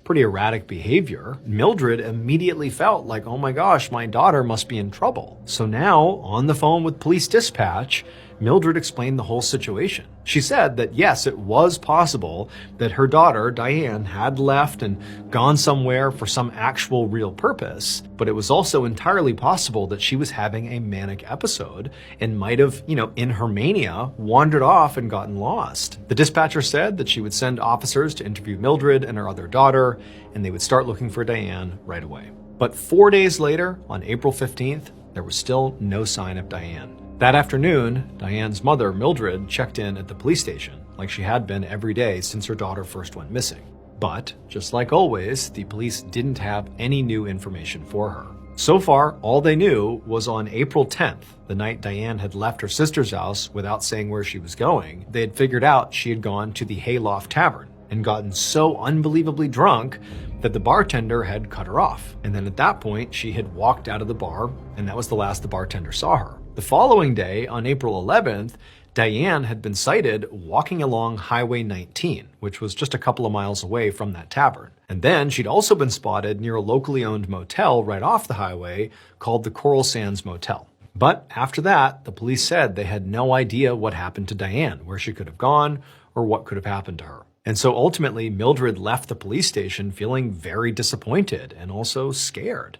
pretty erratic behavior, Mildred immediately felt like, oh my gosh, my daughter must be in trouble. So now, on the phone with police dispatch, Mildred explained the whole situation. She said that yes, it was possible that her daughter, Diane, had left and gone somewhere for some actual real purpose, but it was also entirely possible that she was having a manic episode and might have, in her mania, wandered off and gotten lost. The dispatcher said that she would send officers to interview Mildred and her other daughter, and they would start looking for Diane right away. But 4 days later, on April 15th, there was still no sign of Diane. That afternoon, Diane's mother, Mildred, checked in at the police station, like she had been every day since her daughter first went missing. But, just like always, the police didn't have any new information for her. So far, all they knew was on April 10th, the night Diane had left her sister's house without saying where she was going, they had figured out she had gone to the Hayloft Tavern and gotten so unbelievably drunk that the bartender had cut her off. And then at that point, she had walked out of the bar, and that was the last the bartender saw her. The following day, on April 11th, Diane had been sighted walking along Highway 19, which was just a couple of miles away from that tavern. And then she'd also been spotted near a locally owned motel right off the highway called the Coral Sands Motel. But after that, the police said they had no idea what happened to Diane, where she could have gone, or what could have happened to her. And so ultimately, Mildred left the police station feeling very disappointed and also scared.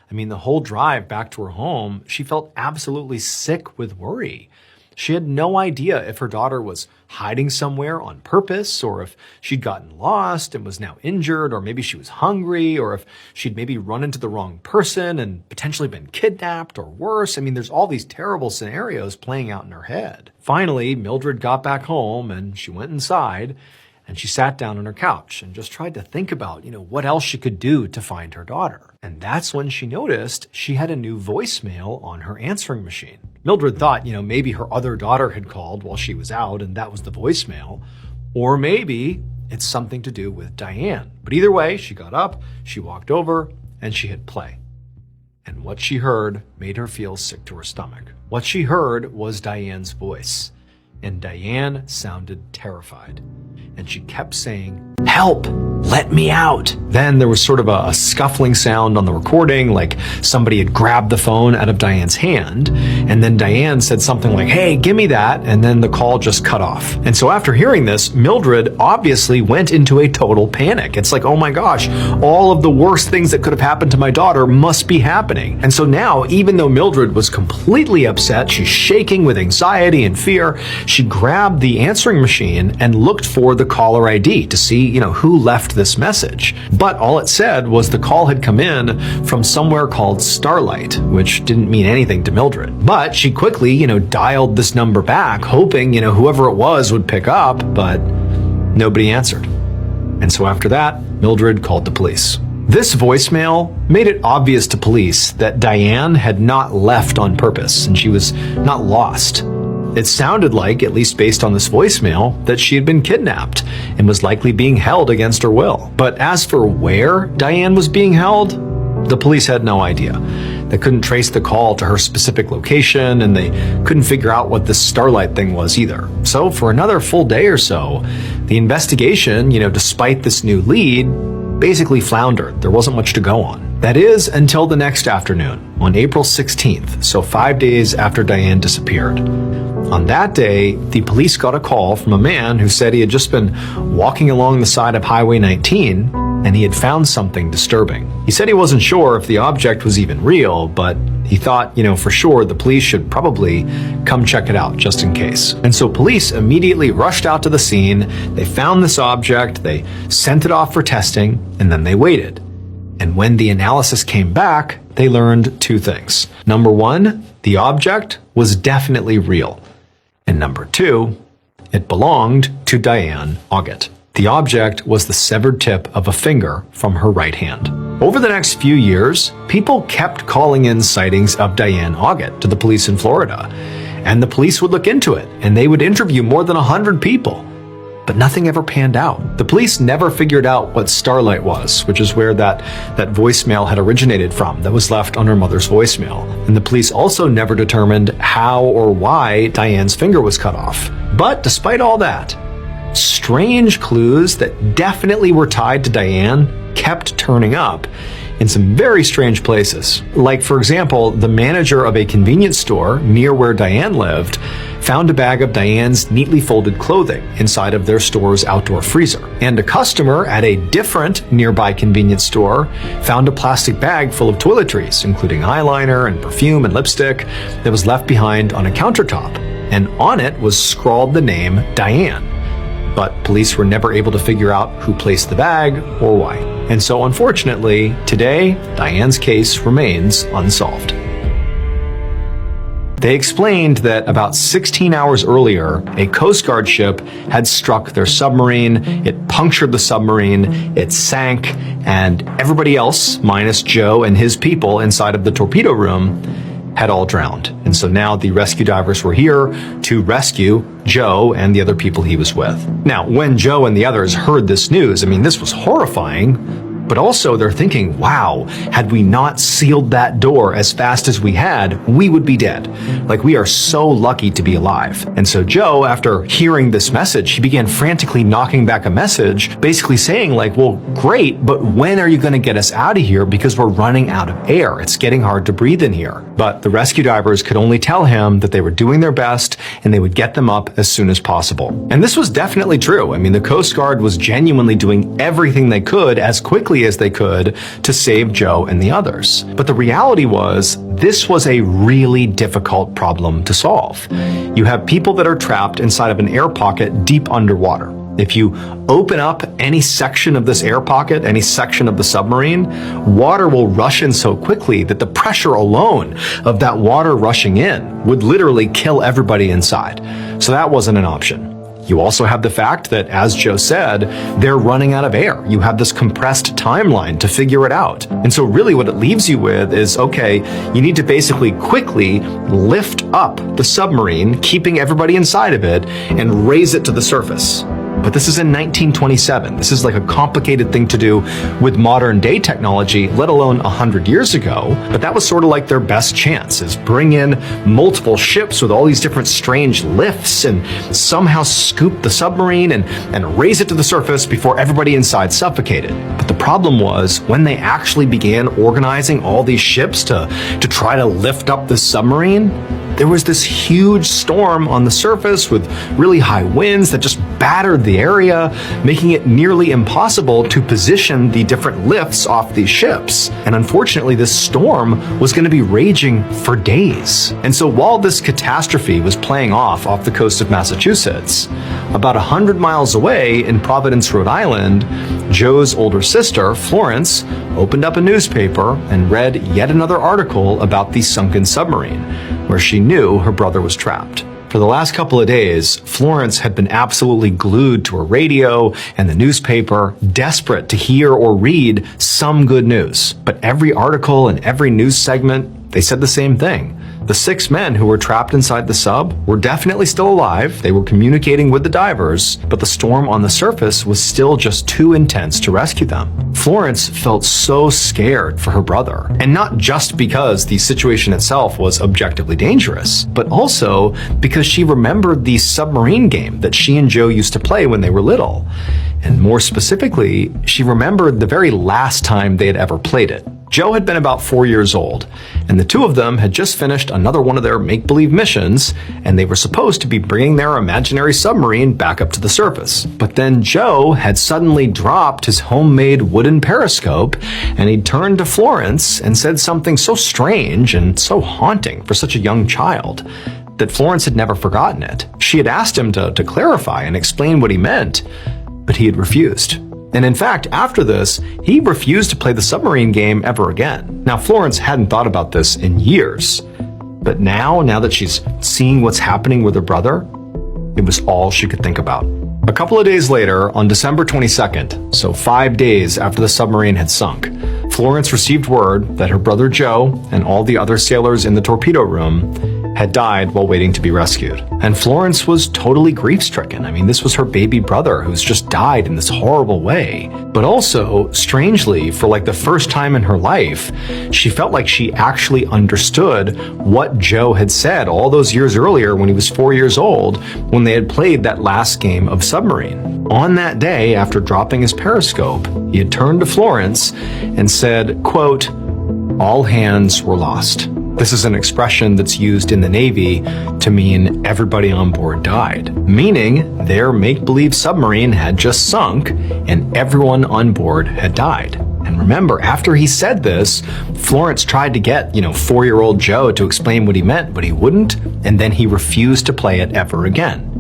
I mean, the whole drive back to her home, she felt absolutely sick with worry. She had no idea if her daughter was hiding somewhere on purpose, or if she'd gotten lost and was now injured, or maybe she was hungry, or if she'd maybe run into the wrong person and potentially been kidnapped, or worse. I mean, there's all these terrible scenarios playing out in her head. Finally, Mildred got back home and she went inside and she sat down on her couch and just tried to think about, what else she could do to find her daughter. And that's when she noticed she had a new voicemail on her answering machine. Mildred thought, maybe her other daughter had called while she was out and that was the voicemail. Or maybe it's something to do with Diane. But either way, she got up, she walked over, and she hit play. And what she heard made her feel sick to her stomach. What she heard was Diane's voice. And Diane sounded terrified. And she kept saying, "Help! Let me out!" Then there was sort of a scuffling sound on the recording, like somebody had grabbed the phone out of Diane's hand. And then Diane said something like, "Hey, give me that." And then the call just cut off. And so after hearing this, Mildred obviously went into a total panic. It's like, oh my gosh, all of the worst things that could have happened to my daughter must be happening. And so now, even though Mildred was completely upset, she's shaking with anxiety and fear, she grabbed the answering machine and looked for the caller ID to see, who left this message. But all it said was the call had come in from somewhere called Starlight, which didn't mean anything to Mildred. But she quickly, dialed this number back, hoping, whoever it was would pick up, but nobody answered. And so after that, Mildred called the police. This voicemail made it obvious to police that Diane had not left on purpose and she was not lost. It sounded like, at least based on this voicemail, that she had been kidnapped and was likely being held against her will. But as for where Diane was being held, the police had no idea. They couldn't trace the call to her specific location, and they couldn't figure out what this Starlight thing was either. So for another full day or so, the investigation, despite this new lead, basically floundered. There wasn't much to go on. That is, until the next afternoon, on April 16th, so 5 days after Diane disappeared. On that day, the police got a call from a man who said he had just been walking along the side of Highway 19 and he had found something disturbing. He said he wasn't sure if the object was even real, but he thought, for sure the police should probably come check it out just in case. And so police immediately rushed out to the scene. They found this object, they sent it off for testing, and then they waited. And when the analysis came back, they learned two things. Number one, the object was definitely real. And number two, it belonged to Diane Auget. The object was the severed tip of a finger from her right hand. Over the next few years, people kept calling in sightings of Diane Auget to the police in Florida. and the police would look into it, and they would interview more than 100 people. But nothing ever panned out. The police never figured out what Starlight was, which is where that voicemail had originated from that was left on her mother's voicemail. And the police also never determined how or why Diane's finger was cut off. But despite all that, strange clues that definitely were tied to Diane kept turning up in some very strange places. Like, for example, the manager of a convenience store near where Diane lived found a bag of Diane's neatly folded clothing inside of their store's outdoor freezer. And a customer at a different nearby convenience store found a plastic bag full of toiletries, including eyeliner and perfume and lipstick, that was left behind on a countertop. And on it was scrawled the name Diane. But police were never able to figure out who placed the bag or why. And so unfortunately, today, Diane's case remains unsolved. They explained that about 16 hours earlier, a Coast Guard ship had struck their submarine, it punctured the submarine, it sank, and everybody else, minus Joe and his people inside of the torpedo room, had all drowned. And so now the rescue divers were here to rescue Joe and the other people he was with. Now, when Joe and the others heard this news, I mean, this was horrifying, but also they're thinking, wow, had we not sealed that door as fast as we had, we would be dead. Like, we are so lucky to be alive. And so Joe, after hearing this message, he began frantically knocking back a message, basically saying like, well, great, but when are you going to get us out of here? Because we're running out of air. It's getting hard to breathe in here. But the rescue divers could only tell him that they were doing their best and they would get them up as soon as possible. And this was definitely true. I mean, the Coast Guard was genuinely doing everything they could as quickly as they could to save Joe and the others. But the reality was, this was a really difficult problem to solve. You have people that are trapped inside of an air pocket deep underwater. If you open up any section of this air pocket, any section of the submarine, water will rush in so quickly that the pressure alone of that water rushing in would literally kill everybody inside. So that wasn't an option. You also have the fact that, as Joe said, they're running out of air. You have this compressed timeline to figure it out. And so really what it leaves you with is, okay, you need to basically quickly lift up the submarine, keeping everybody inside of it, and raise it to the surface. But this is in 1927. This is like a complicated thing to do with modern day technology, let alone 100 years ago. But that was sort of like their best chance, is bring in multiple ships with all these different strange lifts and somehow scoop the submarine and raise it to the surface before everybody inside suffocated. But the problem was, when they actually began organizing all these ships to try to lift up the submarine, there was this huge storm on the surface with really high winds that just battered the area, making it nearly impossible to position the different lifts off these ships. And unfortunately, this storm was going to be raging for days. And so while this catastrophe was playing off the coast of Massachusetts, about 100 miles away in Providence, Rhode Island, Joe's older sister, Florence, opened up a newspaper and read yet another article about the sunken submarine, where she knew her brother was trapped. For the last couple of days, Florence had been absolutely glued to her radio and the newspaper, desperate to hear or read some good news. But every article and every news segment, they said the same thing. The 6 men who were trapped inside the sub were definitely still alive. They were communicating with the divers, but the storm on the surface was still just too intense to rescue them. Florence felt so scared for her brother, and not just because the situation itself was objectively dangerous, but also because she remembered the submarine game that she and Joe used to play when they were little. And more specifically, she remembered the very last time they had ever played it. Joe had been about 4 years old, and the two of them had just finished another one of their make-believe missions, and they were supposed to be bringing their imaginary submarine back up to the surface. But then Joe had suddenly dropped his homemade wooden periscope, and he turned to Florence and said something so strange and so haunting for such a young child that Florence had never forgotten it. She had asked him to clarify and explain what he meant, but he had refused. And in fact, after this, he refused to play the submarine game ever again. Now, Florence hadn't thought about this in years, but now that she's seeing what's happening with her brother, it was all she could think about. A couple of days later, on December 22nd, so 5 days after the submarine had sunk, Florence received word that her brother Joe and all the other sailors in the torpedo room had died while waiting to be rescued. And Florence was totally grief-stricken. I mean, this was her baby brother who's just died in this horrible way. But also, strangely, for like the first time in her life, she felt like she actually understood what Joe had said all those years earlier when he was 4 years old, when they had played that last game of Submarine. On that day, after dropping his periscope, he had turned to Florence and said, quote, "All hands were lost." This is an expression that's used in the Navy to mean everybody on board died, meaning their make-believe submarine had just sunk and everyone on board had died. And remember, after he said this, Florence tried to get, 4-year-old Joe to explain what he meant, but he wouldn't, and then he refused to play it ever again.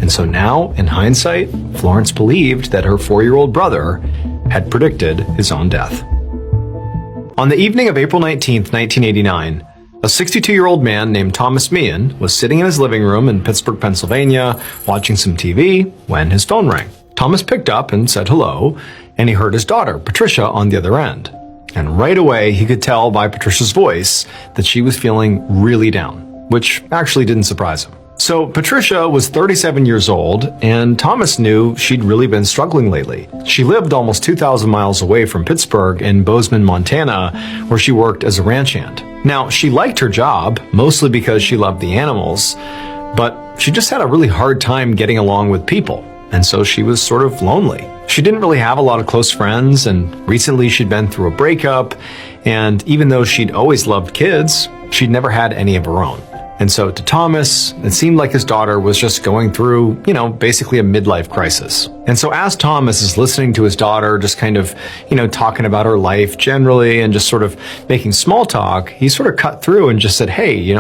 And so now, in hindsight, Florence believed that her 4-year-old brother had predicted his own death. On the evening of April 19th, 1989, a 62-year-old man named Thomas Meehan was sitting in his living room in Pittsburgh, Pennsylvania, watching some TV when his phone rang. Thomas picked up and said hello, and he heard his daughter, Patricia, on the other end. And right away, he could tell by Patricia's voice that she was feeling really down, which actually didn't surprise him. So Patricia was 37 years old, and Thomas knew she'd really been struggling lately. She lived almost 2,000 miles away from Pittsburgh in Bozeman, Montana, where she worked as a ranch hand. Now, she liked her job, mostly because she loved the animals, but she just had a really hard time getting along with people, and so she was sort of lonely. She didn't really have a lot of close friends, and recently she'd been through a breakup, and even though she'd always loved kids, she'd never had any of her own. And so to Thomas, it seemed like his daughter was just going through, basically a midlife crisis. And so as Thomas is listening to his daughter, just kind of, talking about her life generally and just sort of making small talk, he sort of cut through and just said, "Hey,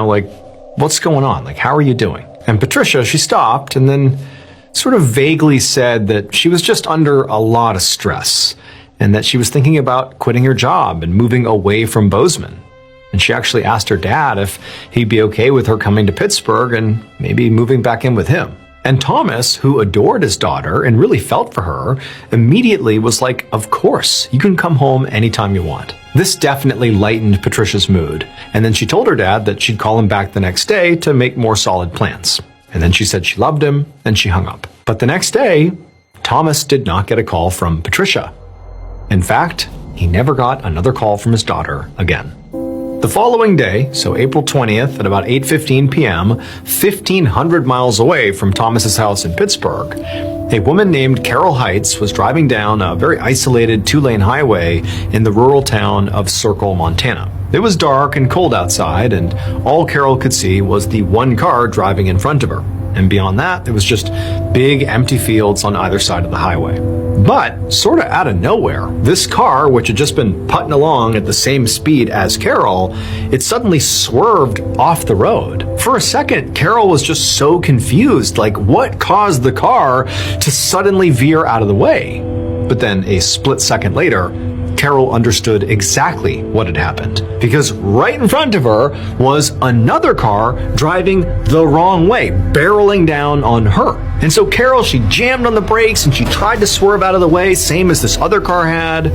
what's going on? How are you doing?" And Patricia, she stopped and then sort of vaguely said that she was just under a lot of stress and that she was thinking about quitting her job and moving away from Bozeman. And she actually asked her dad if he'd be okay with her coming to Pittsburgh and maybe moving back in with him. And Thomas, who adored his daughter and really felt for her, immediately was like, "Of course, you can come home anytime you want." This definitely lightened Patricia's mood. And then she told her dad that she'd call him back the next day to make more solid plans. And then she said she loved him and she hung up. But the next day, Thomas did not get a call from Patricia. In fact, he never got another call from his daughter again. The following day, so April 20th at about 8:15 p.m., 1,500 miles away from Thomas's house in Pittsburgh, a woman named Carol Heights was driving down a very isolated 2-lane highway in the rural town of Circle, Montana. It was dark and cold outside, and all Carol could see was the one car driving in front of her. And beyond that, it was just big empty fields on either side of the highway. But, sort of out of nowhere, this car, which had just been putting along at the same speed as Carol, it suddenly swerved off the road. For a second, Carol was just so confused, what caused the car to suddenly veer out of the way? But then, a split second later, Carol understood exactly what had happened, because right in front of her was another car driving the wrong way, barreling down on her. And so Carol, she jammed on the brakes and she tried to swerve out of the way, same as this other car had,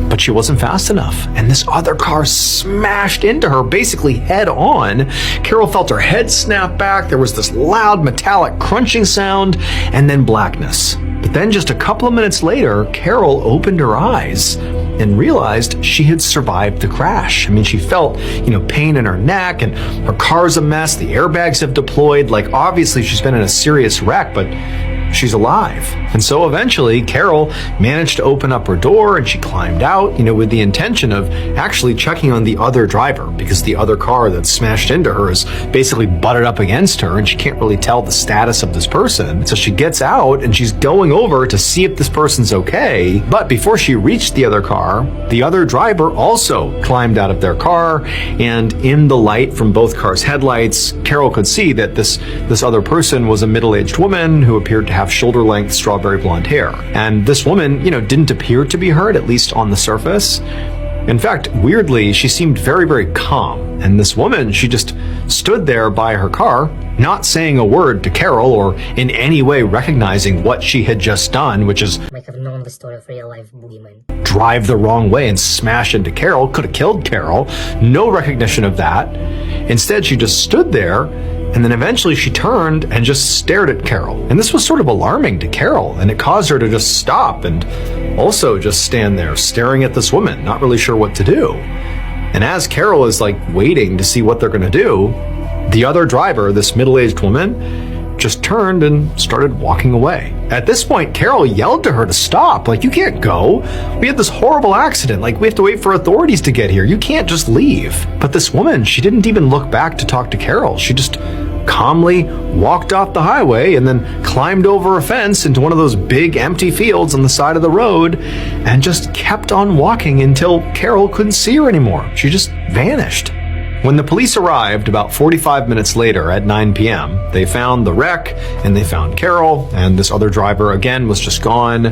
but she wasn't fast enough, and this other car smashed into her basically head on. Carol felt her head snap back, there was this loud metallic crunching sound, and then blackness. But then just a couple of minutes later, Carol opened her eyes and realized she had survived the crash. I mean, she felt, pain in her neck, and her car's a mess, the airbags have deployed, obviously she's been in a serious wreck, but she's alive. And so eventually, Carol managed to open up her door and she climbed out, with the intention of actually checking on the other driver, because the other car that smashed into her is basically butted up against her and she can't really tell the status of this person. So she gets out and she's going over to see if this person's okay. But before she reached the other car, the other driver also climbed out of their car, and in the light from both cars' headlights, Carol could see that this other person was a middle-aged woman who appeared to have shoulder-length strawberry blonde hair. And this woman, didn't appear to be hurt, at least on the surface. In fact, weirdly, she seemed very, very calm. And this woman, she just stood there by her car, not saying a word to Carol or in any way recognizing what she had just done, which is might have known the story of real-life boogeyman. Drive the wrong way and smash into Carol. Could have killed Carol. No recognition of that. Instead, she just stood there, and then eventually she turned and just stared at Carol. And this was sort of alarming to Carol, and it caused her to just stop and also just stand there staring at this woman, not really sure what to do. And as Carol is like waiting to see what they're going to do, the other driver, this middle-aged woman, just turned and started walking away. At this point, Carol yelled to her to stop. Like, you can't go. We had this horrible accident. Like, we have to wait for authorities to get here. You can't just leave. But this woman, she didn't even look back to talk to Carol. She just calmly walked off the highway and then climbed over a fence into one of those big empty fields on the side of the road and just kept on walking until Carol couldn't see her anymore. She just vanished. When the police arrived about 45 minutes later at 9 p.m., they found the wreck and they found Carol, and this other driver again was just gone.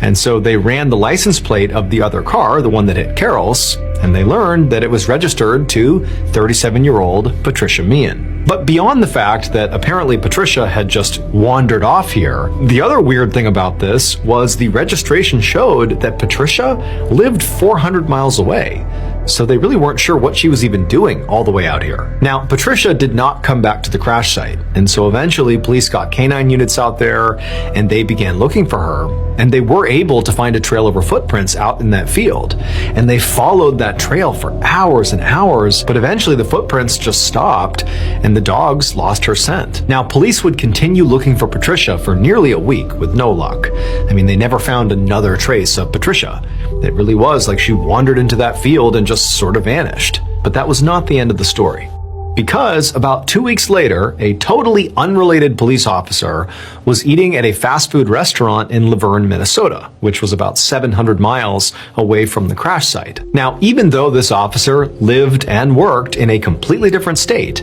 And so they ran the license plate of the other car, the one that hit Carol's, and they learned that it was registered to 37-year-old Patricia Meehan. But beyond the fact that apparently Patricia had just wandered off here, the other weird thing about this was the registration showed that Patricia lived 400 miles away. So they really weren't sure what she was even doing all the way out here. Now, Patricia did not come back to the crash site, and so eventually police got canine units out there and they began looking for her, and they were able to find a trail of her footprints out in that field, and they followed that trail for hours and hours, but eventually the footprints just stopped and the dogs lost her scent. Now, police would continue looking for Patricia for nearly a week with no luck. I mean, they never found another trace of Patricia. It really was like she wandered into that field and just sort of vanished. But that was not the end of the story. Because about 2 weeks later, a totally unrelated police officer was eating at a fast food restaurant in Laverne, Minnesota, which was about 700 miles away from the crash site. Now, even though this officer lived and worked in a completely different state,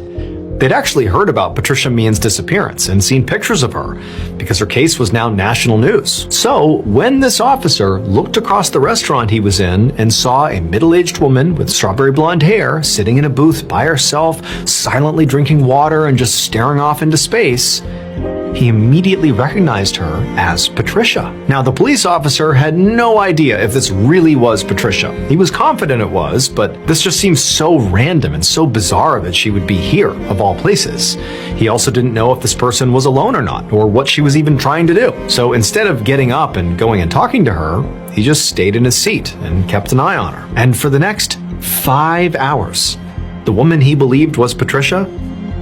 they'd actually heard about Patricia Meehan's disappearance and seen pictures of her because her case was now national news. So when this officer looked across the restaurant he was in and saw a middle-aged woman with strawberry blonde hair sitting in a booth by herself, silently drinking water and just staring off into space, he immediately recognized her as Patricia. Now, the police officer had no idea if this really was Patricia. He was confident it was, but this just seems so random and so bizarre that she would be here, of all places. He also didn't know if this person was alone or not, or what she was even trying to do. So instead of getting up and going and talking to her, he just stayed in his seat and kept an eye on her. And for the next 5 hours, the woman he believed was Patricia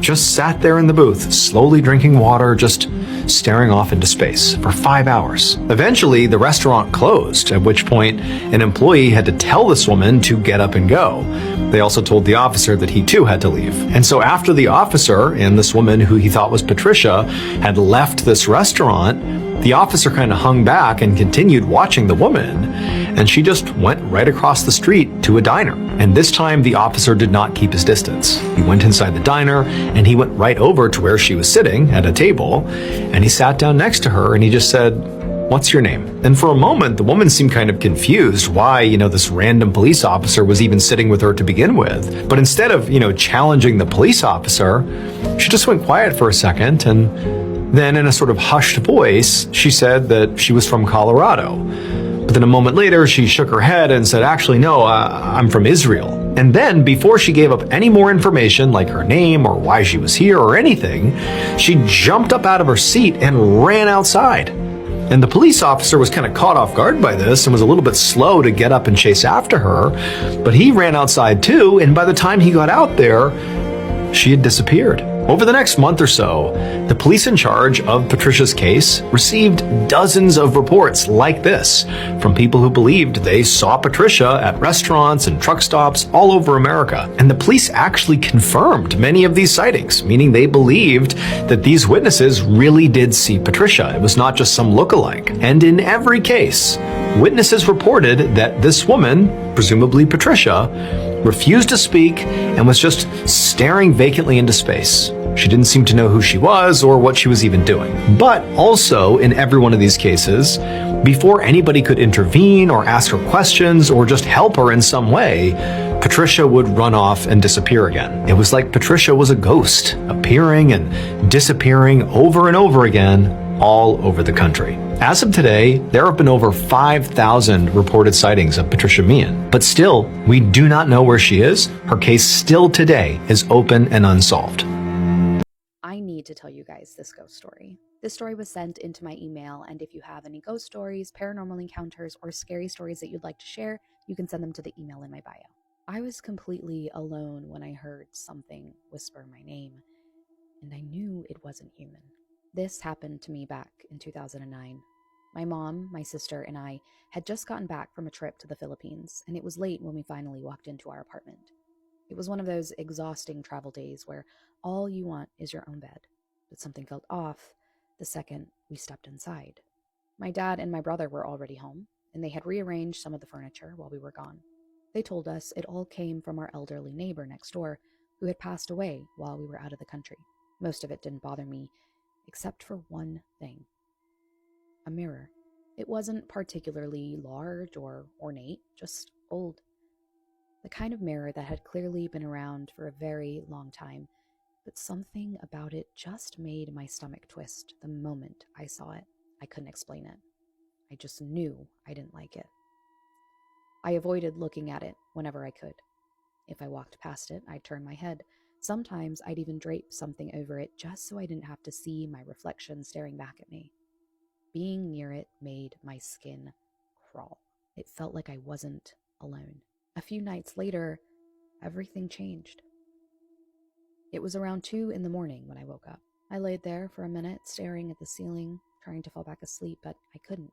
just sat there in the booth, slowly drinking water, just staring off into space for 5 hours. Eventually, the restaurant closed, at which point an employee had to tell this woman to get up and go. They also told the officer that he too had to leave. And so after the officer and this woman who he thought was Patricia had left this restaurant, the officer kind of hung back and continued watching the woman, and she just went right across the street to a diner. And this time the officer did not keep his distance. He went inside the diner and he went right over to where she was sitting at a table, and he sat down next to her and he just said, "What's your name?" And for a moment, the woman seemed kind of confused why, this random police officer was even sitting with her to begin with. But instead of, challenging the police officer, she just went quiet for a second, and then in a sort of hushed voice, she said that she was from Colorado. But then a moment later, she shook her head and said, "Actually, no, I'm from Israel." And then, before she gave up any more information, like her name or why she was here or anything, she jumped up out of her seat and ran outside. And the police officer was kind of caught off guard by this and was a little bit slow to get up and chase after her. But he ran outside too, and by the time he got out there, she had disappeared. Over the next month or so, the police in charge of Patricia's case received dozens of reports like this from people who believed they saw Patricia at restaurants and truck stops all over America. And the police actually confirmed many of these sightings, meaning they believed that these witnesses really did see Patricia. It was not just some lookalike. And in every case, witnesses reported that this woman, presumably Patricia, refused to speak and was just staring vacantly into space. She didn't seem to know who she was or what she was even doing. But also, in every one of these cases, before anybody could intervene or ask her questions or just help her in some way, Patricia would run off and disappear again. It was like Patricia was a ghost, appearing and disappearing over and over again, all over the country. As of today, there have been over 5,000 reported sightings of Patricia Meehan. But still, we do not know where she is. Her case still today is open and unsolved. I need to tell you guys this ghost story. This story was sent into my email, and if you have any ghost stories, paranormal encounters, or scary stories that you'd like to share, you can send them to the email in my bio. I was completely alone when I heard something whisper my name, and I knew it wasn't human. This happened to me back in 2009. My mom, my sister, and I had just gotten back from a trip to the Philippines, and it was late when we finally walked into our apartment. It was one of those exhausting travel days where all you want is your own bed, but something felt off the second we stepped inside. My dad and my brother were already home, and they had rearranged some of the furniture while we were gone. They told us it all came from our elderly neighbor next door, who had passed away while we were out of the country. Most of it didn't bother me, except for one thing. A mirror. It wasn't particularly large or ornate, just old. The kind of mirror that had clearly been around for a very long time, but something about it just made my stomach twist the moment I saw it. I couldn't explain it. I just knew I didn't like it. I avoided looking at it whenever I could. If I walked past it, I'd turn my head. Sometimes I'd even drape something over it just so I didn't have to see my reflection staring back at me. Being near it made my skin crawl. It felt like I wasn't alone. A few nights later, everything changed. It was around 2 in the morning when I woke up. I laid there for a minute, staring at the ceiling, trying to fall back asleep, but I couldn't.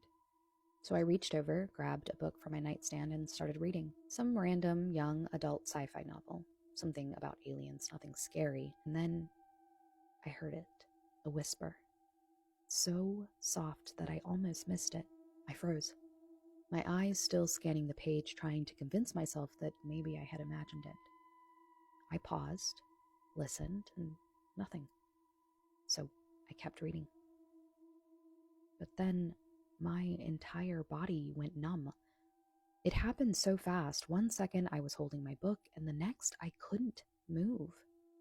So I reached over, grabbed a book from my nightstand, and started reading. Some random young adult sci-fi novel. Something about aliens, nothing scary. And then I heard it. A whisper. So soft that I almost missed it. I froze. My eyes still scanning the page, trying to convince myself that maybe I had imagined it. I paused, listened, and nothing. So I kept reading. But then my entire body went numb. It happened so fast. 1 second I was holding my book, and the next I couldn't move.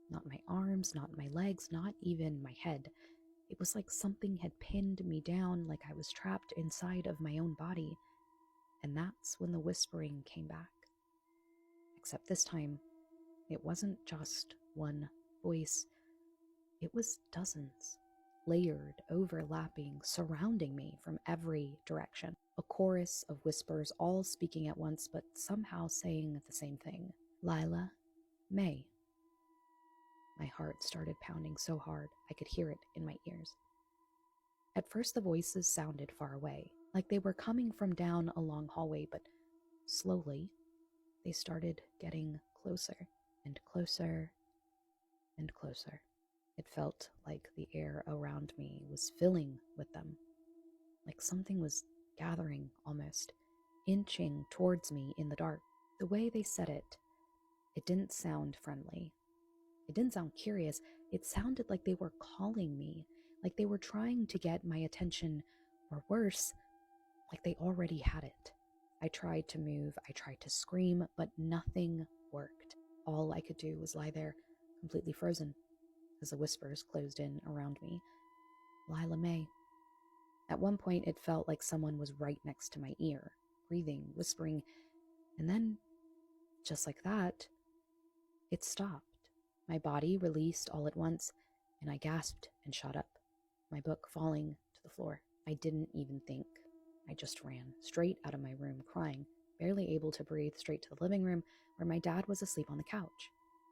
Not my arms, not my legs, not even my head. It was like something had pinned me down, like I was trapped inside of my own body. And that's when the whispering came back. Except this time, it wasn't just one voice. It was dozens, layered, overlapping, surrounding me from every direction. A chorus of whispers, all speaking at once, but somehow saying the same thing. Lila, May. My heart started pounding so hard I could hear it in my ears. At first the voices sounded far away, like they were coming from down a long hallway, but slowly they started getting closer and closer and closer. It felt like the air around me was filling with them, like something was gathering almost, inching towards me in the dark. The way they said it, it didn't sound friendly. It didn't sound curious. It sounded like they were calling me, like they were trying to get my attention, or worse, like they already had it. I tried to move, I tried to scream, but nothing worked. All I could do was lie there, completely frozen, as the whispers closed in around me. Lila May. At one point, it felt like someone was right next to my ear, breathing, whispering, and then, just like that, it stopped. My body released all at once, and I gasped and shot up, my book falling to the floor. I didn't even think. I just ran straight out of my room, crying, barely able to breathe, straight to the living room where my dad was asleep on the couch.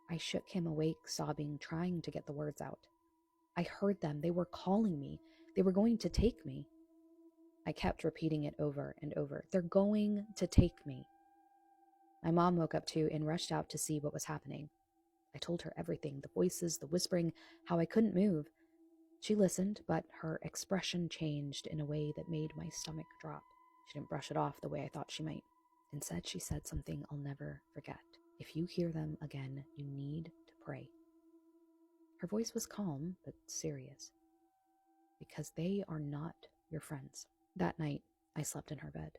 I shook him awake, sobbing, trying to get the words out. I heard them. They were calling me. They were going to take me. I kept repeating it over and over. They're going to take me. My mom woke up too and rushed out to see what was happening. I told her everything, the voices, the whispering, how I couldn't move. She listened, but her expression changed in a way that made my stomach drop. She didn't brush it off the way I thought she might. Instead, she said something I'll never forget. If you hear them again, you need to pray. Her voice was calm, but serious. Because they are not your friends. That night, I slept in her bed.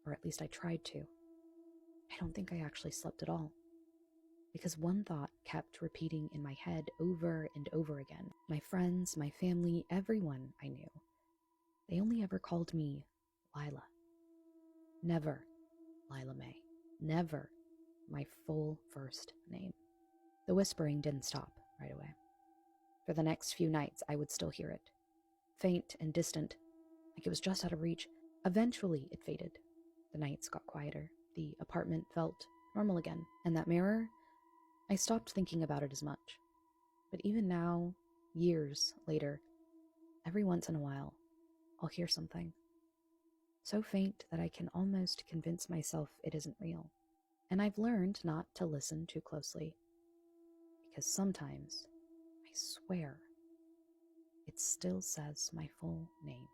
Or at least I tried to. I don't think I actually slept at all. Because one thought kept repeating in my head over and over again. My friends, my family, everyone I knew. They only ever called me Lila. Never Lila May. Never my full first name. The whispering didn't stop right away. For the next few nights, I would still hear it. Faint and distant, like it was just out of reach. Eventually, it faded. The nights got quieter. The apartment felt normal again. And that mirror, I stopped thinking about it as much. But even now, years later, every once in a while, I'll hear something. So faint that I can almost convince myself it isn't real. And I've learned not to listen too closely. Because sometimes, I swear, it still says my full name.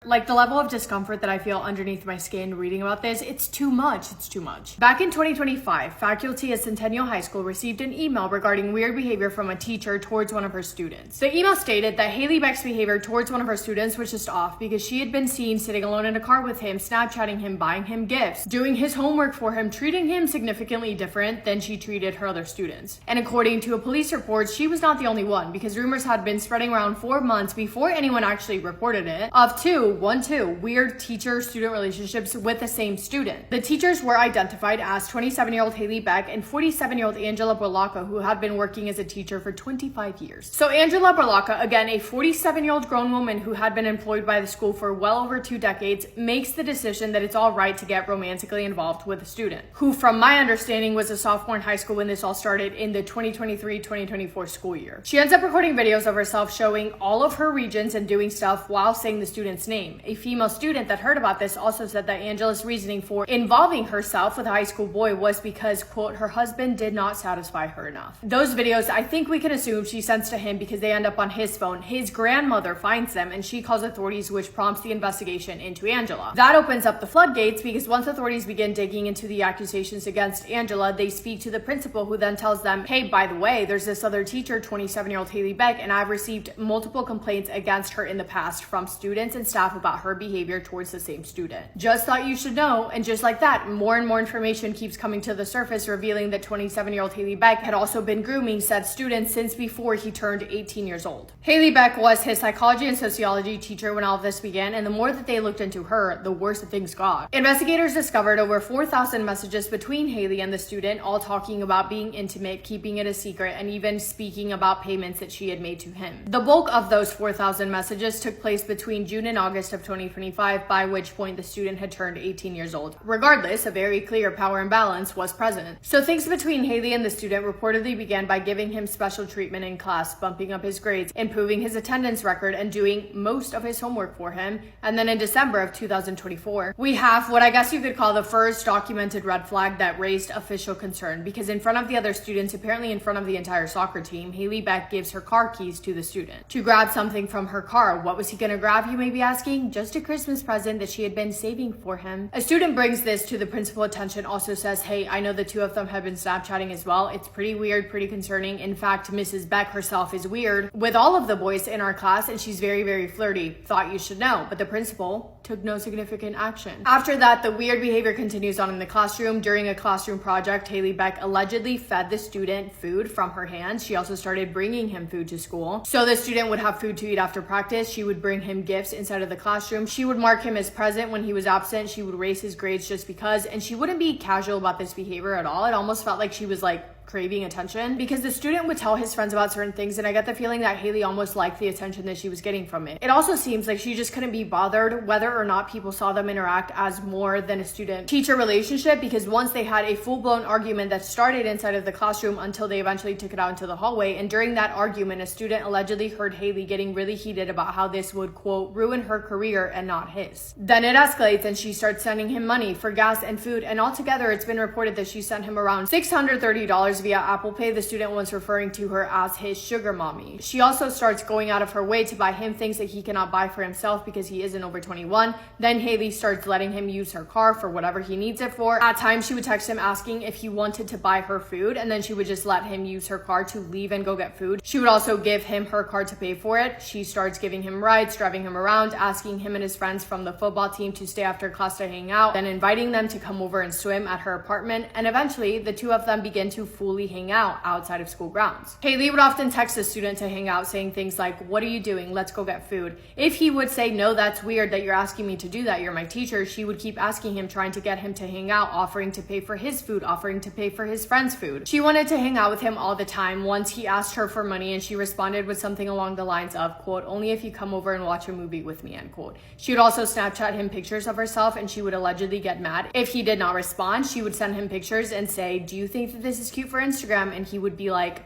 Like, the level of discomfort that I feel underneath my skin reading about this, it's too much. It's too much. Back in 2025, faculty at Centennial High School received an email regarding weird behavior from a teacher towards one of her students. The email stated that Haley Beck's behavior towards one of her students was just off because she had been seen sitting alone in a car with him, Snapchatting him, buying him gifts, doing his homework for him, treating him significantly different than she treated her other students. And according to a police report, she was not the only one, because rumors had been spreading around 4 months before anyone actually reported it, of two weird teacher-student relationships with the same student. The teachers were identified as 27-year-old Haley Beck and 47-year-old Angela Berlocka, who had been working as a teacher for 25 years. So Angela Berlocka, again a 47-year-old grown woman who had been employed by the school for well over 2 decades, makes the decision that it's all right to get romantically involved with a student, who from my understanding was a sophomore in high school when this all started in the 2023-2024 school year. She ends up recording videos of herself showing all of her regions and doing stuff while saying the student's name. A female student that heard about this also said that Angela's reasoning for involving herself with a high school boy was because, quote, her husband did not satisfy her enough. Those videos, I think we can assume she sends to him because they end up on his phone. His grandmother finds them and she calls authorities, which prompts the investigation into Angela. That opens up the floodgates because once authorities begin digging into the accusations against Angela, they speak to the principal, who then tells them, hey, by the way, there's this other teacher, 27-year-old Haley Beck, and I've received multiple complaints against her in the past from students and staff about her behavior towards the same student. Just thought you should know. And just like that, more and more information keeps coming to the surface, revealing that 27-year-old Haley Beck had also been grooming said student since before he turned 18 years old. Haley Beck was his psychology and sociology teacher when all of this began, and the more that they looked into her, the worse that things got. Investigators discovered over 4,000 messages between Haley and the student, all talking about being intimate, keeping it a secret, and even speaking about payments that she had made to him. The bulk of those 4,000 messages took place between June and August of 2025, by which point the student had turned 18 years old. Regardless, a very clear power imbalance was present. So things between Haley and the student reportedly began by giving him special treatment in class, bumping up his grades, improving his attendance record, and doing most of his homework for him. And then in December of 2024, we have what I guess you could call the first documented red flag that raised official concern, because in front of the other students, apparently in front of the entire soccer team, Haley Beck gives her car keys to the student to grab something from her car. What was he gonna grab, you may be asking? Just a Christmas present that she had been saving for him. A student brings this to the principal's attention, also says, hey, I know the two of them have been Snapchatting as well. It's pretty weird, pretty concerning. In fact, Mrs. Beck herself is weird with all of the boys in our class, and she's very, very flirty. Thought you should know. But the principal took no significant action. After that, the weird behavior continues on in the classroom. During a classroom project, Haley Beck allegedly fed the student food from her hands. She also started bringing him food to school. So the student would have food to eat after practice. She would bring him gifts inside of the classroom. She would mark him as present when he was absent. She would raise his grades just because, and she wouldn't be casual about this behavior at all. It almost felt like she was like craving attention, because the student would tell his friends about certain things, and I get the feeling that Haley almost liked the attention that she was getting from it. It also seems like she just couldn't be bothered whether or not people saw them interact as more than a student-teacher relationship, because once they had a full-blown argument that started inside of the classroom until they eventually took it out into the hallway, and during that argument, a student allegedly heard Haley getting really heated about how this would, quote, ruin her career and not his. Then it escalates and she starts sending him money for gas and food, and altogether it's been reported that she sent him around $630 via Apple Pay, the student was referring to her as his sugar mommy. She also starts going out of her way to buy him things that he cannot buy for himself because he isn't over 21. Then Haley starts letting him use her car for whatever he needs it for. At times, she would text him asking if he wanted to buy her food, and then she would just let him use her car to leave and go get food. She would also give him her car to pay for it. She starts giving him rides, driving him around, asking him and his friends from the football team to stay after class to hang out, then inviting them to come over and swim at her apartment, and eventually the two of them begin to fully hang out outside of school grounds. Haley would often text the student to hang out, saying things like, "What are you doing? Let's go get food." If he would say, "No, that's weird that you're asking me to do that, you're my teacher," she would keep asking him, trying to get him to hang out, offering to pay for his food, offering to pay for his friend's food. She wanted to hang out with him all the time. Once he asked her for money and she responded with something along the lines of, quote, "Only if you come over and watch a movie with me," end quote. She would also Snapchat him pictures of herself, and she would allegedly get mad if he did not respond. She would send him pictures and say, "Do you think that this is cute for Instagram?" And he would be like,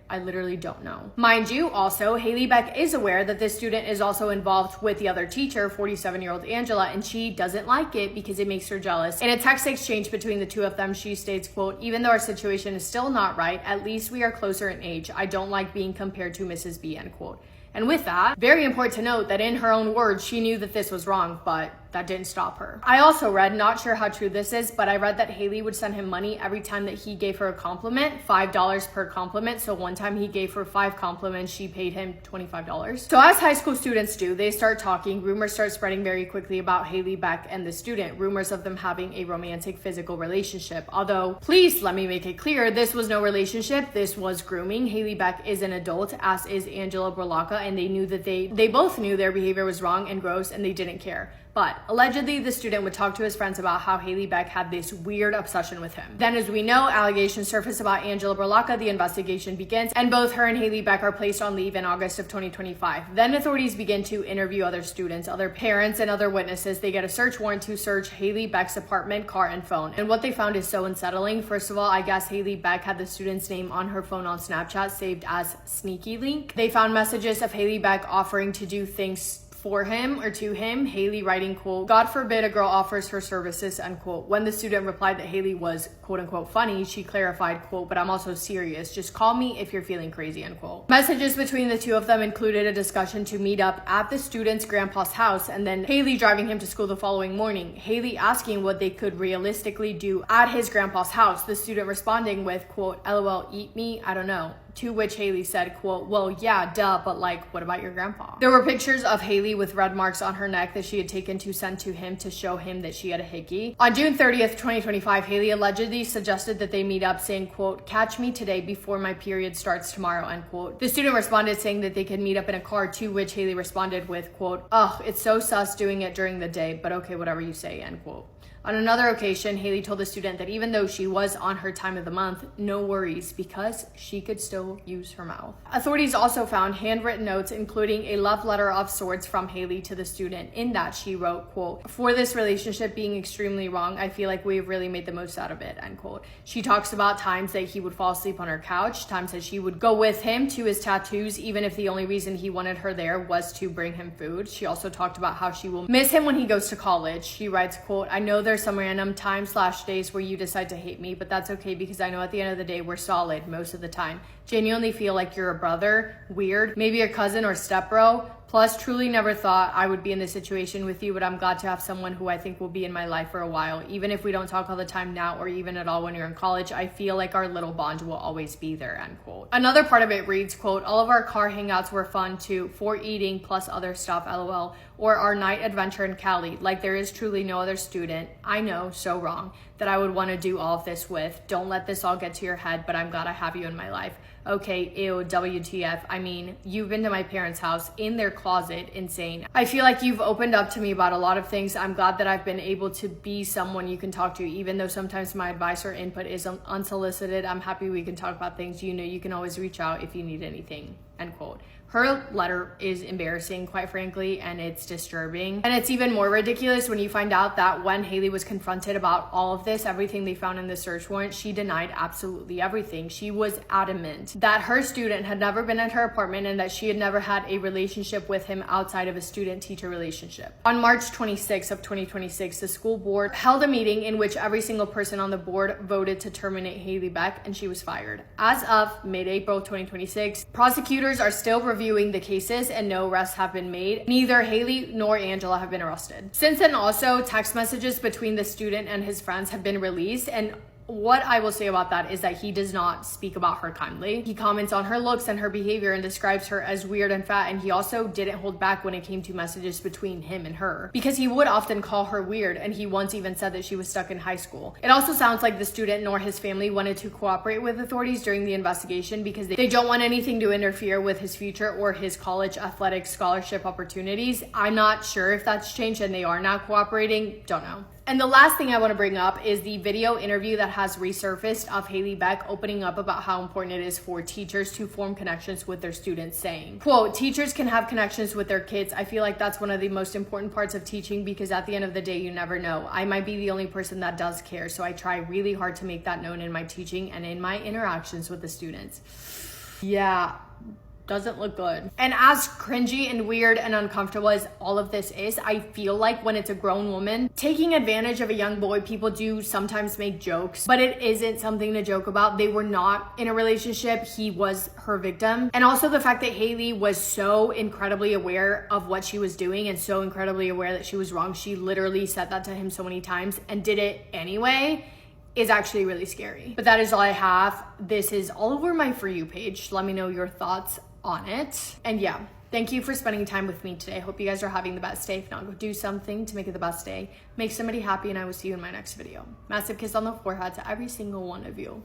I literally don't know. Mind you, also, Haley Beck is aware that this student is also involved with the other teacher, 47-year-old Angela, and she doesn't like it because it makes her jealous. In a text exchange between the two of them, she states, quote, "Even though our situation is still not right, at least we are closer in age. I don't like being compared to Mrs. B," end quote. And with that, very important to note that in her own words, she knew that this was wrong, but that didn't stop her. I also read, not sure how true this is, but I read that Haley would send him money every time that he gave her a compliment, $5 per compliment. So one time he gave her 5 compliments, she paid him $25. So as high school students do, they start talking. Rumors start spreading very quickly about Haley Beck and the student. Rumors of them having a romantic physical relationship. Although, please let me make it clear, this was no relationship. This was grooming. Haley Beck is an adult, as is Angela Berlocca, and they knew that they both knew their behavior was wrong and gross, and they didn't care. But allegedly, the student would talk to his friends about how Haley Beck had this weird obsession with him. Then, as we know, allegations surface about Angela Berlocca. The investigation begins, and both her and Haley Beck are placed on leave in August of 2025. Then authorities begin to interview other students, other parents, and other witnesses. They get a search warrant to search Haley Beck's apartment, car, and phone. And what they found is so unsettling. First of all, I guess Haley Beck had the student's name on her phone on Snapchat saved as Sneaky Link. They found messages of Haley Beck offering to do things for him or to him, Haley writing, quote, "God forbid a girl offers her services," unquote. When the student replied that Haley was, quote unquote, funny, she clarified, quote, "But I'm also serious. Just call me if you're feeling crazy," unquote. Messages between the two of them included a discussion to meet up at the student's grandpa's house, and then Haley driving him to school the following morning. Haley asking what they could realistically do at his grandpa's house. The student responding with, quote, "LOL, eat me? I don't know." To which Haley said, quote, "Well, yeah, duh, but like, what about your grandpa?" There were pictures of Haley with red marks on her neck that she had taken to send to him to show him that she had a hickey. On June 30th, 2025, Haley allegedly suggested that they meet up, saying, quote, "Catch me today before my period starts tomorrow," unquote. The student responded saying that they could meet up in a car, to which Haley responded with, quote, "Ugh, it's so sus doing it during the day, but okay, whatever you say," end quote. On another occasion, Haley told the student that even though she was on her time of the month, no worries, because she could still use her mouth. Authorities also found handwritten notes, including a love letter of sorts from Haley to the student. In that, she wrote, quote, "For this relationship being extremely wrong, I feel like we've really made the most out of it," end quote. She talks about times that he would fall asleep on her couch, times that she would go with him to his tattoos, even if the only reason he wanted her there was to bring him food. She also talked about how she will miss him when he goes to college. She writes, quote, "I know there's some random times/days where you decide to hate me, but that's okay because I know at the end of the day we're solid most of the time. Genuinely feel like you're a brother, weird, maybe a cousin or stepbro. Plus, truly never thought I would be in this situation with you, but I'm glad to have someone who I think will be in my life for a while. Even if we don't talk all the time now or even at all when you're in college, I feel like our little bond will always be there," end quote. Another part of it reads, quote, "All of our car hangouts were fun too, for eating plus other stuff, LOL. Or our night adventure in Cali. Like there is truly no other student, I know, so wrong, that I would want to do all of this with. Don't let this all get to your head, but I'm glad I have you in my life. Okay, ew, WTF. I mean, you've been to my parents' house, in their closet, insane. I feel like you've opened up to me about a lot of things. I'm glad that I've been able to be someone you can talk to, even though sometimes my advice or input is unsolicited. I'm happy we can talk about things. You know, you can always reach out if you need anything," end quote. Her letter is embarrassing, quite frankly, and it's disturbing. And it's even more ridiculous when you find out that when Haley was confronted about all of this, everything they found in the search warrant, she denied absolutely everything. She was adamant that her student had never been at her apartment and that she had never had a relationship with him outside of a student-teacher relationship. On March 26th of 2026, the school board held a meeting in which every single person on the board voted to terminate Haley Beck, and she was fired. As of mid-April 2026, prosecutors are still reviewing the cases and no arrests have been made. Neither Haley nor Angela have been arrested. Since then, also, text messages between the student and his friends have been released, and what I will say about that is that he does not speak about her kindly. He comments on her looks and her behavior and describes her as weird and fat, and he also didn't hold back when it came to messages between him and her, because he would often call her weird, and he once even said that she was stuck in high school. It also sounds like the student nor his family wanted to cooperate with authorities during the investigation because they don't want anything to interfere with his future or his college athletic scholarship opportunities. I'm not sure if that's changed and they are now cooperating. Don't know. And the last thing I want to bring up is the video interview that has resurfaced of Haley Beck opening up about how important it is for teachers to form connections with their students, saying, quote, "Teachers can have connections with their kids. I feel like that's one of the most important parts of teaching because at the end of the day, you never know. I might be the only person that does care, so I try really hard to make that known in my teaching and in my interactions with the students." Yeah. Doesn't look good. And as cringy and weird and uncomfortable as all of this is, I feel like when it's a grown woman taking advantage of a young boy, people do sometimes make jokes, but it isn't something to joke about. They were not in a relationship. He was her victim. And also the fact that Haley was so incredibly aware of what she was doing and so incredibly aware that she was wrong. She literally said that to him so many times and did it anyway. Is actually really scary. But that is all I have. This is all over my For You page. Let me know your thoughts on it. And yeah, thank you for spending time with me today. I hope you guys are having the best day. If not, go do something to make it the best day. Make somebody happy, and I will see you in my next video. Massive kiss on the forehead to every single one of you.